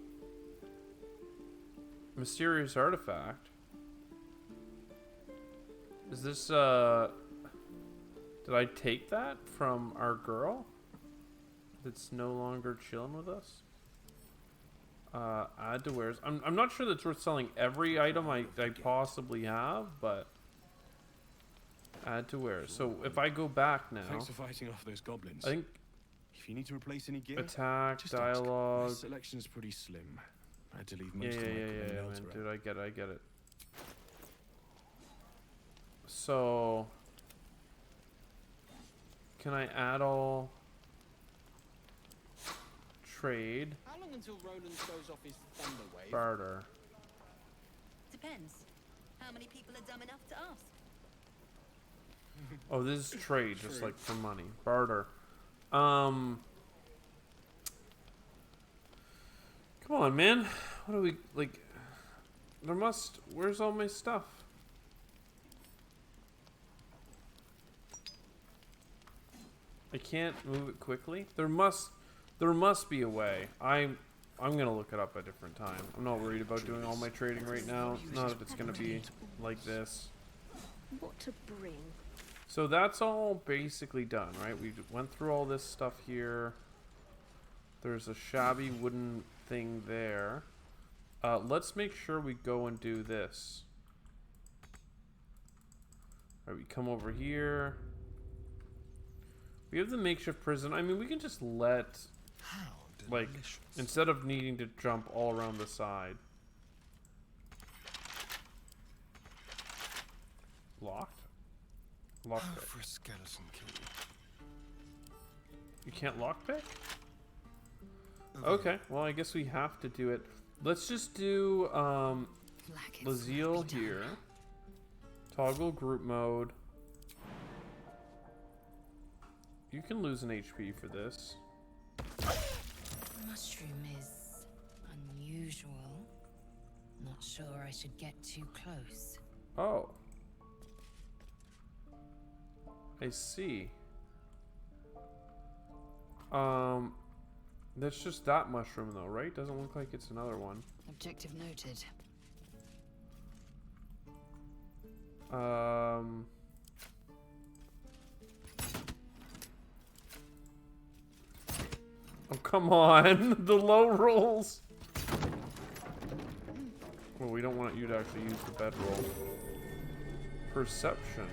Mysterious artifact. Is this did I take that from our girl that's no longer chilling with us? Add to wares. I'm not sure that's worth selling every item I possibly have, but add to wares. So if I go back now, Thanks for fighting off those goblins. I think if you need to replace any gear, attack, just dialogue. ask. My selection's pretty slim. I had to leave most Yeah, of my equipment in man. Elturel. Dude, I get it. So can I add all trade? How long until Roland shows off his thunder wave? Barter. Depends. How many people are dumb enough to ask? Oh, this is trade, just like for money. Barter. Come on, man. What do we like? Where's all my stuff? I can't move it quickly. There must be a way. I'm gonna look it up at a different time. I'm not worried about doing all my trading right now. Not if it's gonna be like this. What to bring? So that's all basically done, right? We went through all this stuff here. There's a shabby wooden thing there. Let's make sure we go and do this. All right, we come over here. We have the makeshift prison. I mean, we can just let, like, instead of needing to jump all around the side. Locked? Lockpick. For a skeleton key. You can't lockpick? Okay, well, I guess we have to do it. Let's just do Lazille here. Toggle group mode. You can lose an HP for this. Mushroom is unusual. Not sure I should get too close. Oh. I see. That's just that mushroom though, right? Doesn't look like it's another one. Objective noted. Oh, come on. The low rolls. Well, we don't want you to actually use the bedroll. Perception.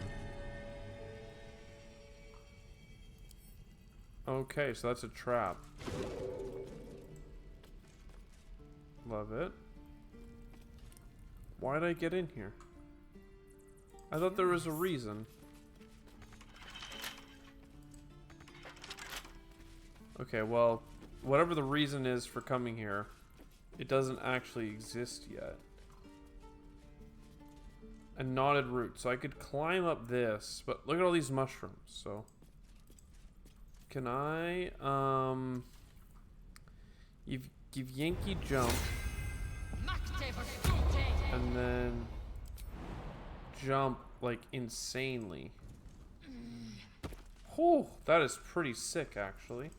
Okay, so that's a trap. Love it. Why did I get in here? I thought there was a reason. Okay, well, whatever the reason is for coming here, it doesn't actually exist yet. A knotted root, so I could climb up this, but look at all these mushrooms, so... Can I, give Yankee jump, and then jump, like, insanely. Oh, that is pretty sick, actually.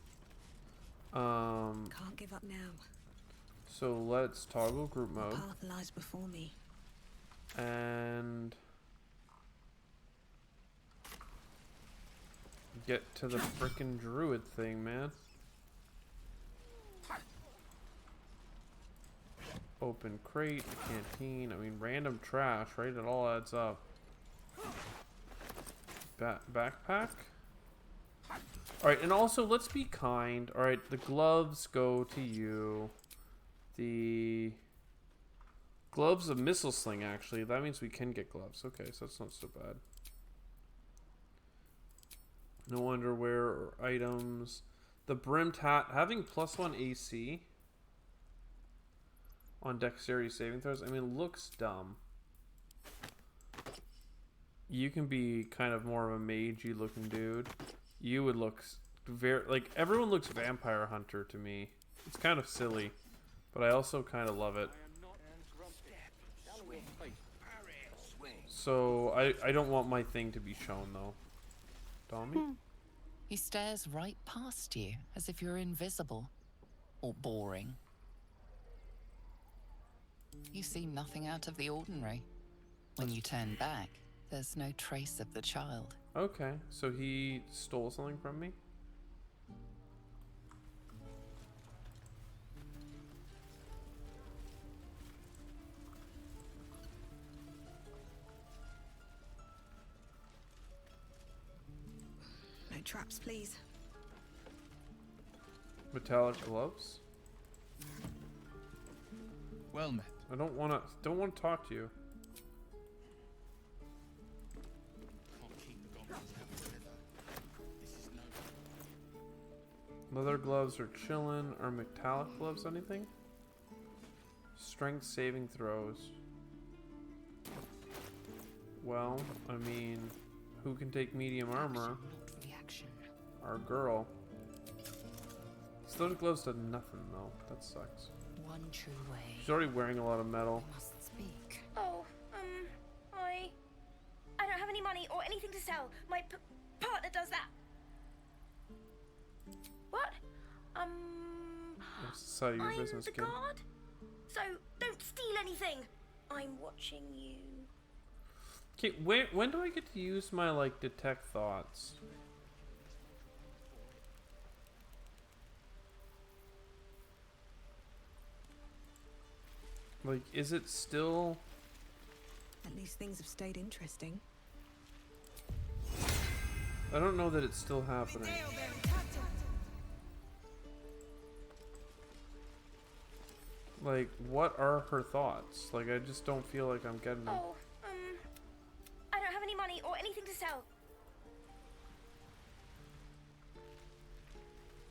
Can't give up now. So let's toggle group mode. The path lies before me. And get to the frickin' druid thing, man. Open crate, canteen. I mean, random trash, right? It all adds up. Backpack? Alright, and also, let's be kind. Alright, the gloves go to you. The gloves of missile sling, actually. That means we can get gloves. Okay, so that's not so bad. No underwear or items. The brimmed hat. Having +1 AC on dexterity saving throws, I mean, looks dumb. You can be kind of more of a magey looking dude. You would look very... Like, everyone looks vampire hunter to me. It's kind of silly, but I also kind of love it. So, I don't want my thing to be shown, though. Tommy? He stares right past you, as if you're invisible. Or boring. You see nothing out of the ordinary. When you turn back, there's no trace of the child. Okay, so he stole something from me? No traps, please. Metallic gloves? Well met. I don't wanna talk to you. Leather gloves are chillin'. Are metallic gloves anything? Strength saving throws. Well, I mean, who can take medium armor? Our girl. Those gloves did nothing though. That sucks. One true way. She's already wearing a lot of metal. Must speak. Oh, I don't have any money or anything to sell. My partner does that. What? It's out of your business, the kid. guard, so don't steal anything. I'm watching you. Okay, when do I get to use my, like, detect thoughts? Like, is it still... At least things have stayed interesting. I don't know that it's still happening. Like, what are her thoughts? Like, I just don't feel like I'm getting them. Oh, I don't have any money or anything to sell.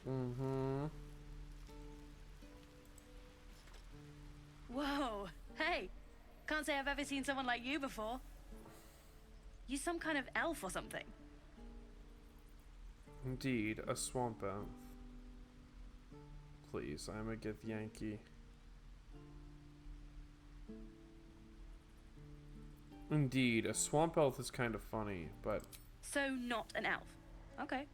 Mm-hmm. Whoa, hey. Can't say I've ever seen someone like you before. You some kind of elf or something? Indeed, a swamp elf. Please, I'm a Gith Yankee. Indeed, a swamp elf is kind of funny, but... So not an elf. Okay.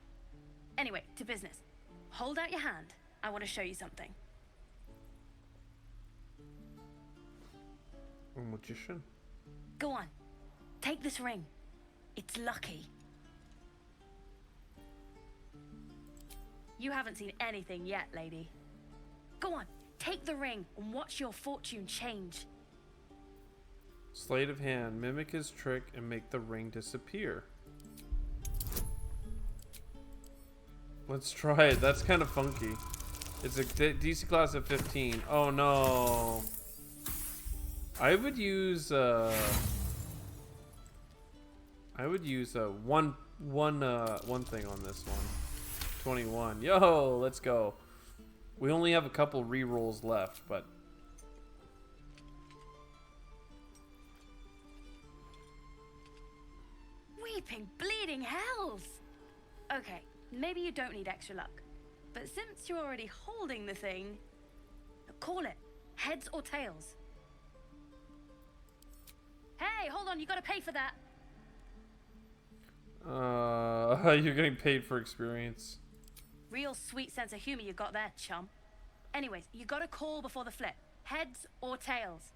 Anyway, to business. Hold out your hand. I want to show you something. A magician? Go on. Take this ring. It's lucky. You haven't seen anything yet, lady. Go on. Take the ring and watch your fortune change. Sleight of hand. Mimic his trick and make the ring disappear. Let's try it. That's kind of funky. It's a DC class of 15. Oh no. I would use one thing on this one. 21. Yo, let's go. We only have a couple rerolls left, but Weeping bleeding hells. Okay, maybe you don't need extra luck. But since you're already holding the thing, call it heads or tails. Hey, hold on, you gotta pay for that. you're getting paid for experience. Real sweet sense of humor you got there, chum. Anyways, you gotta call before the flip. Heads or tails?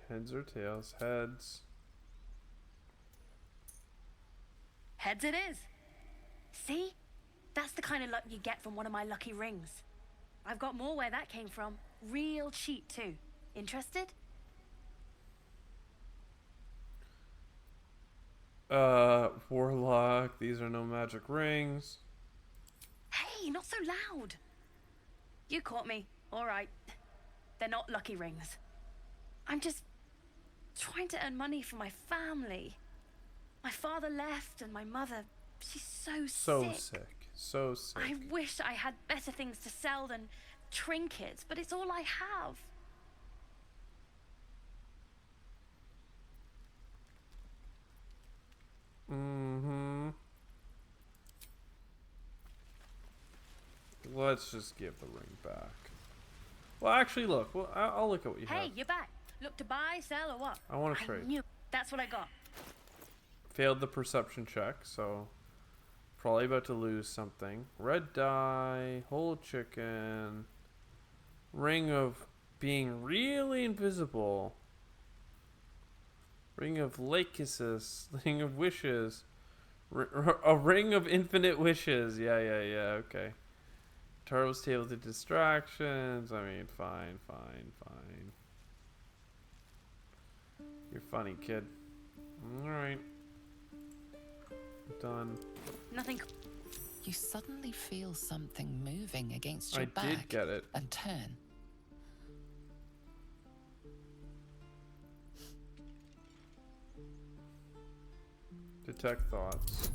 Heads or tails? Heads. Heads it is. See? That's the kind of luck you get from one of my lucky rings. I've got more where that came from. Real cheap too. Interested? Warlock. These are no magic rings. Hey, not so loud. You caught me. All right. They're not lucky rings. I'm just trying to earn money for my family. My father left and my mother, she's so sick. So sick. I wish I had better things to sell than trinkets, but it's all I have. Mm-hmm. Let's just give the ring back. Well, actually, look. Well, I'll look at what you have. Hey, you're back. Look to buy, sell, or what? I want to trade. Knew. That's what I got. Failed the perception check, so probably about to lose something. Red dye, whole chicken, ring of being really invisible, ring of lake kisses, ring of wishes, a ring of infinite wishes. Yeah, okay. Turtle's table to distractions. I mean, fine. You're funny, kid. All right. Done. Nothing. You suddenly feel something moving against your back. I did get it. And turn. Detect thoughts.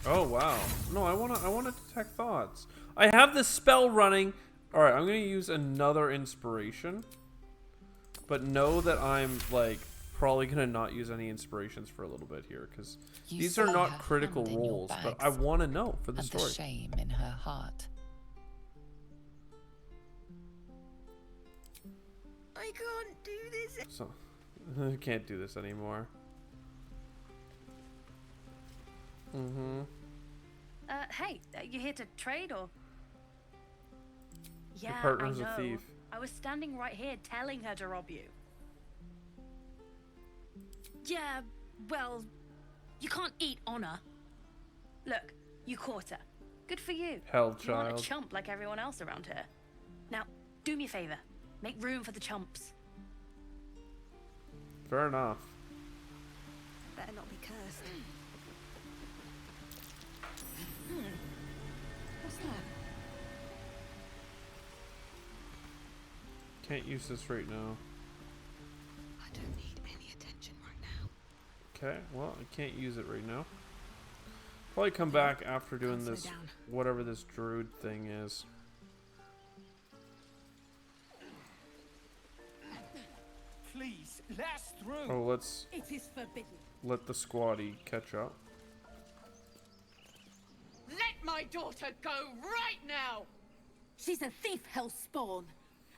Oh wow. No, I wanna detect thoughts. I have this spell running. Alright, I'm gonna use another inspiration. But know that I'm like probably gonna not use any inspirations for a little bit here, because these are not critical rolls, but I wanna know for the story. And the shame in her heart. I can't do this. So I can't do this anymore. Mm-hmm. Hey, you here to trade or? Yeah, Your partner's I know. a thief. I was standing right here telling her to rob you. Yeah, well, you can't eat honor. Look, you caught her. Good for you. Hell, You aren't a child. chump like everyone else around here. Now, do me a favor. Make room for the chumps. Fair enough. Better not be cursed. What's that? Can't use this right now. I don't need any attention right now. Okay, well, I can't use it right now. Probably come back after doing Slow this, down. whatever this druid thing is. Please, let us through. Oh, let's It is forbidden. let the squatty catch up. Let my daughter go right now! She's a thief, hellspawn.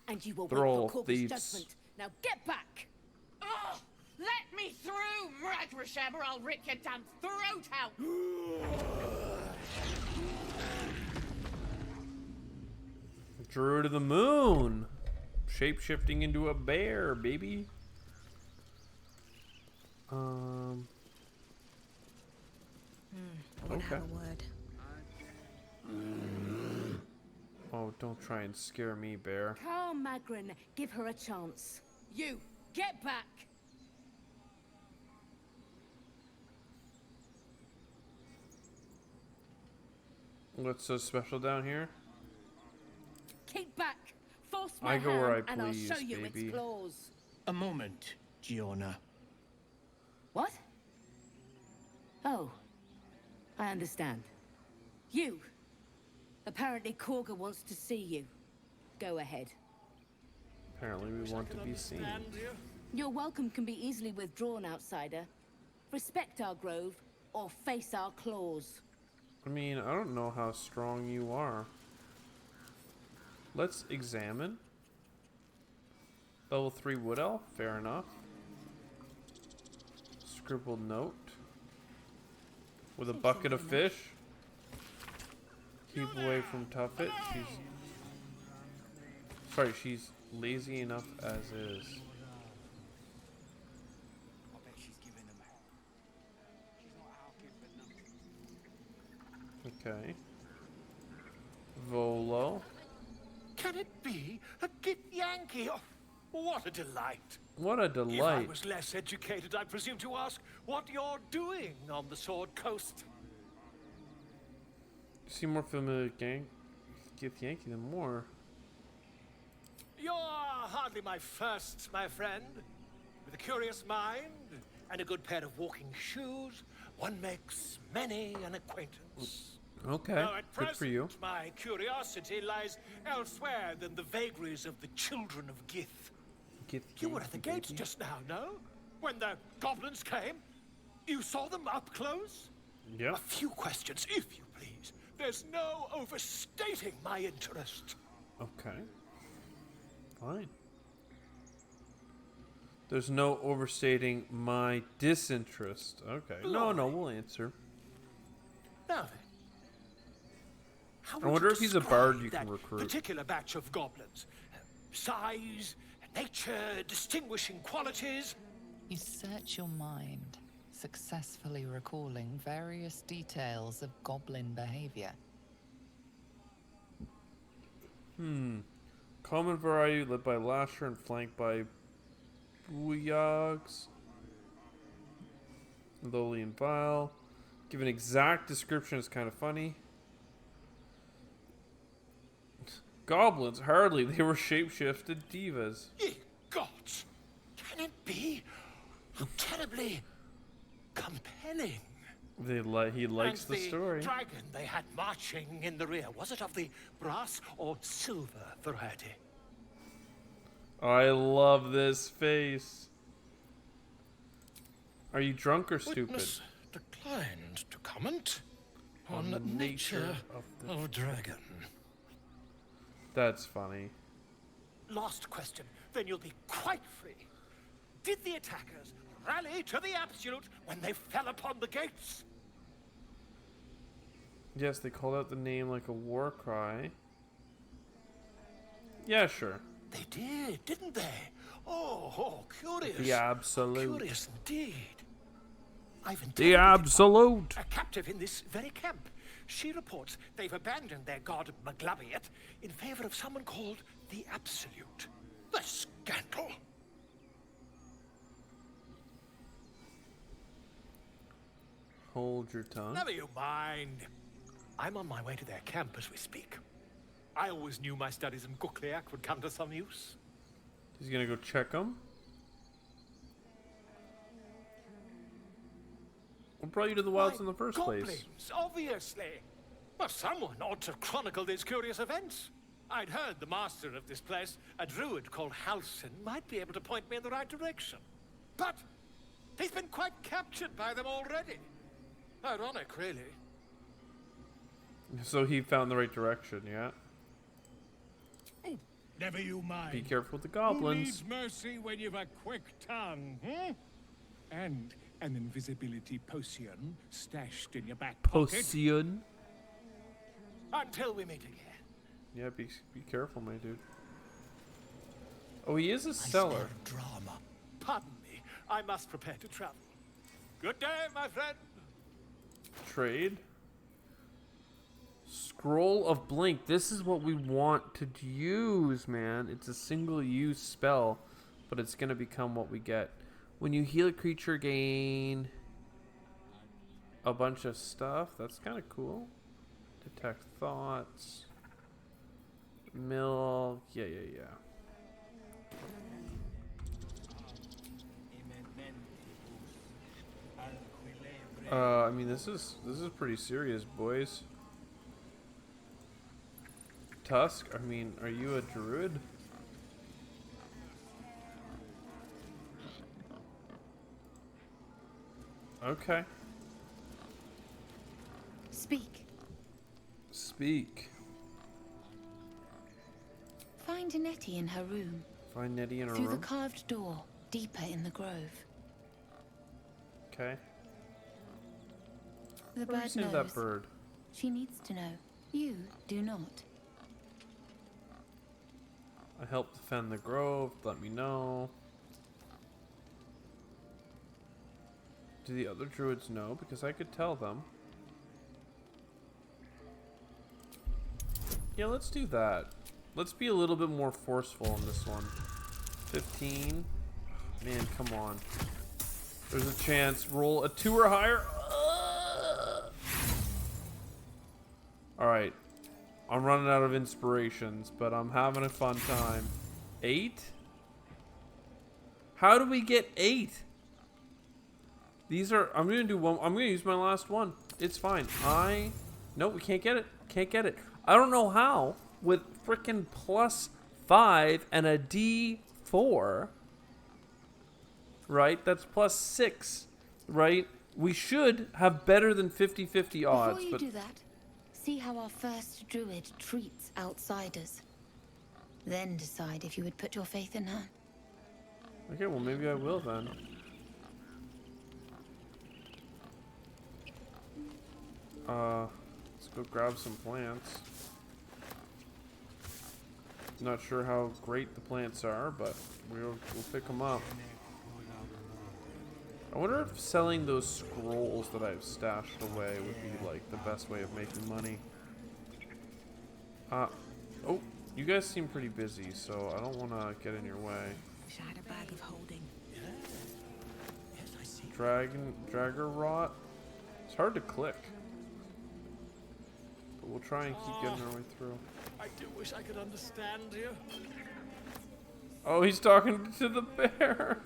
And you will They're wait all for Corpus thieves. judgment. Now get back! Oh, let me through, Mragrasham, or I'll rip your damn throat out! Druid of the moon, shape-shifting into a bear, baby. We're gonna have a word. Oh, don't try and scare me, bear. Carl Magrin, give her a chance. You, get back! What's so special down here? Keep back. Force my I go where I hand, and I'll please, show you baby. its claws. A moment, Giona. What? Oh, I understand. You. Apparently Korga wants to see you. Go ahead. Apparently we want to be seen. Your welcome can be easily withdrawn, outsider. Respect our grove, or face our claws. I mean, I don't know how strong you are. Let's examine. Level 3 wood elf, fair enough. Scribbled note. With a bucket of fish. Keep away from Tuffet. She's lazy enough as is. Okay. Volo. Can it be a Git Yankee? Oh, what a delight. What a If I delight. was less educated, I presume to ask what you're doing on the Sword Coast. You seem more familiar with Gith Yankee than more. You're hardly my first, my friend. With a curious mind and a good pair of walking shoes, one makes many an acquaintance. Okay, Now, at good for you. present, my curiosity lies elsewhere than the vagaries of the children of Gith. You were at the gates just now, no? When the goblins came? You saw them up close? Yeah. A few questions, if you please. There's no overstating my interest. Okay. Fine. There's no overstating my disinterest. Okay. No, we'll answer. Now then. How I would wonder you if he's a bard describe you can that recruit. particular batch of goblins? Size, nature, distinguishing qualities? You search your mind, successfully recalling various details of goblin behavior. Common variety led by Lasher and flanked by Booyags. Lowly and vile. Give an exact description is kind of funny. Goblins, hardly. They were shapeshifted divas. Ye gods! Can it be? How terribly compelling. He likes And the story. Dragon they had marching in the rear, was it of the brass or silver variety? I love this face. Are you drunk or stupid? Witness declined to comment On on the nature of dragon. That's funny. Last question, then you'll be quite free. Did the attackers rally to the absolute when they fell upon the gates? Yes, they called out the name like a war cry. Yeah, sure. They did, didn't they? Oh, curious. The absolute. Curious indeed. I've The absolute. a captive in this very camp. She reports they've abandoned their god Maglabiet in favor of someone called the Absolute. The scandal! Hold your tongue. Never you mind. I'm on my way to their camp as we speak. I always knew my studies in Gukliak would come to some use. He's gonna go check them. What brought you to the wilds in the first place? Goblins, obviously. Well, someone ought to chronicle these curious events. I'd heard the master of this place, a druid called Halsin, might be able to point me in the right direction. But he's been quite captured by them already. Ironic, really. So he found the right direction, yeah? Never you mind. Be careful with the Who goblins. needs mercy when you've a quick tongue, hmm? And an invisibility potion stashed in your back pocket. Potion. Until we meet again. Yeah, be careful, my dude. Oh, he is a seller. Drama. Pardon me. I must prepare to travel. Good day, my friend. Trade. Scroll of Blink. This is what we want to use, man. It's a single-use spell, but it's going to become what we get. When you heal a creature, gain a bunch of stuff. That's kind of cool. Detect thoughts. Milk. Yeah. I mean, this is pretty serious, boys. Tusk, I mean, are you a druid? Okay. Speak. Speak. Find Nettie in her room. Find Nettie in her Through room? the carved door, deeper in the grove. Okay. The Where bird is that knows. bird? She needs to know. You do not. I helped defend the grove. Let me know. Do the other druids know? Because I could tell them. Yeah, let's do that. Let's be a little bit more forceful in this one. 15. Man, come on. There's a chance. Roll a 2 or higher. Alright. I'm running out of inspirations, but I'm having a fun time. 8? How do we get 8? These are... I'm going to do one... I'm going to use my last one. It's fine. No, we can't get it. Can't get it. I don't know how. With frickin' +5 and a D4. Right? That's +6. Right? We should have better than 50-50 odds. Before you but do that, see how our first druid treats outsiders. Then decide if you would put your faith in her. Okay, well maybe I will then. Let's go grab some plants. Not sure how great the plants are, but we'll pick them up. I wonder if selling those scrolls that I've stashed away would be like the best way of making money. Oh, you guys seem pretty busy, so I don't want to get in your way. Wish I had a bag of holding. Dragger rot. It's hard to click, but we'll try and keep getting our way through. I do wish I could understand you. Oh, he's talking to the bear.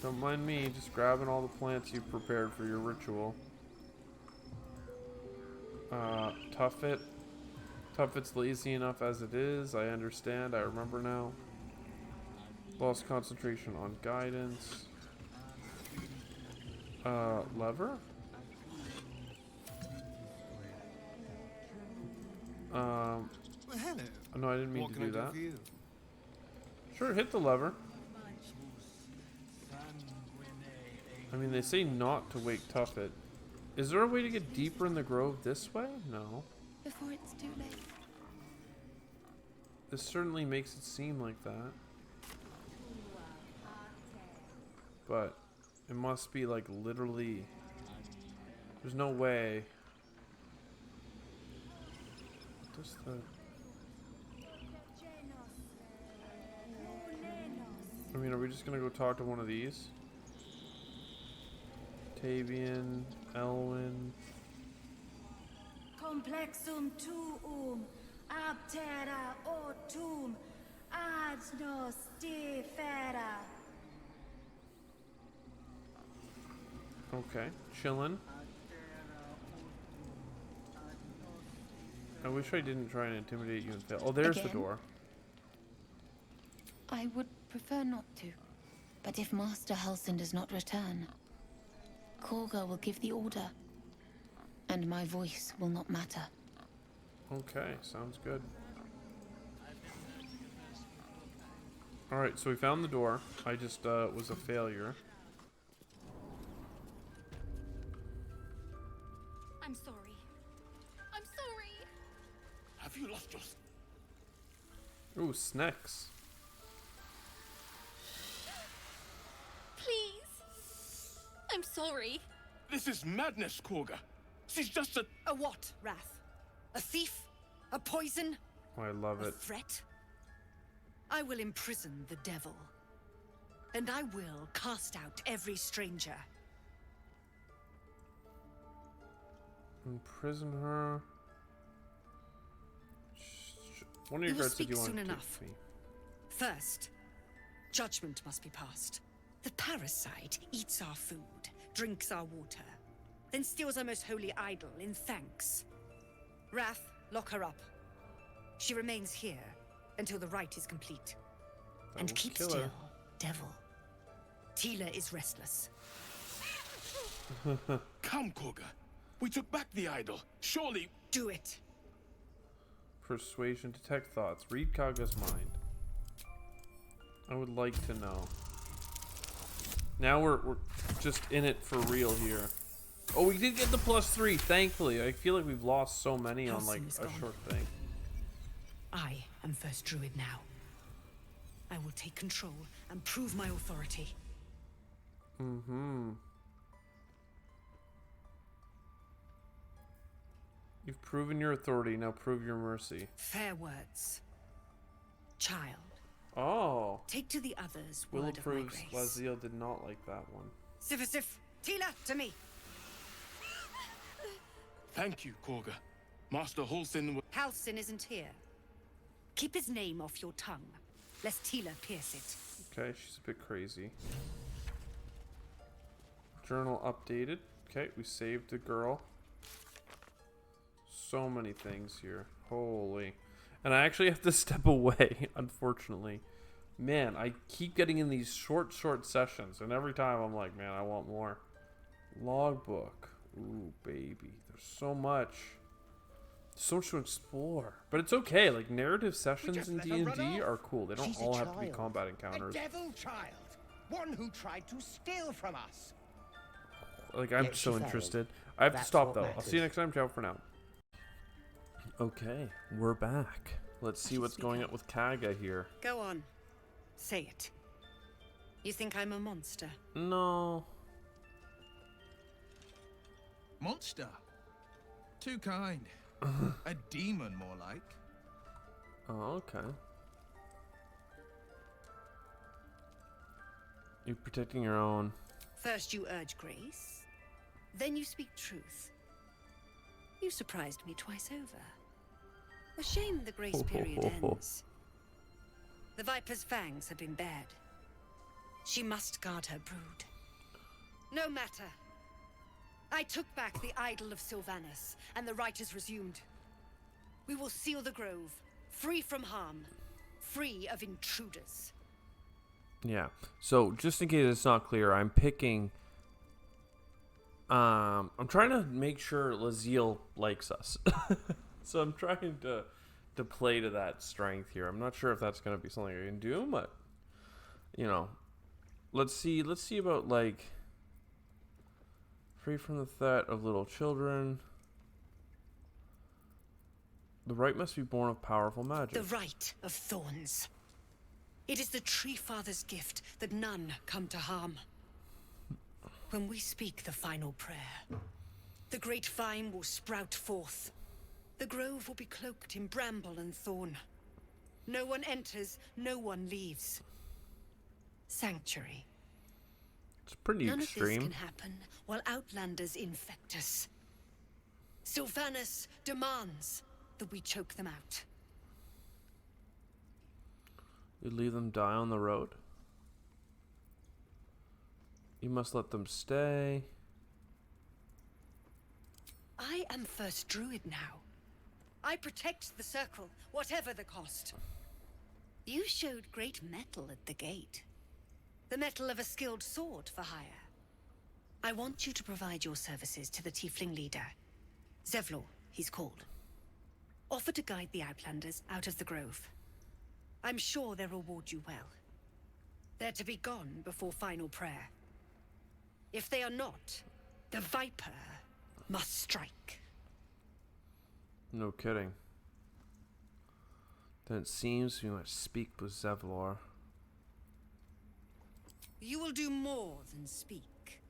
Don't mind me, just grabbing all the plants you've prepared for your ritual. Tuffet. Tuffet's lazy enough as it is. I understand. I remember now. Lost concentration on guidance. Lever? Well, hello. No, I didn't mean What to can do I that. for you? Sure, hit the lever. I mean, they say not to wake Tuffet. Is there a way to get deeper in the grove this way? No. Before it's too late. This certainly makes it seem like that. But it must be like literally... There's no way. Just the... I mean, are we just gonna go talk to one of these? Tavian, Elwyn. Complexum tuum, abterra autum, ad nos defera. Okay, chillin'. I wish I didn't try and intimidate you and fail. Oh, there's the Again? door. I would prefer not to. But if Master Halsin does not return, Korga will give the order. And my voice will not matter. Okay, sounds good. Alright, so we found the door. I just was a failure. I'm sorry. I'm sorry. Have you lost your... Ooh, snacks. Please. I'm sorry. This is madness, Korga. She's just a... A what, Wrath? A thief? A poison? Oh, I love A it. threat? I will imprison the devil. And I will cast out every stranger. Imprison her. One of your We will guards said you speak want soon to enough. take me. First, judgment must be passed. The parasite eats our food, drinks our water, then steals our most holy idol in thanks. Wrath, lock her up. She remains here until the rite is complete. And will keep kill still, her. devil. Tila is restless. Come, Koga. We took back the idol. Surely. Do it. Persuasion, detect thoughts, read Kaga's mind. I would like to know. Now we're just in it for real here. Oh, we did get the +3, thankfully. I feel like we've lost so many on like a short thing. I am first druid now. I will take control and prove my authority. Mm-hmm. You've proven your authority, now prove your mercy. Fair words. Child. Oh. Take to the others Will word of my approves. grace. Laziel did not like that one. Sif, Tila, to me. Thank you, Koga. Master Halsin will... Halsin isn't here. Keep his name off your tongue, lest Tila pierce it. Okay, she's a bit crazy. Journal updated. Okay, we saved the girl. So many things here. Holy. And I actually have to step away, unfortunately. Man, I keep getting in these short sessions, and every time I'm like, man, I want more. Logbook. Ooh, baby. There's so much. So much to explore. But it's okay. Like, narrative sessions in D&D are cool. They don't She's a all have to be child. combat encounters. A devil child. One who tried to steal from us. Like, I'm Yet she so failed. interested. I have to That's stop, what though. I'll see you matters. next time. Ciao for now. Okay, we're back. Let's see what's going on with Kaga here. Go on. Say it. You think I'm a monster? No. Monster. Too kind. A demon, more like. Oh, okay. You're protecting your own. First you urge grace, then you speak truth. You surprised me twice over. A shame the grace period ends. The Viper's fangs have been bared. She must guard her brood. No matter. I took back the idol of Sylvanus, and the rite is resumed. We will seal the grove, free from harm, free of intruders. Yeah. So, just in case it's not clear, I'm picking... I'm trying to make sure Laziel likes us. So I'm trying to play to that strength here. I'm not sure if that's going to be something I can do, but... You know. Let's see about, like... Free from the threat of little children. The rite must be born of powerful magic. The rite of thorns. It is the Tree Father's gift that none come to harm. When we speak the final prayer, the great vine will sprout forth. The grove will be cloaked in bramble and thorn. No one enters, no one leaves. Sanctuary. It's pretty None extreme. of this can happen while Outlanders infect us. Sylvanus demands that we choke them out. You leave them die on the road. You must let them stay. I am first druid now. I protect the circle, whatever the cost. You showed great mettle at the gate. The mettle of a skilled sword for hire. I want you to provide your services to the tiefling leader. Zevlor, he's called. Offer to guide the Outlanders out of the grove. I'm sure they'll reward you well. They're to be gone before final prayer. If they are not, the Viper must strike. No kidding. Then it seems we must speak with Zevlor. You will do more than speak.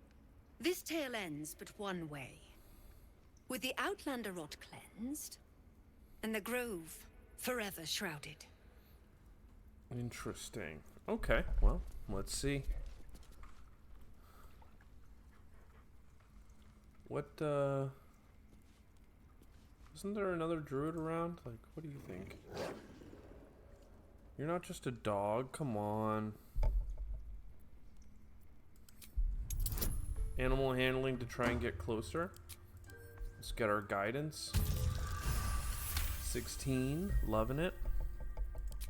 This tale ends but one way. With the Outlander rot cleansed, and the grove forever shrouded. Interesting. Okay, well, let's see. Isn't there another druid around? Like, what do you think? You're not just a dog. Come on. Animal handling to try and get closer. Let's get our guidance. 16. Loving it.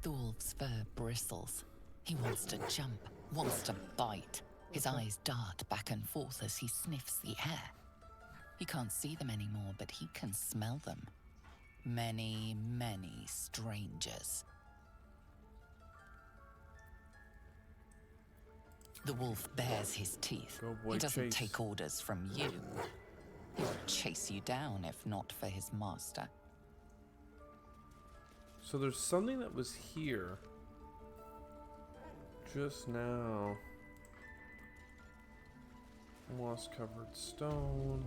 The wolf's fur bristles. He wants to jump, wants to bite. His eyes dart back and forth as he sniffs the air. He can't see them anymore, but he can smell them. Many, many strangers. The wolf bares his teeth. Go boy, he doesn't chase. take orders from you. He would chase you down if not for his master. So there's something that was here just now. Moss covered stone.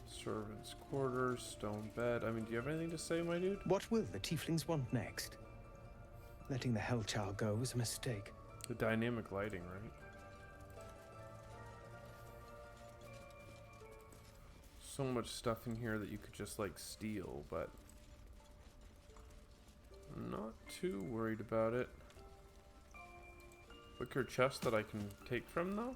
Servants' quarters, stone bed. I mean, do you have anything to say, my dude? What will the tieflings want next? Letting the Hellchild go was a mistake. The dynamic lighting, right? So much stuff in here that you could just like steal, but I'm not too worried about it. Wicker chest that I can take from though?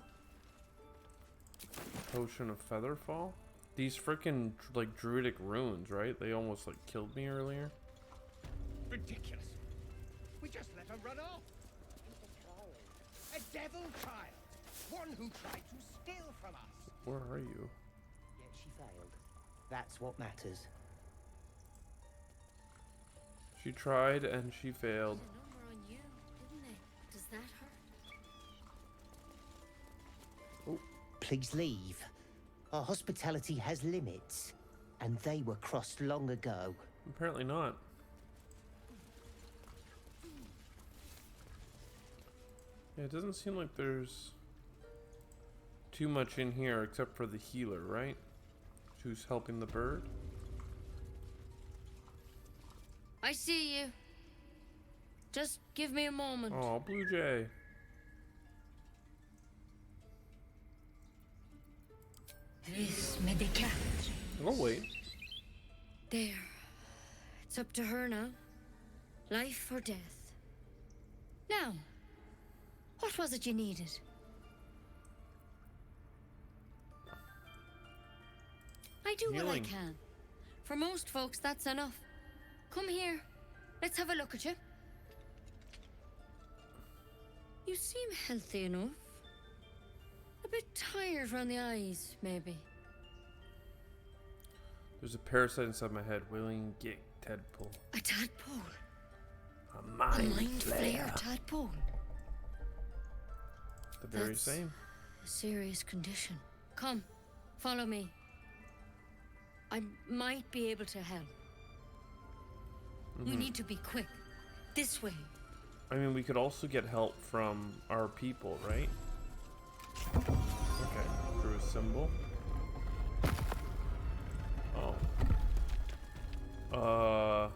Potion of Featherfall? These freaking like druidic runes, right? They almost like killed me earlier. Ridiculous. We just let her run off. A devil child. One who tried to steal from us. Where are you? Yet she failed. That's what matters. She tried and she failed. Number on you, didn't it? Does that hurt? Oh, please leave. Our hospitality has limits, and they were crossed long ago. Apparently not. Yeah, it doesn't seem like there's too much in here except for the healer, right? Who's helping the bird? I see you. Just give me a moment. Oh, Blue Jay. Vis medicat. Oh, wait. There. It's up to her now. Life or death. Now, what was it you needed? I do what I Healing. can. For most folks, that's enough. Come here. Let's have a look at you. You seem healthy enough. A bit tired around the eyes, maybe. There's a parasite inside my head. Willing get tadpole. A tadpole? A mind, flayer tadpole? The very That's same. a serious condition. Come, follow me. I might be able to help. We need to be quick. This way. I mean, we could also get help from our people, right? Okay, drew a symbol. Oh.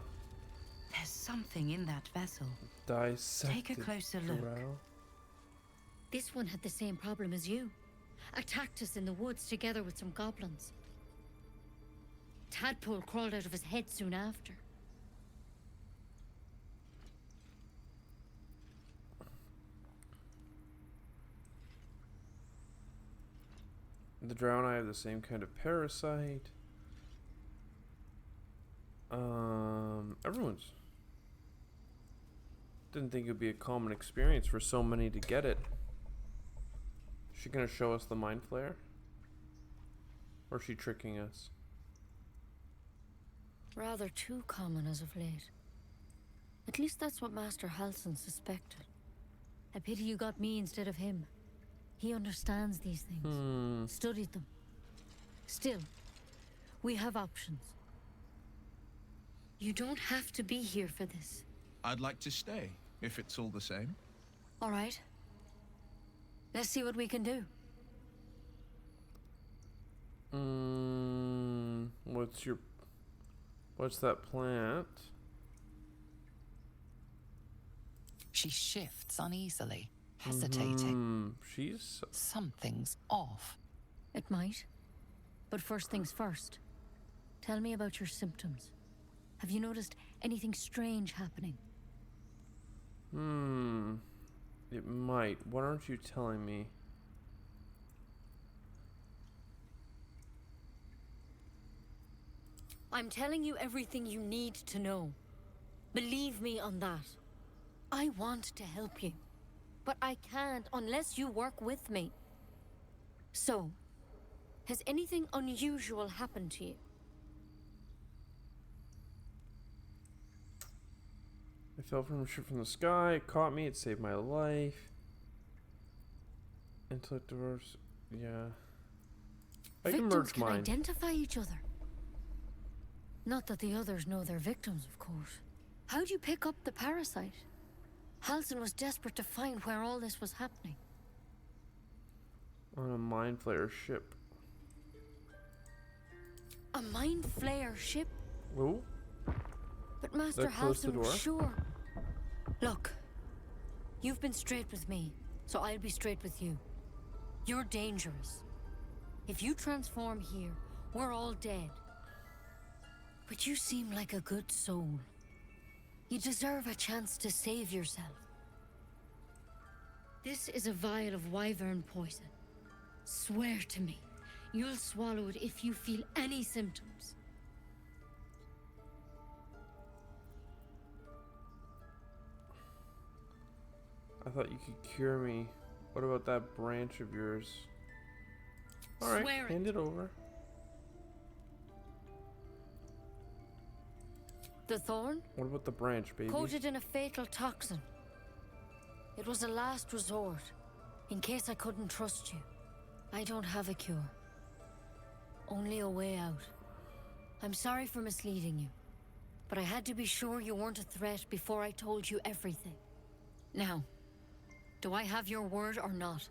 There's something in that vessel. Dissected. Take a closer look. drow. This one had the same problem as you. Attacked us in the woods together with some goblins. Tadpole crawled out of his head soon after. The drow and I have the same kind of parasite. Everyone's. Didn't think it'd be a common experience for so many to get it. Is she gonna show us the mind flayer? Or is she tricking us? Rather too common as of late. At least that's what Master Halson suspected. A pity you got me instead of him. He understands these things. Studied them. Still, we have options. You don't have to be here for this. I'd like to stay, if it's all the same. All right. Let's see what we can do. What's that plant? She shifts uneasily, hesitating. Something's off. It might. But first things first. Tell me about your symptoms. Have you noticed anything strange happening? It might. Why aren't you telling me? I'm telling you everything you need to know. Believe me on that. I want to help you, but I can't unless you work with me. So, has anything unusual happened to you? I fell from a ship from the sky. It caught me. It saved my life. Intellect diverse. Yeah. I can Victims merge can mine. identify each other. Not that the others know they're victims, of course. How'd you pick up the parasite? Halsin was desperate to find where all this was happening. On a mind flayer ship. A mind flayer ship? Oh? But Master That closed the Halsin was door? sure. Look, you've been straight with me, so I'll be straight with you. You're dangerous. If you transform here, we're all dead. But you seem like a good soul. You deserve a chance to save yourself. This is a vial of wyvern poison. Swear to me, you'll swallow it if you feel any symptoms. I thought you could cure me. What about that branch of yours? Alright, Swear it. hand it over. The thorn? What about the branch, baby? Coated in a fatal toxin. It was a last resort, in case I couldn't trust you. I don't have a cure. Only a way out. I'm sorry for misleading you, but I had to be sure you weren't a threat before I told you everything. Now, do I have your word or not?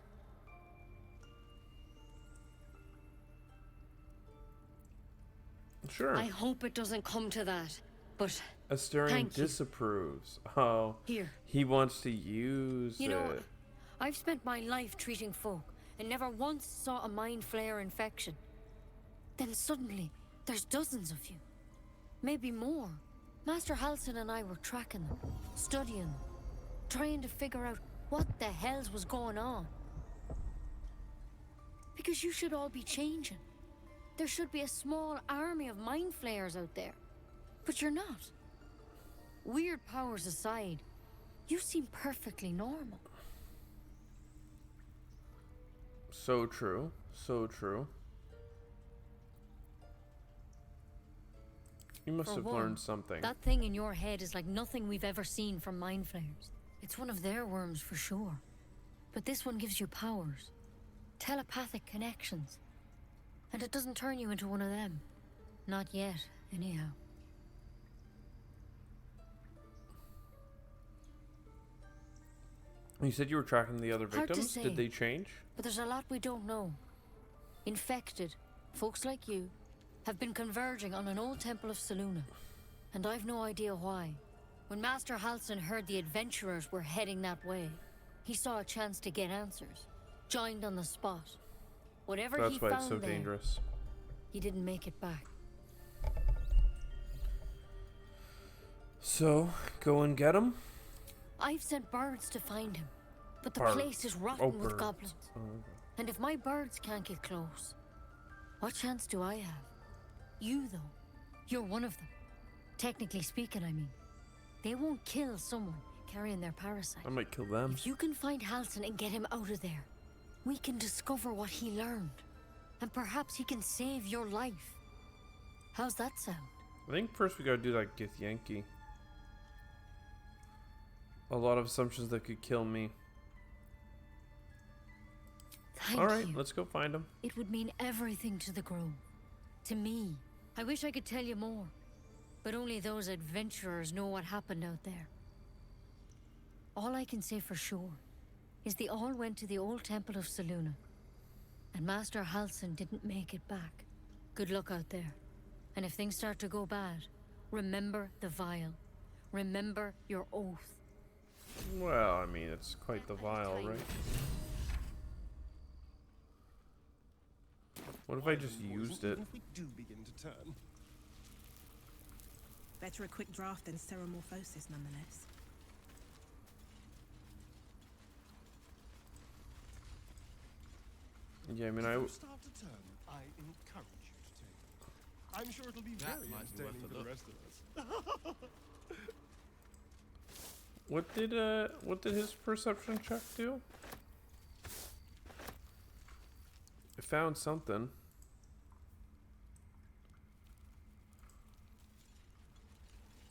Sure. I hope it doesn't come to that, but Asterion thank you. disapproves. Oh. Here. He wants to use You know, it. I've spent my life treating folk and never once saw a mind flayer infection. Then suddenly, there's dozens of you. Maybe more. Master Halsin and I were tracking them, studying them, trying to figure out what the hells was going on. Because you should all be changing. There should be a small army of mind flayers out there. But you're not. Weird powers aside, you seem perfectly normal. So true. So true. You must For have one, learned something. That thing in your head is like nothing we've ever seen from mind flayers. It's one of their worms for sure. But this one gives you powers. Telepathic connections. And it doesn't turn you into one of them. Not yet, anyhow. You said you were tracking the other Hard to victims. say. Did they change? But there's a lot we don't know. Infected, folks like you, have been converging on an old temple of Selûne. And I've no idea why. When Master Halsin heard the adventurers were heading that way, he saw a chance to get answers. Joined on the spot. Whatever That's he why found it's so there, dangerous. he didn't make it back. So, go and get him? I've sent birds to find him, but the Birds. place is rotten Oh, with birds. goblins. Oh, okay. And if my birds can't get close, what chance do I have? You, though, you're one of them. Technically speaking, I mean. They won't kill someone carrying their parasite. I might kill them. If you can find Halsin and get him out of there, we can discover what he learned. And perhaps he can save your life. How's that sound? I think first we gotta do that Githyanki. A lot of assumptions that could kill me. Thank Alright, you. let's go find him. It would mean everything to the Grove. To me. I wish I could tell you more. But only those adventurers know what happened out there. All I can say for sure is they all went to the old temple of Selûne. And Master Halsin didn't make it back. Good luck out there. And if things start to go bad, remember the vial. Remember your oath. Well, I mean, it's quite the vial, right? What if I just used it? If we do begin to turn. Better a quick draft than ceremorphosis, nonetheless. Yeah, I mean, If you start to turn, I encourage you to take. I'm sure it'll be That very might be entertaining worth a for the look. rest of us. What did his perception check do? I found something.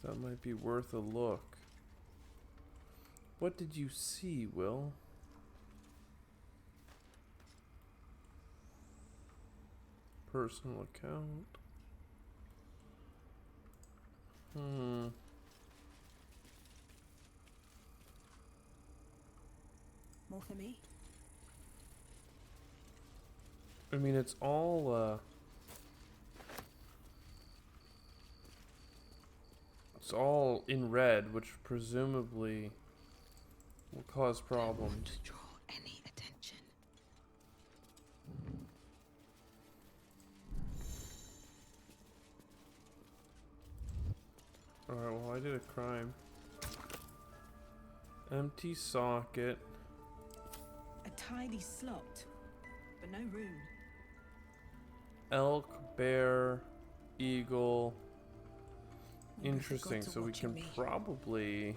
That might be worth a look. What did you see, Will? Personal account. More for me? I mean, it's all in red, which presumably will cause problems. To draw any attention. Alright, well, I did a crime. Empty socket. A tidy slot, but no room. Elk, bear, eagle. Wonder if the Interesting, gods are so we watching can me. probably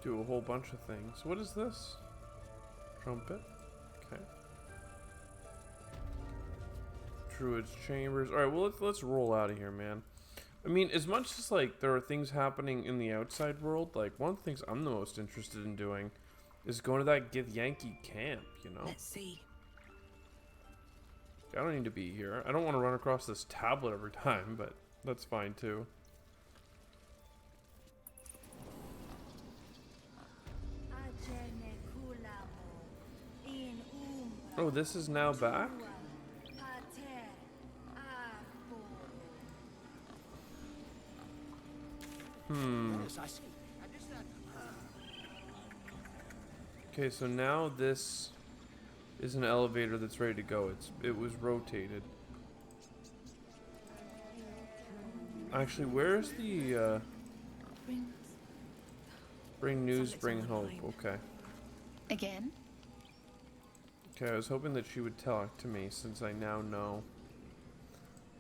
do a whole bunch of things. What is this? Trumpet. Okay. Druid's chambers. Alright, well let's roll out of here, man. I mean, as much as like there are things happening in the outside world, like one of the things I'm the most interested in doing is going to that Githyanki camp, you know? Let's see. I don't need to be here. I don't want to run across this tablet every time, but that's fine too. Oh, this is now back? Okay, so now this is an elevator that's ready to go. It was rotated. Actually, where's the bring news, bring hope? Okay. Again? Okay, I was hoping that she would talk to me since I now know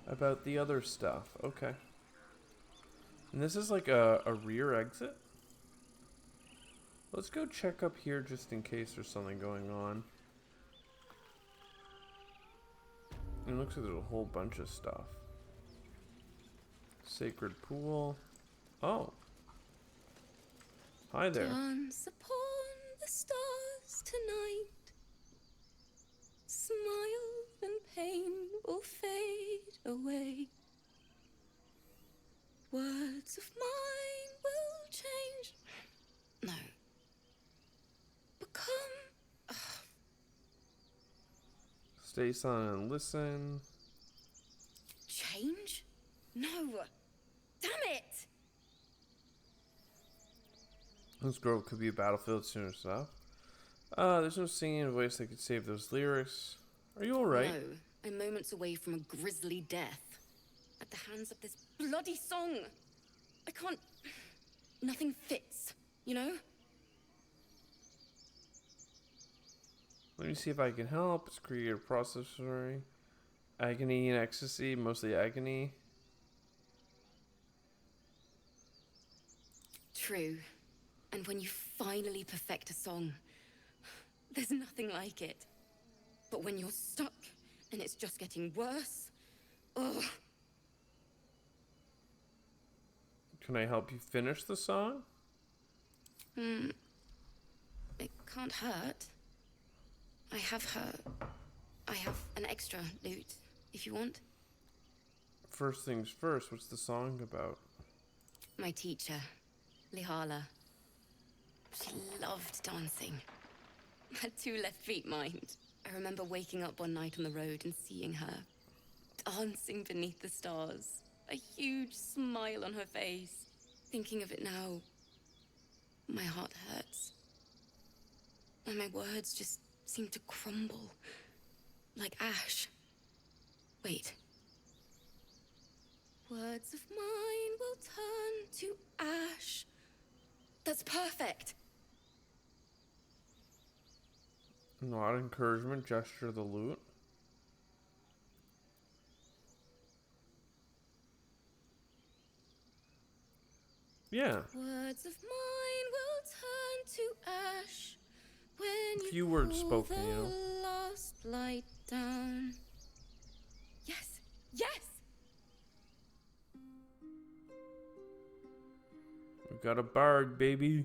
about the other stuff. Okay. And this is like a rear exit? Let's go check up here just in case there's something going on. It looks like there's a whole bunch of stuff. Sacred pool. Oh. Hi there. Dance upon the stars tonight. Smile and pain will fade away. Words of mine will change. No. Become. Stay silent and listen. Change? No. Damn it! This grove could be a battlefield soon or stuff. There's no singing voice that could save those lyrics. Are you alright? No. I'm moments away from a grisly death. At the hands of this bloody song. I can't. Nothing fits, you know? Let me see if I can help. It's creative processor. Agony and ecstasy, mostly agony. True. And when you finally perfect a song, there's nothing like it. But when you're stuck and it's just getting worse, ugh. Can I help you finish the song? It can't hurt. I have an extra lute, if you want. First things first, what's the song about? My teacher, Lihala. She loved dancing. Had 2 left feet, mind. I remember waking up one night on the road and seeing her dancing beneath the stars. A huge smile on her face. Thinking of it now, my heart hurts. And my words just seem to crumble. Like ash. Wait. Words Words of mine will turn to ash. That's perfect. Not encouragement, gesture the loot. Yeah. Words of mine will turn to ash when Few you words pull spoken, the you know. last light down. Yes, yes. We got a bard, baby.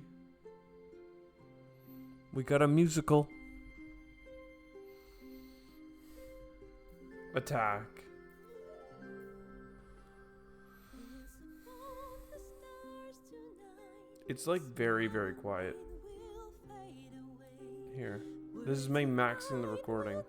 We got a musical. Attack. It's like very, very quiet. Here. This is me maxing the recording.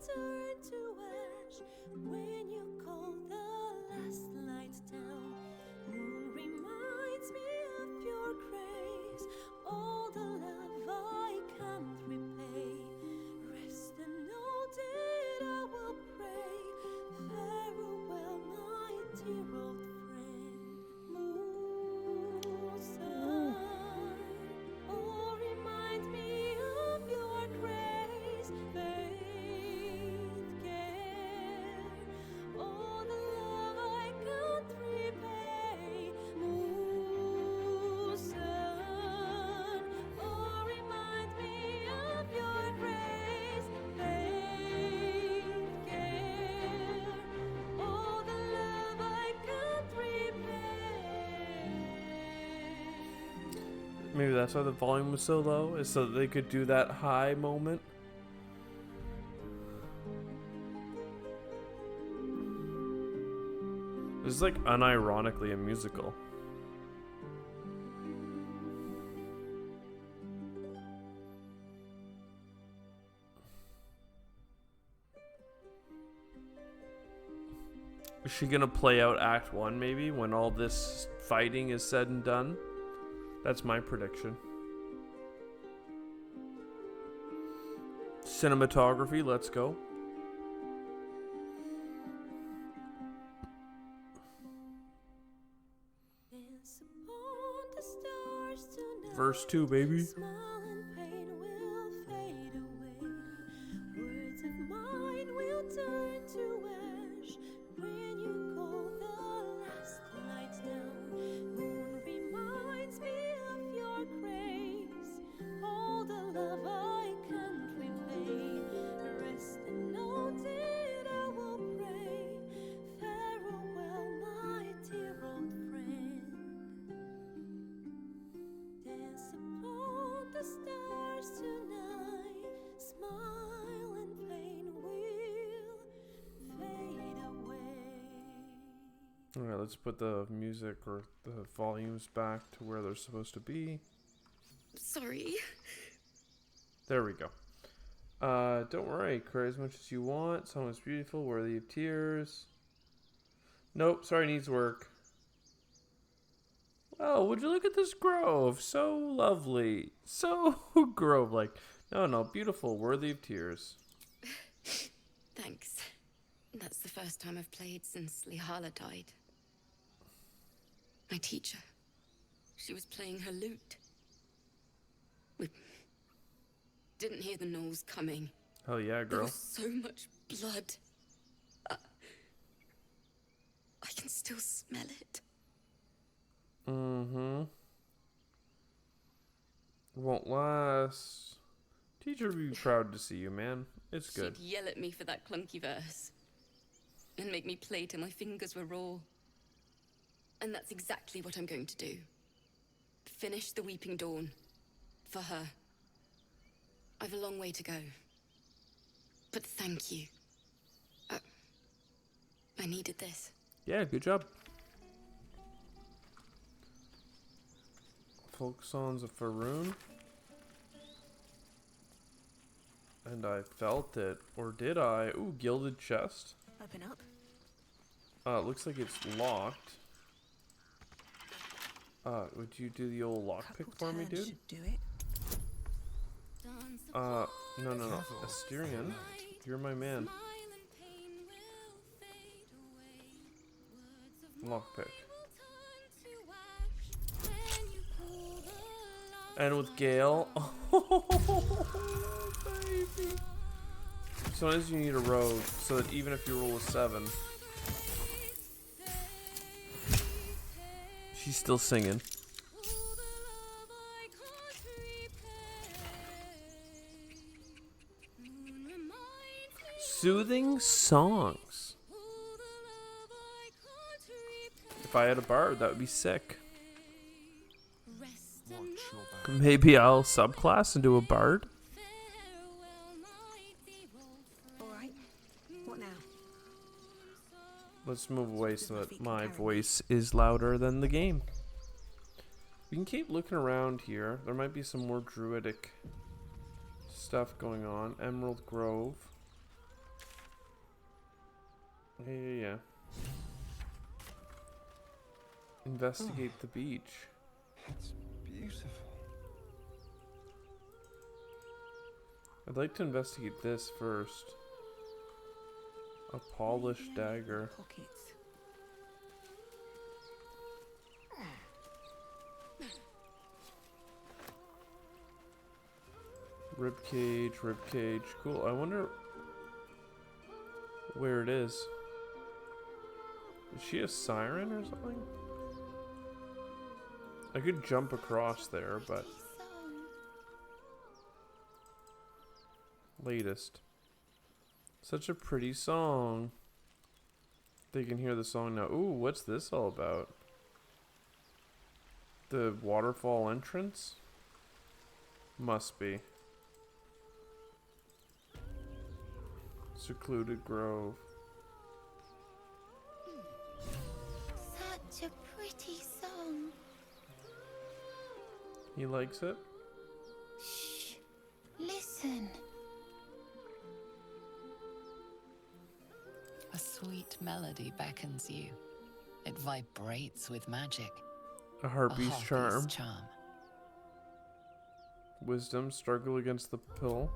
Maybe that's why the volume was so low, is so that they could do that high moment. This is like unironically a musical. Is she gonna play out Act 1 maybe when all this fighting is said and done? That's my prediction. Cinematography, let's go. Verse 2, baby. Alright, let's put the music or the volumes back to where they're supposed to be. Sorry. There we go. Don't worry, cry as much as you want. Song is beautiful, worthy of tears. Nope, sorry, needs work. Oh, would you look at this grove? So lovely. So grove-like. No, beautiful, worthy of tears. Thanks. That's the first time I've played since Lihala died. My teacher. She was playing her lute. We didn't hear the gnolls coming. Hell yeah, girl. There was so much blood. I can still smell it. Mm-hmm. Won't last. Teacher would be proud to see you, man. It's good. She'd yell at me for that clunky verse. And make me play till my fingers were raw. And that's exactly what I'm going to do. Finish the Weeping Dawn. For her. I've a long way to go. But thank you. I needed this. Yeah, good job. Folk songs of Faroon. And I felt it. Or did I? Ooh, gilded chest. Open up. It looks like it's locked. Would you do the old lockpick for me, dude? Should do it. No. Asterion, you're my man. Lockpick. And with Gale. Oh, baby. Sometimes you need a rogue so that even if you roll a 7, she's still singing. Soothing songs. If I had a bard, that would be sick. Maybe I'll subclass into a bard. Alright, what now? Let's move away so that my voice is louder than the game. We can keep looking around here. There might be some more druidic stuff going on. Emerald Grove. Yeah. Investigate the beach. It's beautiful. I'd like to investigate this first. A polished dagger. Pockets. Ribcage, ribcage. Cool. I wonder where it is. Is she a siren or something? I could jump across there, but... Latest. Such a pretty song. They can hear the song now. Ooh, what's this all about? The waterfall entrance? Must be. Secluded Grove. Such a pretty song. He likes it? Shh. Listen. A sweet melody beckons you. It vibrates with magic. A harpy's charm. charm. Wisdom, struggle against the pill.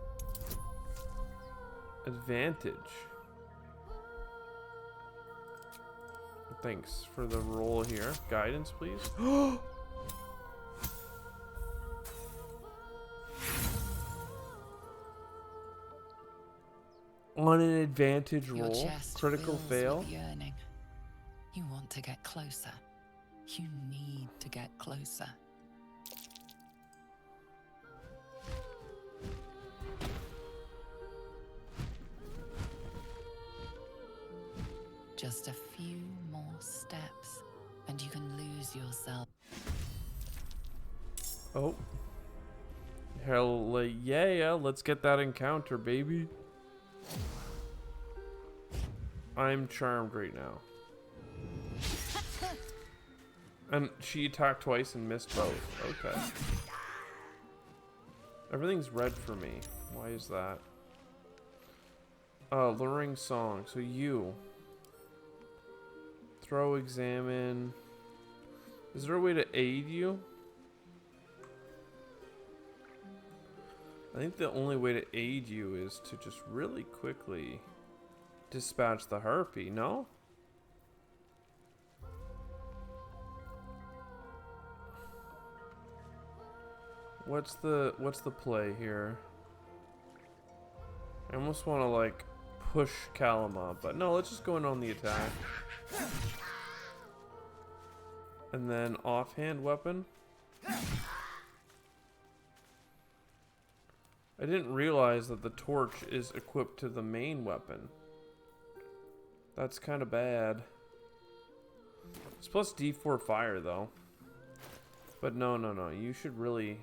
Advantage. Thanks for the roll here. Guidance, please. On an advantage Your roll, chest critical fills fail. with yearning. You want to get closer. You need to get closer. Just a few more steps, and you can lose yourself. Oh. Hell yeah, let's get that encounter, baby. I'm charmed right now. And she attacked twice and missed both. Okay. Everything's red for me. Why is that? Luring song. So you. Throw, examine. Is there a way to aid you? I think the only way to aid you is to just really quickly dispatch the harpy, no? What's the play here? I almost want to like push Kalima, but no, let's just go in on the attack. And then offhand weapon. I didn't realize that the torch is equipped to the main weapon. That's kind of bad. It's plus D4 fire though. But no, you should really...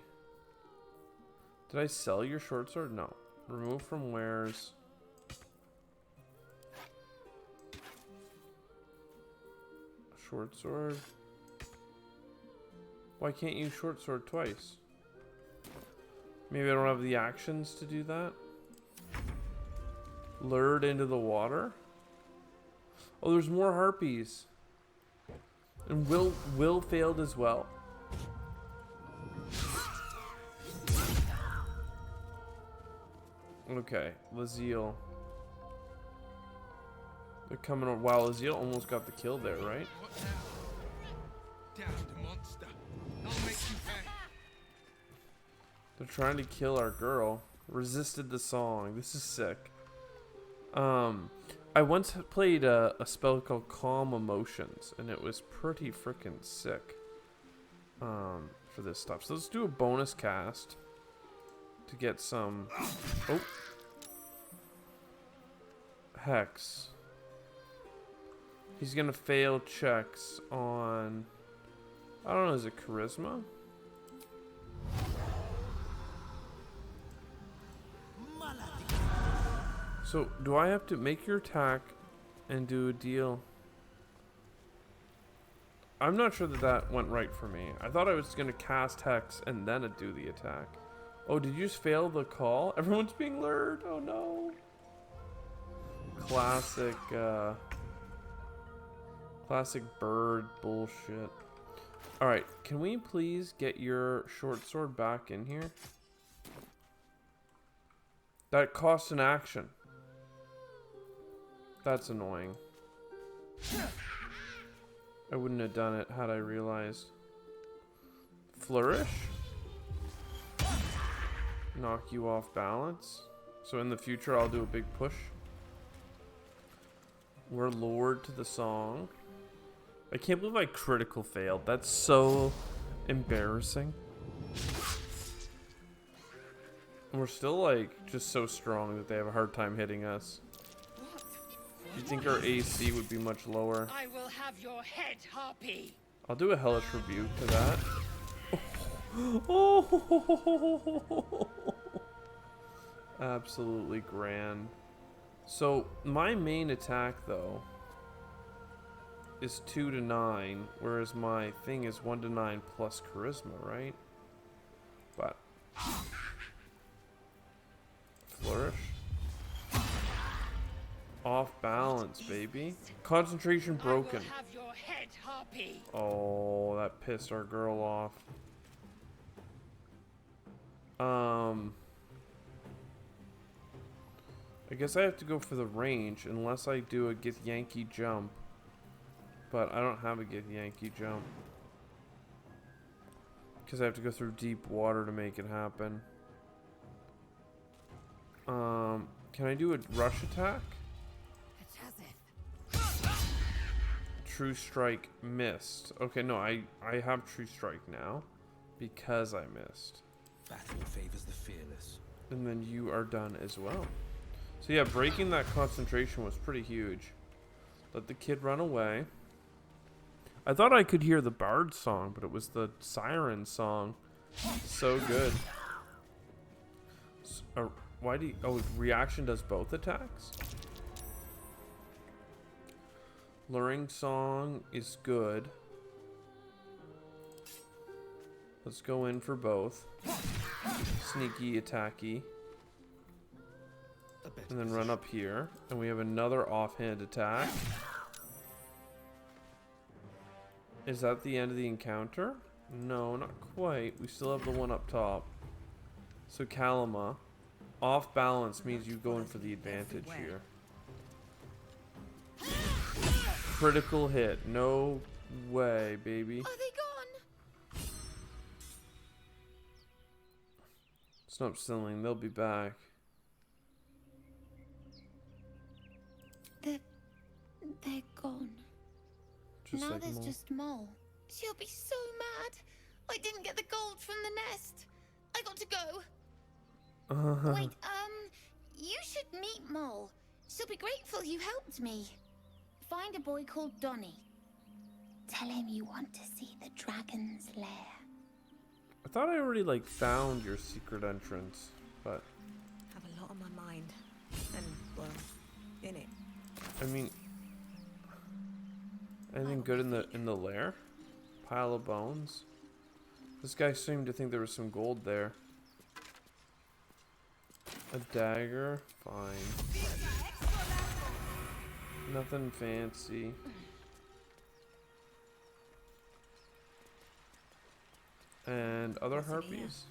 Did I sell your short sword? No. Remove from wares. Short sword. Why can't you short sword twice? Maybe I don't have the actions to do that. Lured into the water. Oh, there's more harpies. And Will failed as well. Okay, Laziel. They're coming on. Wow, Laziel almost got the kill there, right? Damned monster. I'll make you pay. They're trying to kill our girl. Resisted the song. This is sick. I once played a spell called Calm Emotions, and it was pretty freaking sick. For this stuff. So let's do a bonus cast to get some. Oh, Hex. He's gonna fail checks on. I don't know. Is it charisma? So, do I have to make your attack and do a deal? I'm not sure that that went right for me. I thought I was going to cast Hex and then do the attack. Oh, did you just fail the call? Everyone's being lured. Oh, no. Classic, classic bird bullshit. Alright, can we please get your short sword back in here? That costs an action. That's annoying. I wouldn't have done it had I realized. Flourish? Knock you off balance. So in the future I'll do a big push. We're lured to the song. I can't believe I critical failed. That's so embarrassing. And we're still like just so strong that they have a hard time hitting us. You think our AC would be much lower? I will have your head, Harpy. I'll do a hellish rebuke to that. Oh. Absolutely grand. So my main attack though is 2 to 9, whereas my thing is 1 to 9 plus charisma, right? But flourish. Off balance, baby. Concentration broken. Have your head, Harpy. Oh, that pissed our girl off. I guess I have to go for the range unless I do a Gith Yankee jump. But I don't have a Gith Yankee jump. Because I have to go through deep water to make it happen. Can I do a rush attack? True Strike missed. Okay, no, I have True Strike now because I missed. Battle favors the fearless. And then you are done as well. So yeah, breaking that concentration was pretty huge. Let the kid run away. I thought I could hear the Bard song, but it was the Siren song. So good. Why do you... Oh, reaction does both attacks? Luring song is good. Let's go in for both. Sneaky, attacky. And then run up here. And we have another offhand attack. Is that the end of the encounter? No, not quite. We still have the one up top. So Kalima. Off balance means you go in for the advantage here. Critical hit. No way, baby. Are they gone? Stop stilling. They'll be back. They're gone. Just now like there's Mole. just Mole. She'll be so mad. I didn't get the gold from the nest. I got to go. Wait, you should meet Mole. She'll be grateful you helped me. Find a boy called Donny. Tell him you want to see the dragon's lair. I thought I already like found your secret entrance, but Have a lot on my mind, and well, in it. I mean, anything good in the lair? Pile of bones. This guy seemed to think there was some gold there. A dagger, fine. Nothing fancy. And other harpies?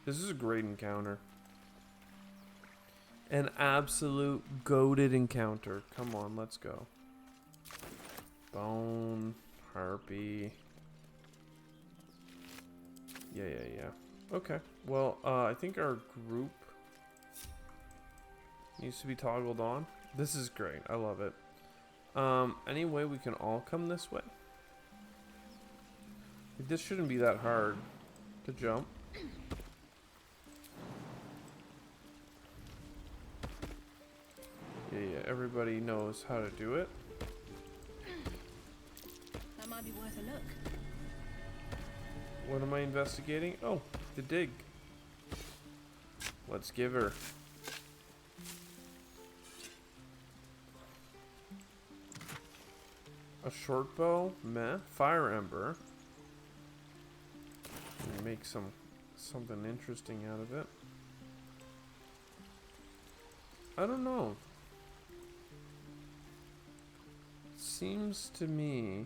This is a great encounter. An absolute goated encounter. Come on, let's go. Bone, harpy. Yeah. Okay. Well, I think our group needs to be toggled on. This is great. I love it. Any way we can all come this way? This shouldn't be that hard to jump. Yeah, everybody knows how to do it. That might be worth a look. What am I investigating? Oh, the dig. Let's give her. A short bow, meh. Fire ember. Make something interesting out of it. I don't know. Seems to me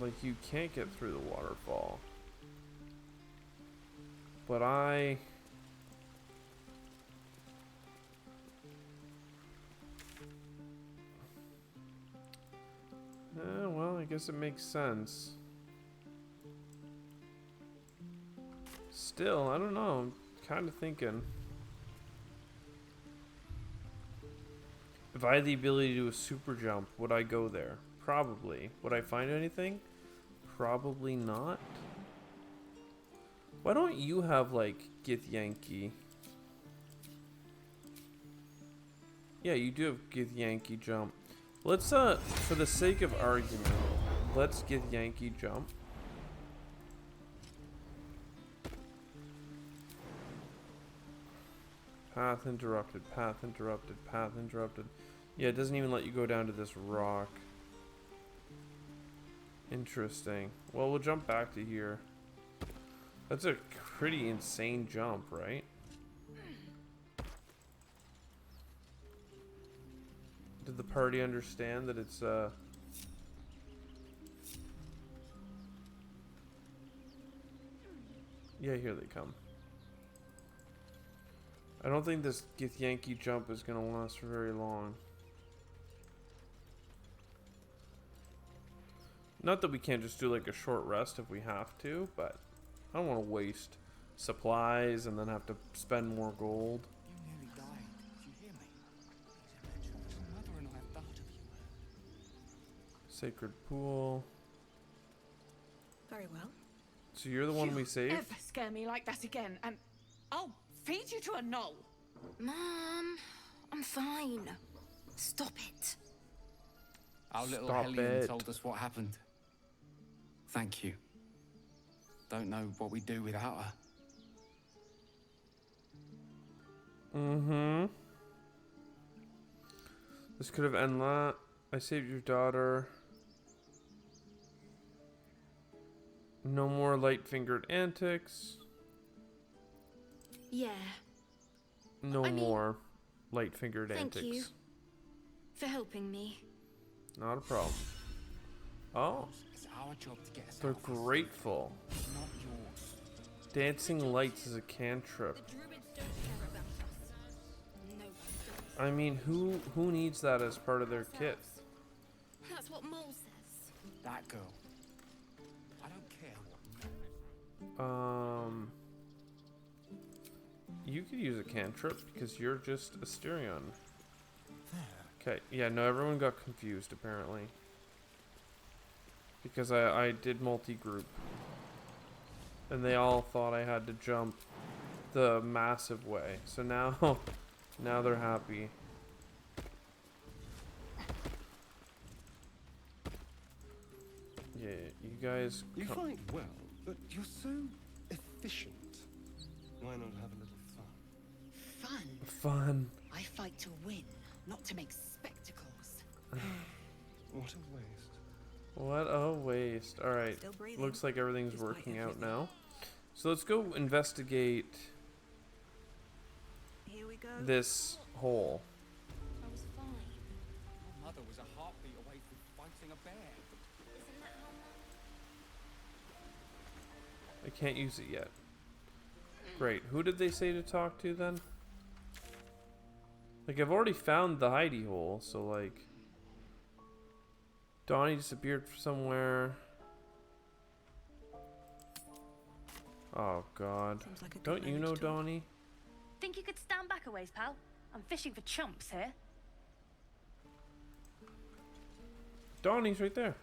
like you can't get through the waterfall. But well, I guess it makes sense. Still, I don't know. I'm kind of thinking. If I had the ability to do a super jump, would I go there? Probably. Would I find anything? Probably not. Why don't you have, like, Githyanki? Yeah, you do have Githyanki jump. Let's, for the sake of argument, let's Githyanki jump. Path interrupted, path interrupted, path interrupted. Yeah, it doesn't even let you go down to this rock. Interesting. Well, we'll jump back to here. That's a pretty insane jump, right? Did the party understand that it's, Yeah, here they come. I don't think this Githyanki jump is going to last for very long. Not that we can't just do like a short rest if we have to, but I don't want to waste supplies and then have to spend more gold. You nearly died. Did you hear me? These adventures mother and I have thought of you. Sacred pool. Very well. So you're the one we saved? Ever scare me like that again, and I'll feed you to a knoll. Mom, I'm fine. Stop it. Our little Stop Hellion it. told us what happened. Thank you. Don't know what we'd do without her. Mm-hmm. This could have ended that. I saved your daughter. No more light-fingered antics. Yeah. No I mean, more light-fingered thank antics. you for helping me. Not a problem. Oh. It's our job to get us They're out of this. grateful. Not yours. Dancing lights is a cantrip. I mean, who needs that as part of their kit? That's what Mole says. That girl. I don't care. You could use a cantrip because you're just Asterion. Okay, yeah, no, everyone got confused apparently. Because I did multi-group. And they all thought I had to jump the massive way. So now, now they're happy. Yeah, you guys... You fight well, but you're so efficient. Why not have a little fun? Fun? Fun. I fight to win, not to make spectacles. What a waste. What a waste. Alright, Still breathing, looks like everything's despite working out everything. now. So let's go investigate Here we go. this hole. I was fine. Your mother was a heartbeat away from fighting a bear. Isn't that how I can't use it yet. Great. Who did they say to talk to then? Like, I've already found the hidey hole, so like... Donnie disappeared somewhere. Oh God. Like a good Don't you know managed tool. Donnie? Think you could stand back a ways, pal? I'm fishing for chumps here. Donnie's right there.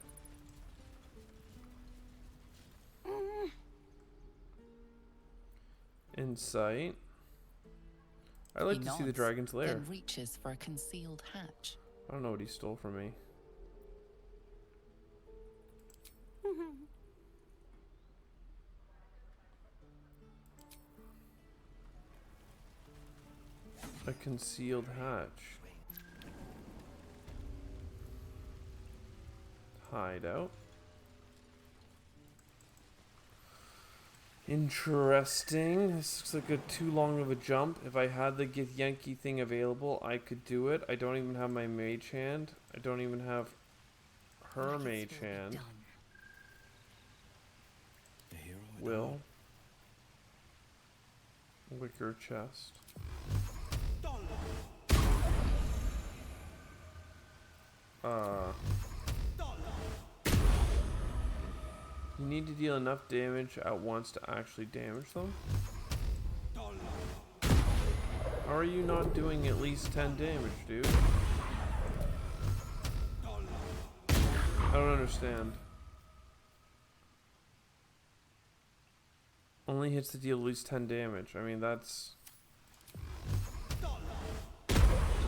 Insight. I like He to see the nods, dragon's lair. then reaches for a concealed hatch. I don't know what he stole from me. A concealed hatch. Hideout. Interesting. This looks like a too long of a jump. If I had the Get Yankee thing available, I could do it. I don't even have my mage hand. I don't even have her mage hand. Will. Wicker chest. You need to deal enough damage at once to actually damage them? How are you not doing at least 10 damage, dude? I don't understand. Only hits to deal at least 10 damage. I mean, that's...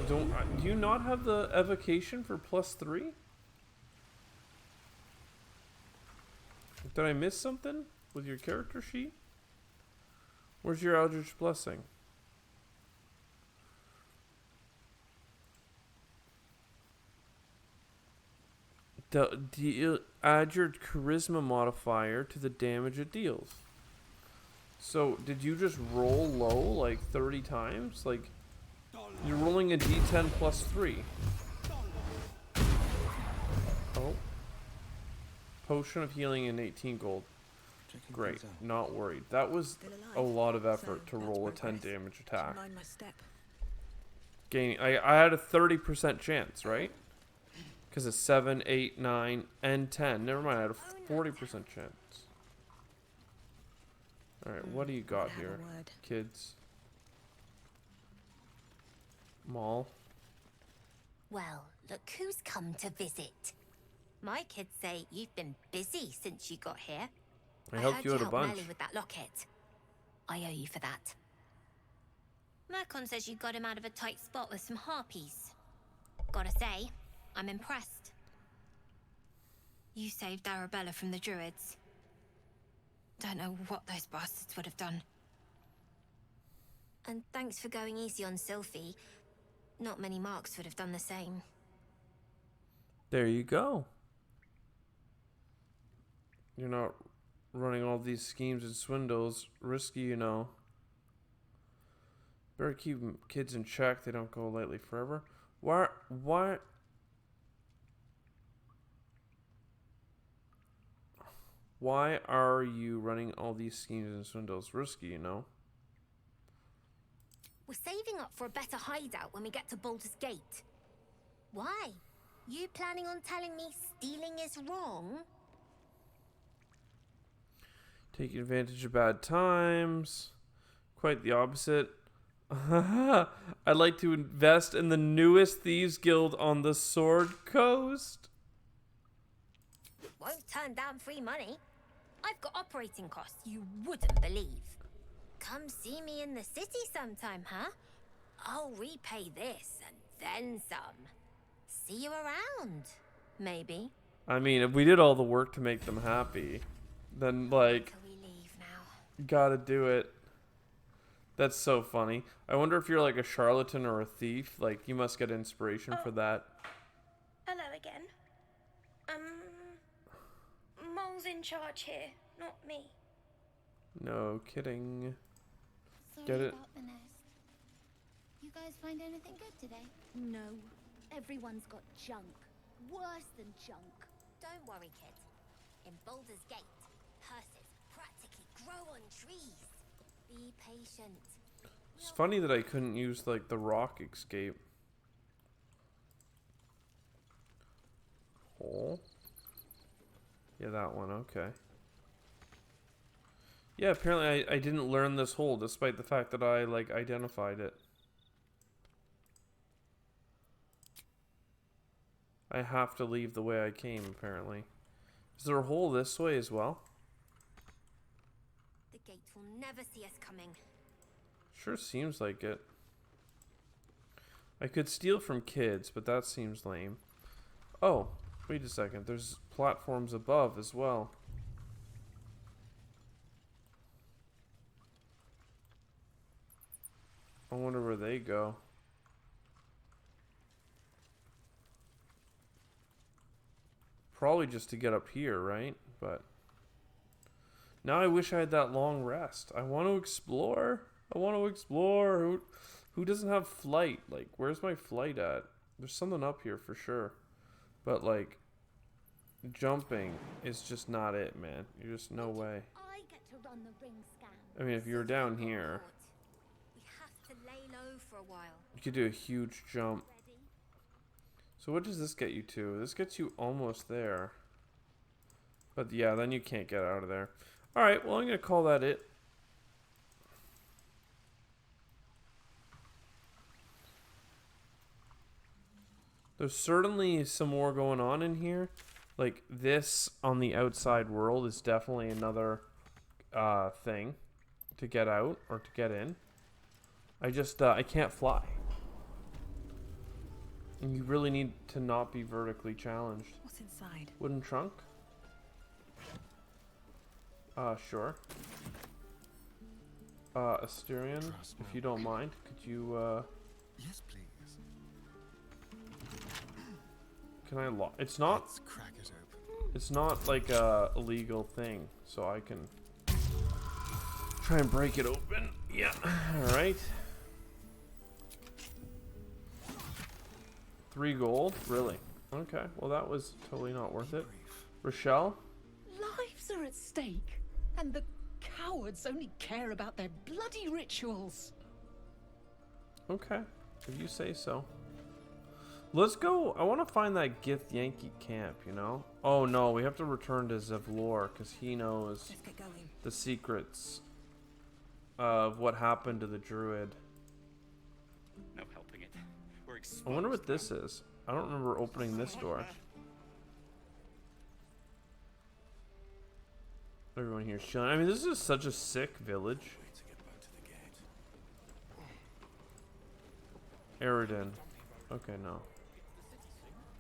Do you not have the evocation for +3? Did I miss something with your character sheet? Where's your Eldritch Blessing? Add your charisma modifier to the damage it deals. So, did you just roll low like 30 times? Like, you're rolling a d10 +3. Oh. Potion of healing and 18 gold. Great. Not worried. That was a lot of effort to roll a 10 damage attack. Gaining. I had a 30% chance, right? Because of 7, 8, 9, and 10. Never mind, I had a 40% chance. Alright, what do you got here, kids? Maul. Well, look who's come to visit. My kids say you've been busy since you got here. I helped you out a bunch. Melly with that locket. I owe you for that. Mercon says you got him out of a tight spot with some harpies. Gotta say, I'm impressed. You saved Arabella from the druids. Don't know what those bastards would have done. And thanks for going easy on Sylphie. Not many marks would have done the same. There you go. You're not running all these schemes and swindles. Risky, you know. Better keep kids in check. They don't go lightly forever. Why are you running all these schemes and swindles? Risky, you know. We're saving up for a better hideout when we get to Baldur's Gate. Why? You planning on telling me stealing is wrong? Taking advantage of bad times. Quite the opposite. I'd like to invest in the newest Thieves Guild on the Sword Coast. Won't turn down free money. I've got operating costs you wouldn't believe. Come see me in the city sometime, huh? I'll repay this and then some. See you around, maybe. I mean, if we did all the work to make them happy, then, like, gotta do it. That's so funny. I wonder if you're like a charlatan or a thief. Like, you must get inspiration for that. Hello again. Mole's in charge here, not me. No kidding. Sorry Get it? about the nest. You guys find anything good today? No. Everyone's got junk. Worse than junk. Don't worry, kid. In Baldur's Gate, hearses practically grow on trees. Be patient. It's funny that I couldn't use, like, the rock escape. hole. Yeah, that one. Okay. Yeah, apparently I didn't learn this hole despite the fact that I, like, identified it. I have to leave the way I came, apparently. Is there a hole this way as well? The gate will never see us coming. Sure seems like it. I could steal from kids, but that seems lame. Oh, wait a second. There's platforms above as well. I wonder where they go. Probably just to get up here, right? But now I wish I had that long rest. I want to explore. I want to explore. Who doesn't have flight? Like, where's my flight at? There's something up here for sure. But, like, jumping is just not it, man. You're just no way. I get to run the ring scan. I mean, if you were down here, We have to lay low for a while. you could do a huge jump. So what does this get you to? This gets you almost there. But yeah, then you can't get out of there. Alright, well, I'm going to call that it. There's certainly some more going on in here. Like, this on the outside world is definitely another thing to get out or to get in. I just, I can't fly. And you really need to not be vertically challenged. What's inside? Wooden trunk? Sure. Asterion, if you don't mind, could you, Yes, please. Can I lock? It's not. Let's crack it open. It's not like a illegal thing, so I can try and break it open. Yeah. All right. 3 gold, really? Okay. Well, that was totally not worth it. Rochelle. Lives are at stake, and the cowards only care about their bloody rituals. Okay, if you say so. Let's go. I want to find that Gith Yankee camp, you know? Oh no, we have to return to Zevlor because he knows the secrets of what happened to the druid. No helping it. We're exposed. I wonder what this is. I don't remember opening this door. Everyone here's chilling. I mean, this is such a sick village. Eridan. Okay, no.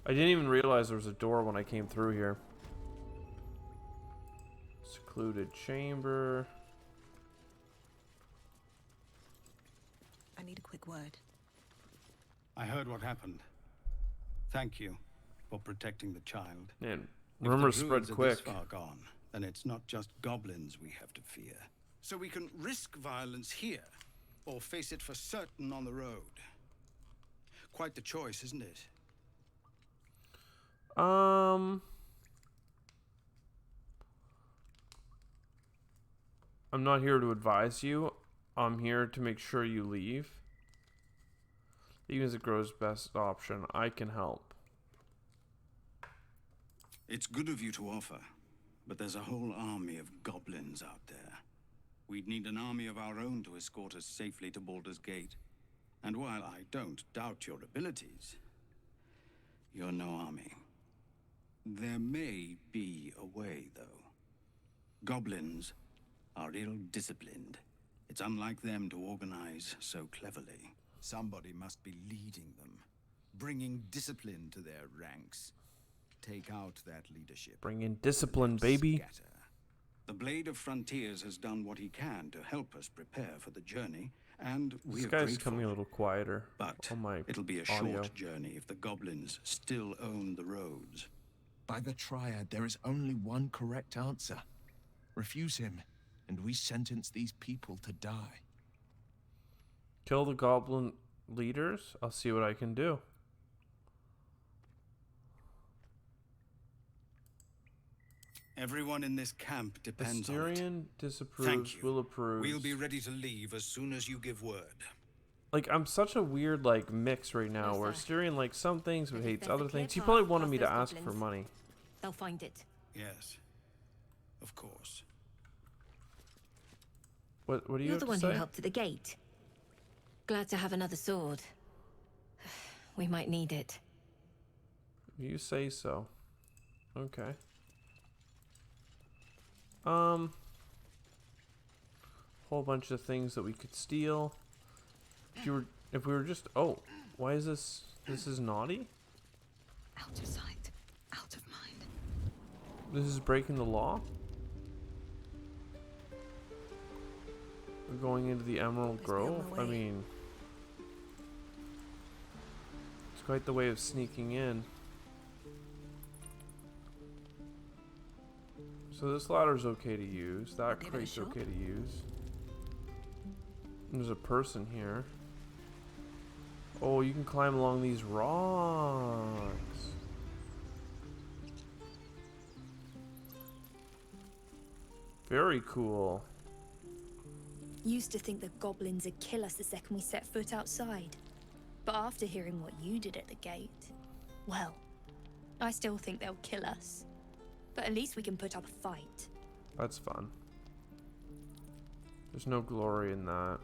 I didn't even realize there was a door when I came through here. Secluded chamber. I need a quick word. I heard what happened. Thank you for protecting the child. Man, If rumors the spread druids are quick. This far gone, then it's not just goblins we have to fear. So we can risk violence here, or face it for certain on the road. Quite the choice, isn't it? I'm not here to advise you. I'm here to make sure you leave. Even as it grows best option, I can help. It's good of you to offer, but there's a whole army of goblins out there. We'd need an army of our own to escort us safely to Baldur's Gate. And while I don't doubt your abilities, you're no army. There may be a way, though. Goblins are ill-disciplined. It's unlike them to organize so cleverly. Somebody must be leading them, bringing discipline to their ranks. Take out that leadership. Bring in discipline, baby. The Blade of Frontiers has done what he can to help us prepare for the journey, and This we're guy's grateful. coming a little quieter. But on my it'll be a audio. short journey if the goblins still own the roads. By the Triad, there is only one correct answer. Refuse him, and we sentence these people to die. Kill the goblin leaders? I'll see what I can do. Everyone in this camp depends on it. Asterion disapproves, Thank you. will approve. We'll be ready to leave as soon as you give word. like, I'm such a weird, like, mix right now where Styrian likes some things but hates other things. He probably wanted me to ask for money. They'll find it. Yes, of course. What do you You're have the to one say? who helped at the gate. Glad to have another sword. We might need it. You say so. Okay. Whole bunch of things that we could steal. If we were just, oh, why is this? This is naughty. Out of sight, out of mind. This is breaking the law. We're going into the Emerald Grove. I mean, it's quite the way of sneaking in. So this ladder's okay to use. That crate's okay to use. There's a person here. Oh, you can climb along these rocks. Very cool. Used to think that goblins would kill us the second we set foot outside. But after hearing what you did at the gate, well, I still think they'll kill us. But at least we can put up a fight. That's fun. There's no glory in that.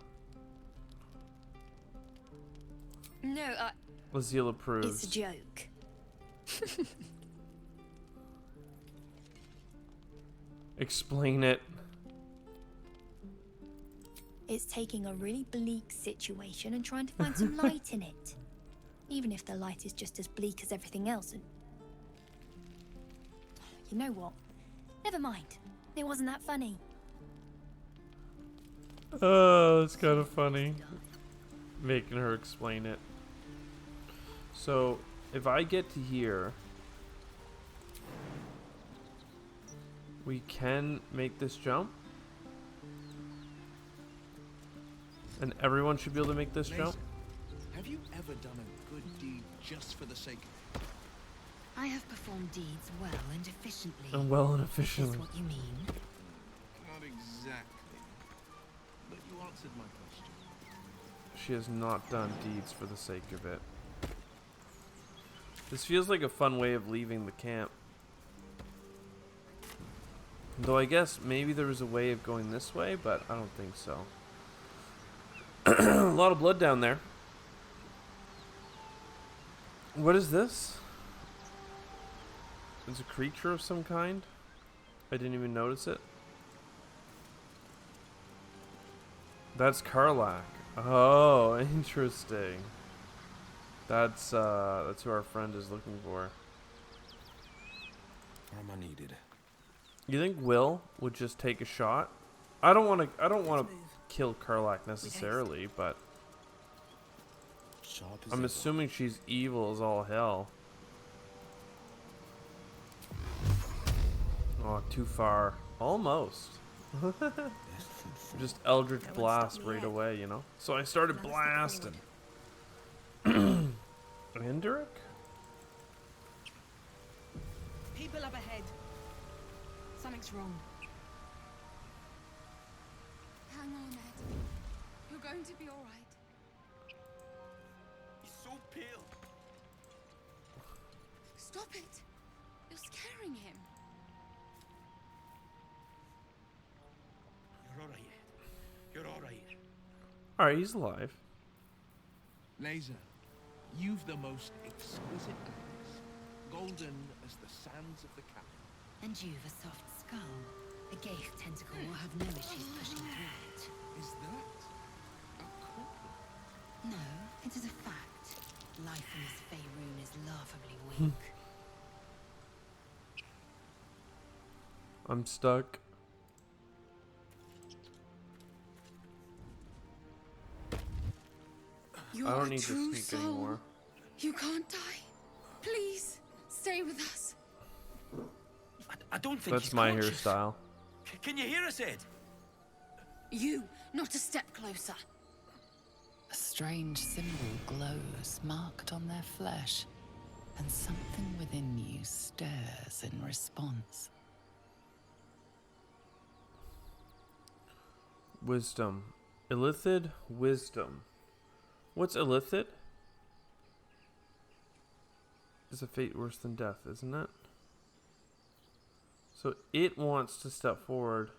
No, Lazille approves. it's a joke. Explain it. It's taking a really bleak situation and trying to find some light in it. Even if the light is just as bleak as everything else. And you know what? Never mind. It wasn't that funny. Oh, that's kind of funny. Making her explain it. So, if I get to here, we can make this jump. And everyone should be able to make this jump. Have you ever done a good deed just for the sake of it? I have performed deeds well and efficiently. And well and efficiently. Is what you mean? Not exactly. But you answered my question. She has not done deeds for the sake of it. This feels like a fun way of leaving the camp. Though I guess maybe there was a way of going this way, but I don't think so. A lot of blood down there. What is this? It's a creature of some kind? I didn't even notice it. That's Karlach. Oh, interesting. That's who our friend is looking for. Am I needed? You think Will would just take a shot? I don't want to kill Karlach necessarily, but I'm assuming she's evil as all hell. Oh, too far. Almost. Just Eldritch Blast right away, you know? So I started blasting. Enderic? People up ahead. Something's wrong. Hang on, Ed. You're going to be all right. He's so pale. Stop it. You're scaring him. You're all right, Ed. You're all right. Alright, he's alive. Laser, you've the most exquisite eyes, golden as the sands of the cap. And you've a soft skull. The Gaith tentacle will have no issues pushing through it. Is that a compliment? No, it is a fact. Life in this Faerun is laughably weak. I'm stuck. You're I don't a need true to speak soul. anymore. You can't die. Please, stay with us. I don't think That's he's my conscious. hairstyle. Can you hear us, Ed? You, not a step closer. A strange symbol glows, marked on their flesh, and something within you stirs in response. Wisdom. Illithid wisdom. What's illicit? Is a fate worse than death, isn't it? So it wants to step forward.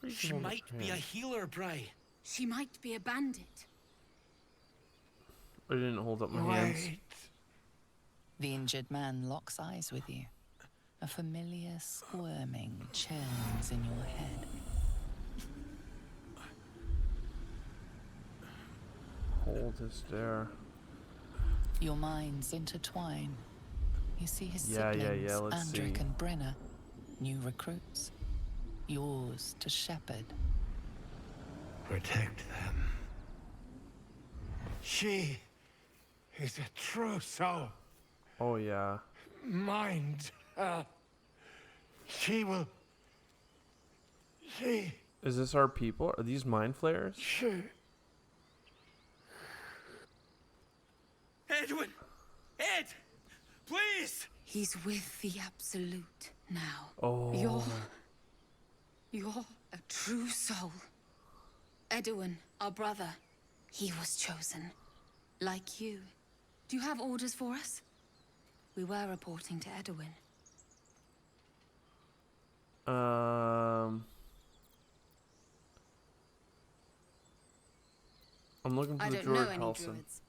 She might be a healer, Bry. She might be a bandit. I didn't hold up my hands. The injured man locks eyes with you. A familiar squirming churns in your head. Hold his stare. Your minds intertwine. You see his Yeah, siblings, let's see. Andric and Brenna, new recruits. Yours to shepherd. Protect them. She is a true soul. Oh, yeah. Mind her. She will... She... Is this our people? Are these mind flayers? She... Edwin! Ed! Please! He's with the Absolute now. Oh. You're a true soul. Edwin, our brother, he was chosen. Like you. Do you have orders for us? We were reporting to Edwin. I'm looking for I the don't know druid any Halson. druids.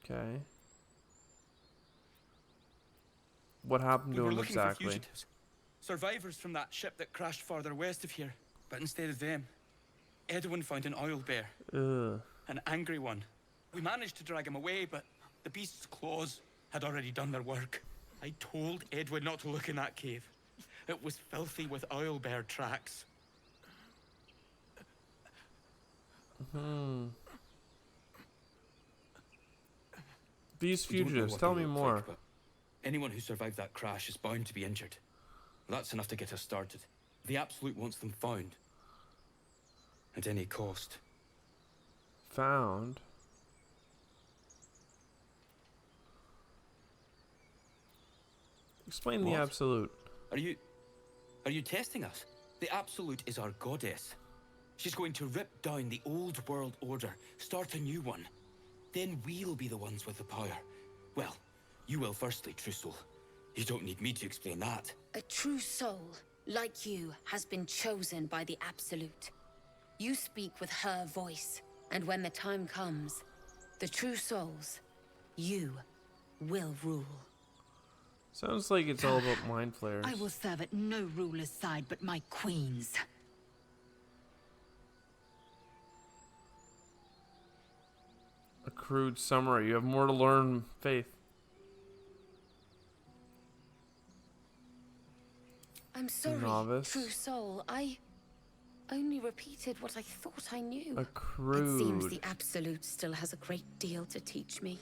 Okay. What happened to We were him looking for exactly? fugitives. Survivors from that ship that crashed farther west of here. But instead of them, Edwin found an oil bear. Ugh. An angry one. We managed to drag him away, but the beast's claws had already done their work. I told Edwin not to look in that cave. It was filthy with oil bear tracks. These We don't know fugitives, what tell they me look more. like, but anyone who survived that crash is bound to be injured. That's enough to get us started. The Absolute wants them found. At any cost. Found. Explain the What? Absolute. Are you testing us? The Absolute is our goddess. She's going to rip down the old world order, start a new one. Then we'll be the ones with the power. Well, you will firstly, True Soul. You don't need me to explain that. A true soul, like you, has been chosen by the Absolute. You speak with her voice, and when the time comes, the true souls, you will rule. Sounds like it's all about mind flayers. I will serve at no ruler's side but my queen's. A crude summary. You have more to learn, Faith. I'm sorry, Novice. true soul. I only repeated what I thought I knew. A It seems crude. the Absolute still has a great deal to teach me.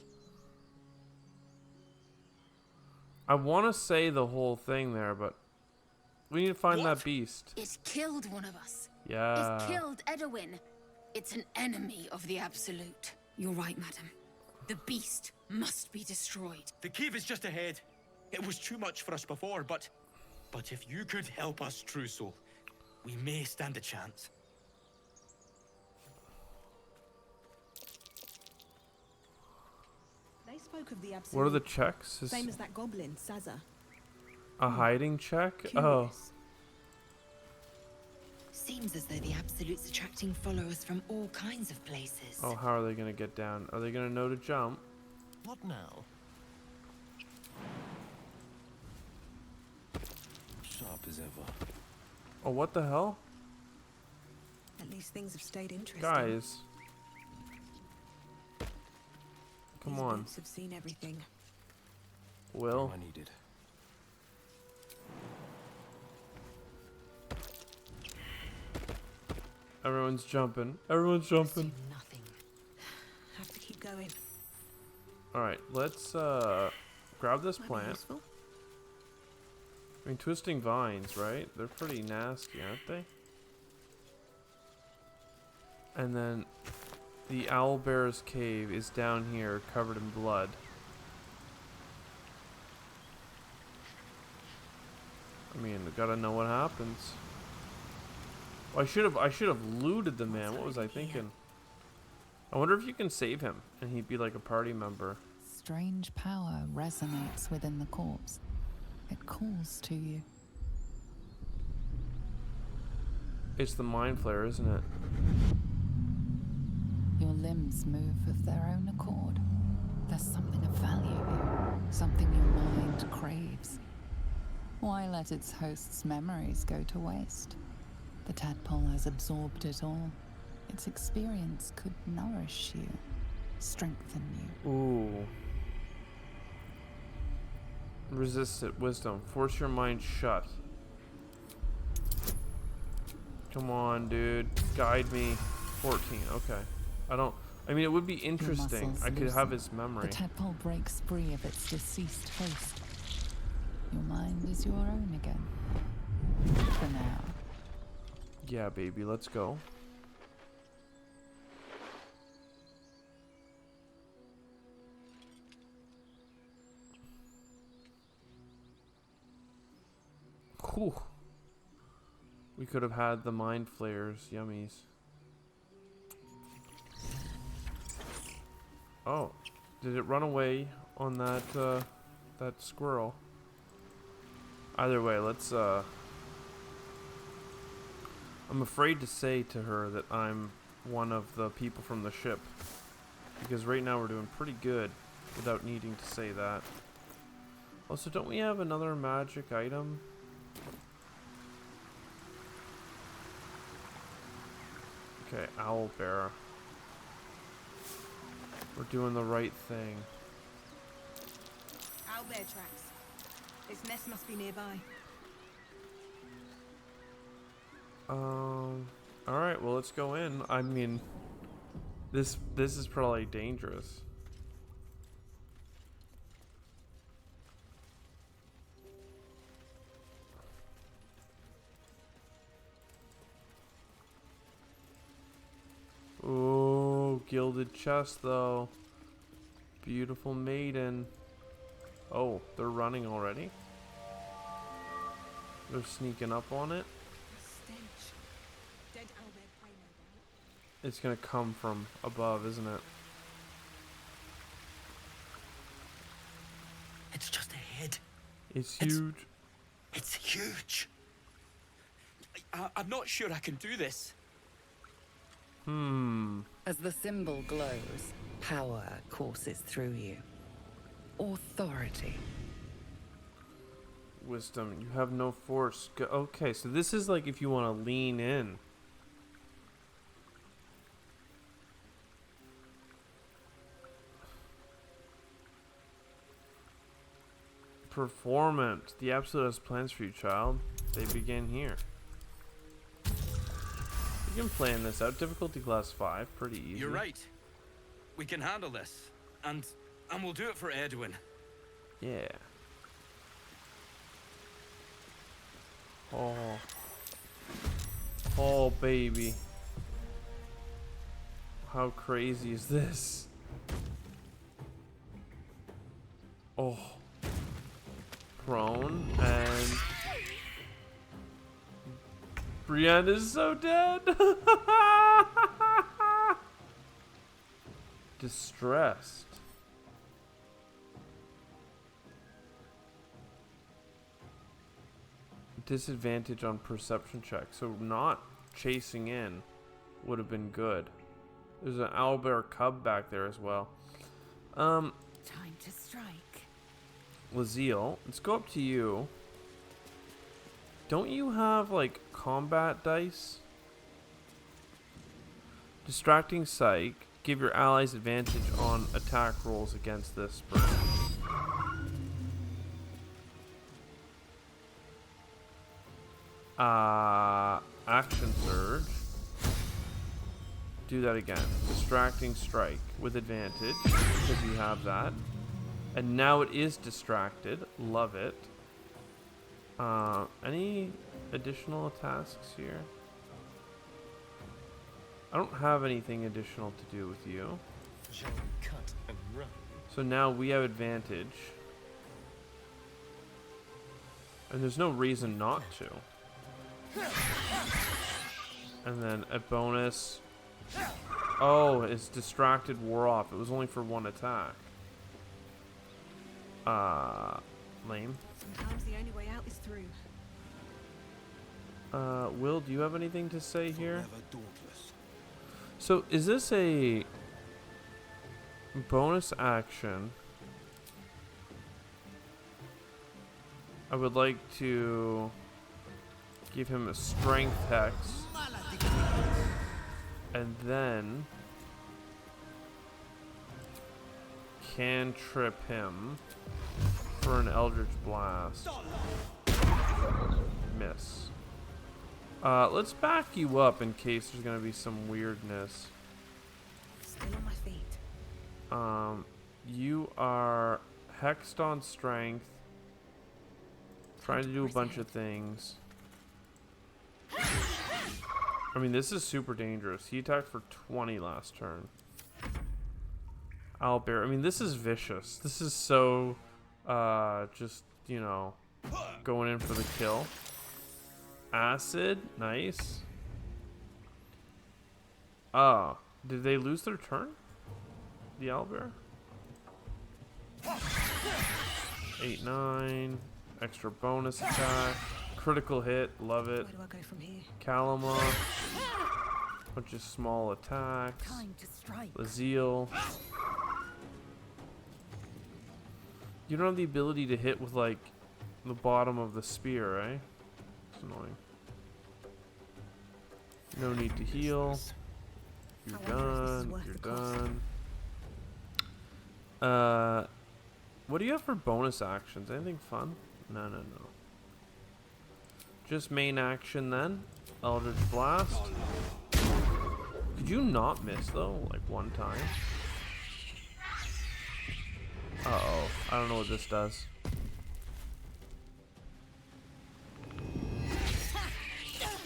I want to say the whole thing there, but we need to find that beast. It killed one of us. Yeah. It killed Edwin. It's an enemy of the Absolute. You're right, madam. The beast must be destroyed. The cave is just ahead. It was too much for us before, but if you could help us, True Soul, we may stand a chance. They spoke of the Absolute. What are the checks? Is Same as that goblin, Saza. a hiding check? Curious. Oh. Seems as though the Absolute's attracting followers from all kinds of places. Oh, how are they going to get down? Are they going to know to jump? What now? Sharp as ever. Oh, what the hell? At least things have stayed interesting. Guys. Come These on. boots have seen everything. Will. I needed. Everyone's jumping. Everyone's jumping. Have to keep going. Alright, let's grab this Might be plant. useful. I mean, twisting vines, right? They're pretty nasty, aren't they? And then the owlbear's cave is down here, covered in blood. I mean, we gotta know what happens. I should have looted the man. What was I thinking? I wonder if you can save him and he'd be like a party member. Strange power resonates within the corpse. It calls to you. It's the mind flare, isn't it? Your limbs move of their own accord. There's something of value here, something your mind craves. Why let its host's memories go to waste? The tadpole has absorbed it all. Its experience could nourish you, strengthen you. Ooh. Resist it, wisdom. Force your mind shut. Come on, dude. Guide me. 14, okay. I mean, it would be interesting. I could have his memory. The tadpole breaks free of its deceased host. Your mind is your own again. For now. Yeah, baby, let's go. Whew. We could have had the mind flares. Yummies. Oh, did it run away on that that squirrel? Either way, let's I'm afraid to say to her that I'm one of the people from the ship, because right now we're doing pretty good without needing to say that. Also, don't we have another magic item? Okay, owl bear. We're doing the right thing. Owlbear tracks. Its nest must be nearby. Alright, well, let's go in. I mean, this is probably dangerous. Oh, gilded chest though. Beautiful maiden. Oh, they're running already? They're sneaking up on it? It's gonna come from above, isn't it? It's just ahead. It's huge. It's huge. I'm not sure I can do this. As the symbol glows, power courses through you. Authority. Wisdom, you have no force. Okay, so this is like if you want to lean in. Performance. The Absolute has plans for you, child. They begin here. You can plan this out. Difficulty class 5. Pretty easy. You're right. We can handle this. And we'll do it for Edwin. Yeah. Oh. Oh, baby. How crazy is this? Oh. Prone and Brienne is so dead. Distressed. Disadvantage on perception check. So not chasing in would have been good. There's an owlbear cub back there as well. Time to strike. Laziel, let's go up to you. Don't you have like combat dice? Distracting Psych. Give your allies advantage on attack rolls against this person. Action Surge. Do that again. Distracting Strike with advantage because you have that. And now it is distracted. Love it. Any additional tasks here? I don't have anything additional to do with you. Shall we cut and run? So now we have advantage. And there's no reason not to. And then a bonus. Oh, it's distracted wore off. It was only for one attack. Lame. Sometimes the only way out is through. Will, do you have anything to say here? So, is this a bonus action? I would like to give him a strength hex. And then cantrip him for an Eldritch Blast. Miss. Let's back you up in case there's gonna be some weirdness. Still on my feet. You are hexed on strength. Trying to do a bunch of things. I mean, this is super dangerous. He attacked for 20 last turn. Owlbear. I mean, this is vicious. This is so, just, you know, going in for the kill. Acid. Nice. Did they lose their turn? The owlbear? 8, 9. Extra bonus attack. Critical hit. Love it. Where do I go from here? Kalima. Bunch of small attacks. Time to strike. Lazeel. You don't have the ability to hit with, like, the bottom of the spear, eh? It's annoying. No need to heal. You're done. You're done. What do you have for bonus actions? Anything fun? No. Just main action then. Eldritch Blast. Could you not miss though? Like one time? Uh-oh. I don't know what this does.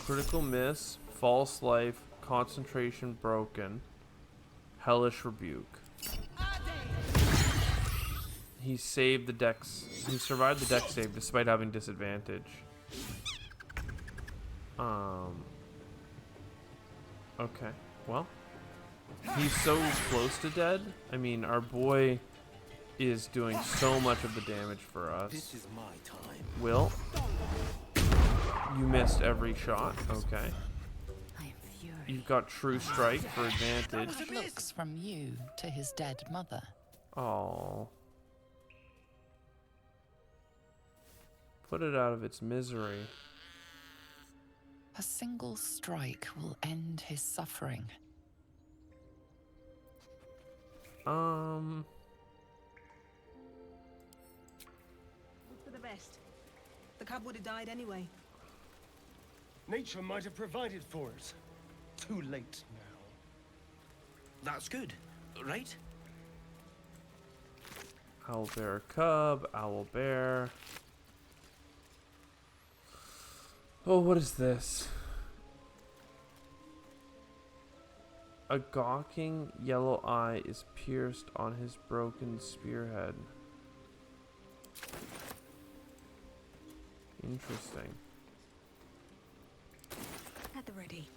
Critical miss. False life. Concentration broken. Hellish rebuke. He saved the dex. He survived the dex save despite having disadvantage. Okay. Well, he's so close to dead. I mean, our boy is doing so much of the damage for us. This is my time. Will, you missed every shot. Okay. You've got True Strike for advantage. Looks from you to his dead mother. Oh. Put it out of its misery. A single strike will end his suffering. Hope for the best. The cub would have died anyway. Nature might have provided for us. Too late now. That's good, right? Owlbear cub, owlbear. Oh, what is this? A gawking yellow eye is pierced on his broken spearhead. Interesting. At the ready.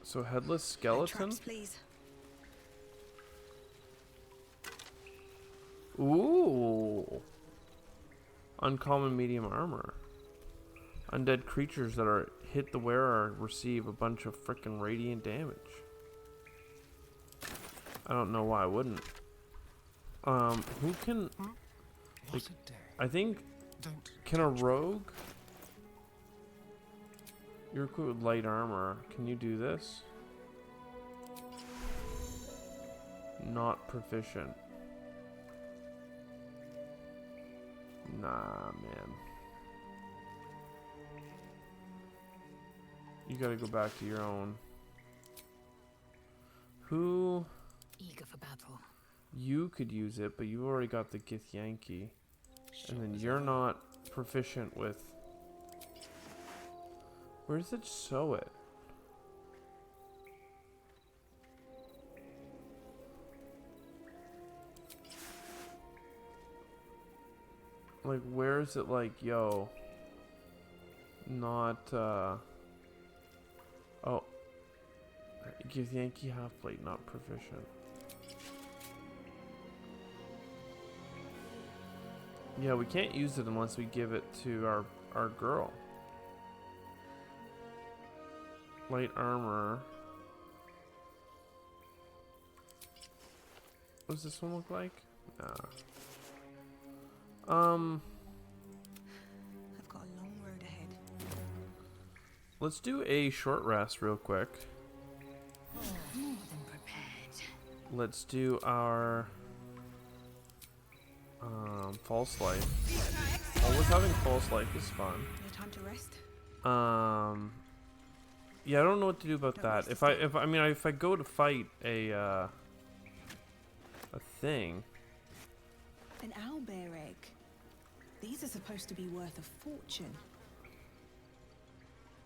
So headless skeleton? Traps, please. Ooh. Uncommon medium armor. Undead creatures that are hit the wearer receive a bunch of frickin' radiant damage. I don't know why I wouldn't. Who can... Like, I think... Can a rogue... You're equipped with light armor. Can you do this? Not proficient. Nah, man. You gotta go back to your own. Who? Eager for battle. You could use it, but you've already got the Githyanki. And then you're not proficient with... Where does it show it? Like, where is it like, yo, not, oh. Give Yankee half-plate, not proficient. Yeah, we can't use it unless we give it to our girl. Light armor. What does this one look like? Nah. I've got a long road ahead. Let's do a short rest real quick. More than prepared. Let's do our false life. Always having false life is fun. No time to rest. Yeah, I don't know what to do about that. If I go to fight a thing. An owlbear egg. These are supposed to be worth a fortune.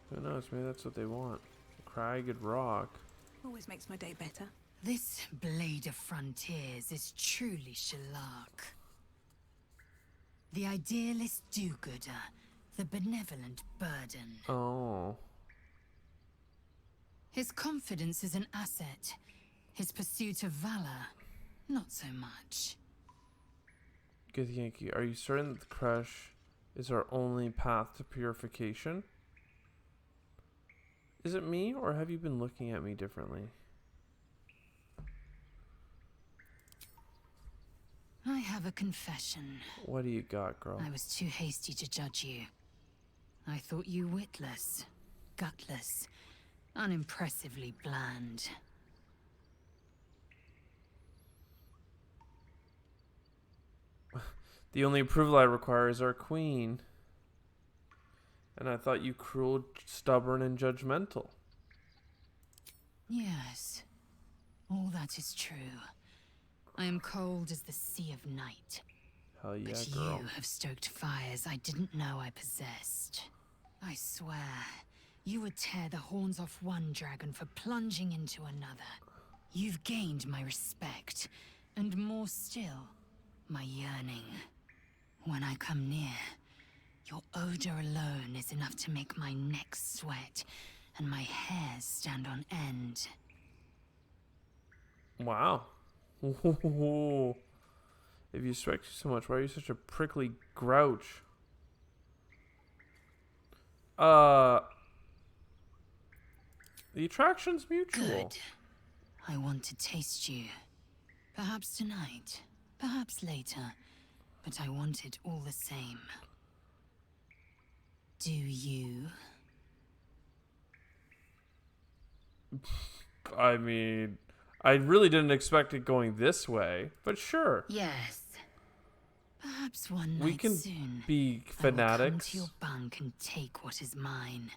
Who knows? Maybe that's what they want. Cragged rock. Always makes my day better. This blade of frontiers is truly shellac. The idealist do-gooder, the benevolent burden. Oh. His confidence is an asset. His pursuit of valor, not so much. Good Yankee, are you certain that the crush is our only path to purification? Is it me, or have you been looking at me differently? I have a confession. What do you got, girl? I was too hasty to judge you. I thought you witless, gutless, unimpressively bland. The only approval I require is our queen. And I thought you cruel, stubborn, and judgmental. Yes, all that is true. I am cold as the sea of night. Hell yeah, but girl. you have stoked fires I didn't know I possessed. I swear, you would tear the horns off one dragon for plunging into another. You've gained my respect, and more still, my yearning. When I come near, your odor alone is enough to make my neck sweat and my hairs stand on end. Wow. If you respect you so much, why are you such a prickly grouch? The attraction's mutual. Good. I want to taste you. Perhaps tonight, perhaps later, but I want it all the same. Do you? I mean, I really didn't expect it going this way, but sure. Yes. Perhaps one night We can soon, be I will come fanatics. to your bunk and take what is mine.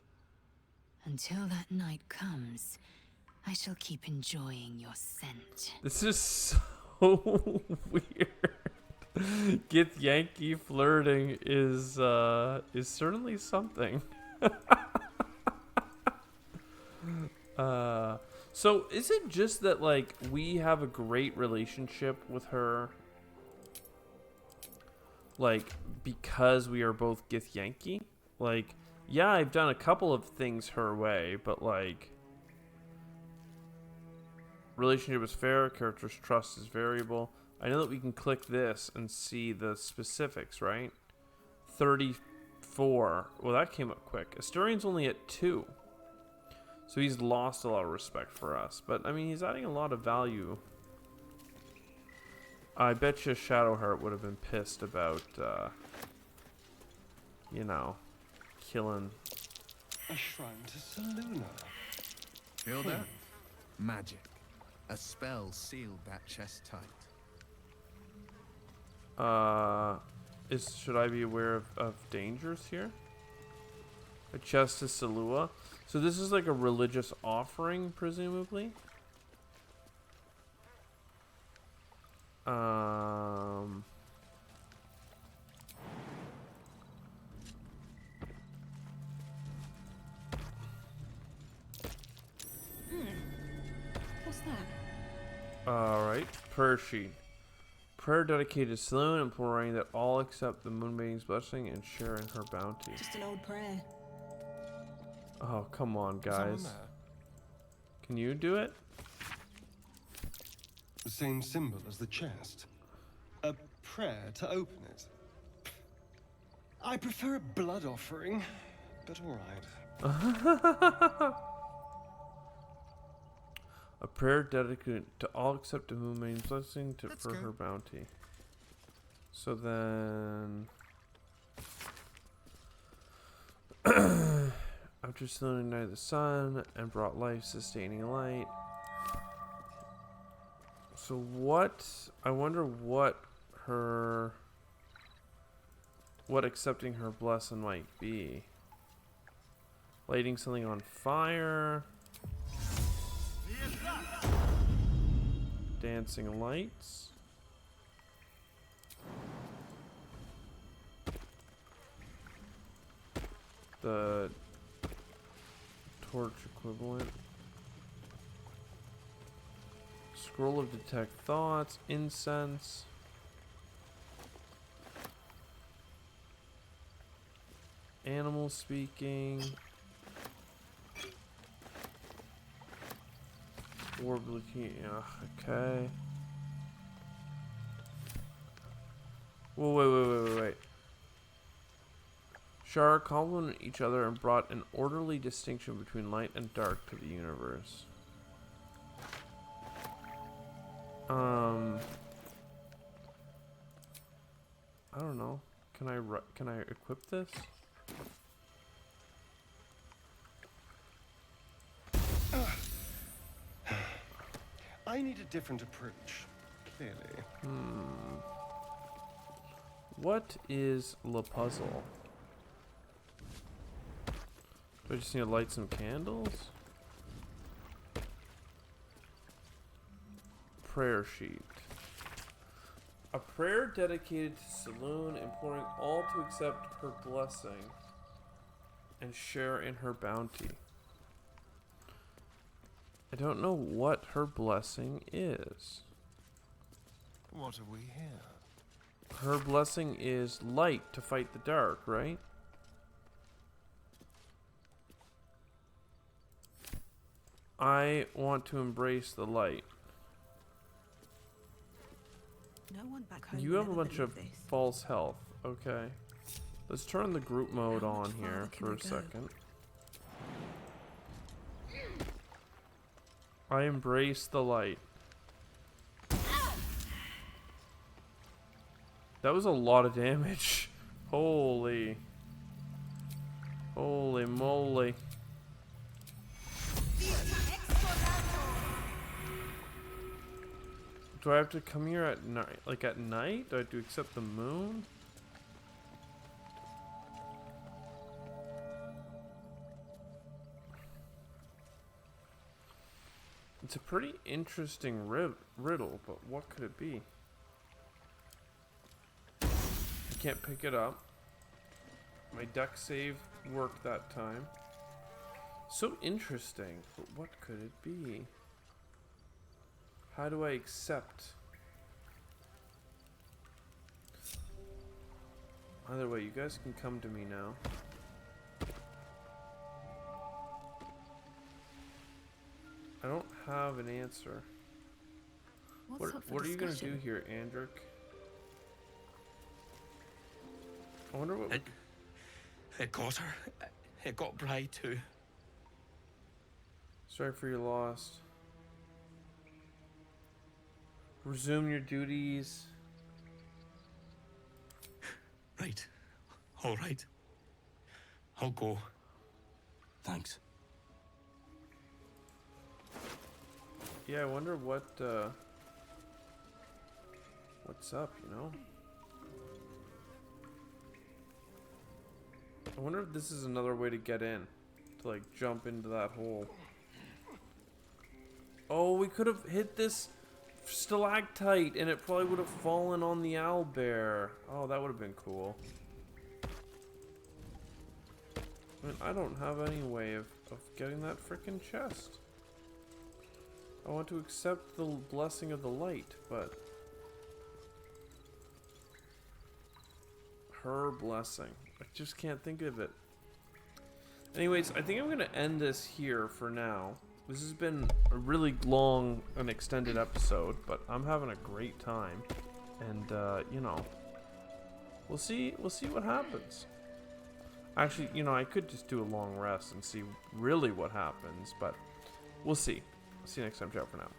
Until that night comes, I shall keep enjoying your scent. This is so weird. Get Yankee flirting is certainly something. So is it just that like we have a great relationship with her, like because we are both Gith Yankee? Like, yeah, I've done a couple of things her way, but like relationship is fair, character's trust is variable. I know that we can click this and see the specifics, right? 34. Well, that came up quick. Asturian's only at 2. So he's lost a lot of respect for us. But, I mean, he's adding a lot of value. I bet you Shadowheart would have been pissed about, you know, killing. A shrine to Seluna. Feel that? Magic. A spell sealed that chest tight. Should I be aware of dangers here? A chest to Selua. So this is like a religious offering, presumably. What's that? Alright, prayer sheet. Prayer dedicated to Selune, imploring that all accept the Moonmaid's blessing and share in her bounty. Just an old prayer. Oh, come on, Someone guys. there? Can you do it? The same symbol as the chest. A prayer to open it. I prefer a blood offering, but alright. A prayer dedicated to all except to whom means blessing to, for go. her bounty. So then... After Selene ignited the sun and brought life-sustaining light. So what... I wonder what her... What accepting her blessing might be. Lighting something on fire. Dancing lights. The torch equivalent. Scroll of detect thoughts. Incense. Animal speaking. Orb looking. Okay. Whoa, wait. Shar complement each other and brought an orderly distinction between light and dark to the universe. I don't know. Can I equip this? I need a different approach, clearly. What is the puzzle? Do I just need to light some candles? Prayer sheet. A prayer dedicated to Selene, imploring all to accept her blessing and share in her bounty. I don't know what her blessing is. What are we here? Her blessing is light to fight the dark, right? I want to embrace the light. No one back home You have a bunch of false health. Okay. Let's turn the group mode on here for a second. I embrace the light. That was a lot of damage. Holy moly. Do I have to come here at night? Like at night? Do I have to accept the moon? It's a pretty interesting riddle, but what could it be? I can't pick it up. My deck save worked that time. So interesting, but what could it be? How do I accept? Either way, you guys can come to me now. I don't have an answer. What are you gonna do here, Andric? I wonder what. It got her. It got Bride too. Sorry for your loss. Resume your duties. Right. All right. I'll go. Thanks. Yeah, I wonder what, what's up, you know? I wonder if this is another way to get in. To, like, jump into that hole. Oh, we could have hit this stalactite and it probably would have fallen on the owlbear. Oh, that would have been cool. I mean, I don't have any way of getting that frickin' chest. I want to accept the blessing of the light, but her blessing. I just can't think of it. Anyways, I think I'm gonna end this here for now. This has been a really long and extended episode, but I'm having a great time, and you know, we'll see what happens. Actually, you know, I could just do a long rest and see really what happens, but we'll see. See you next time. Ciao for now.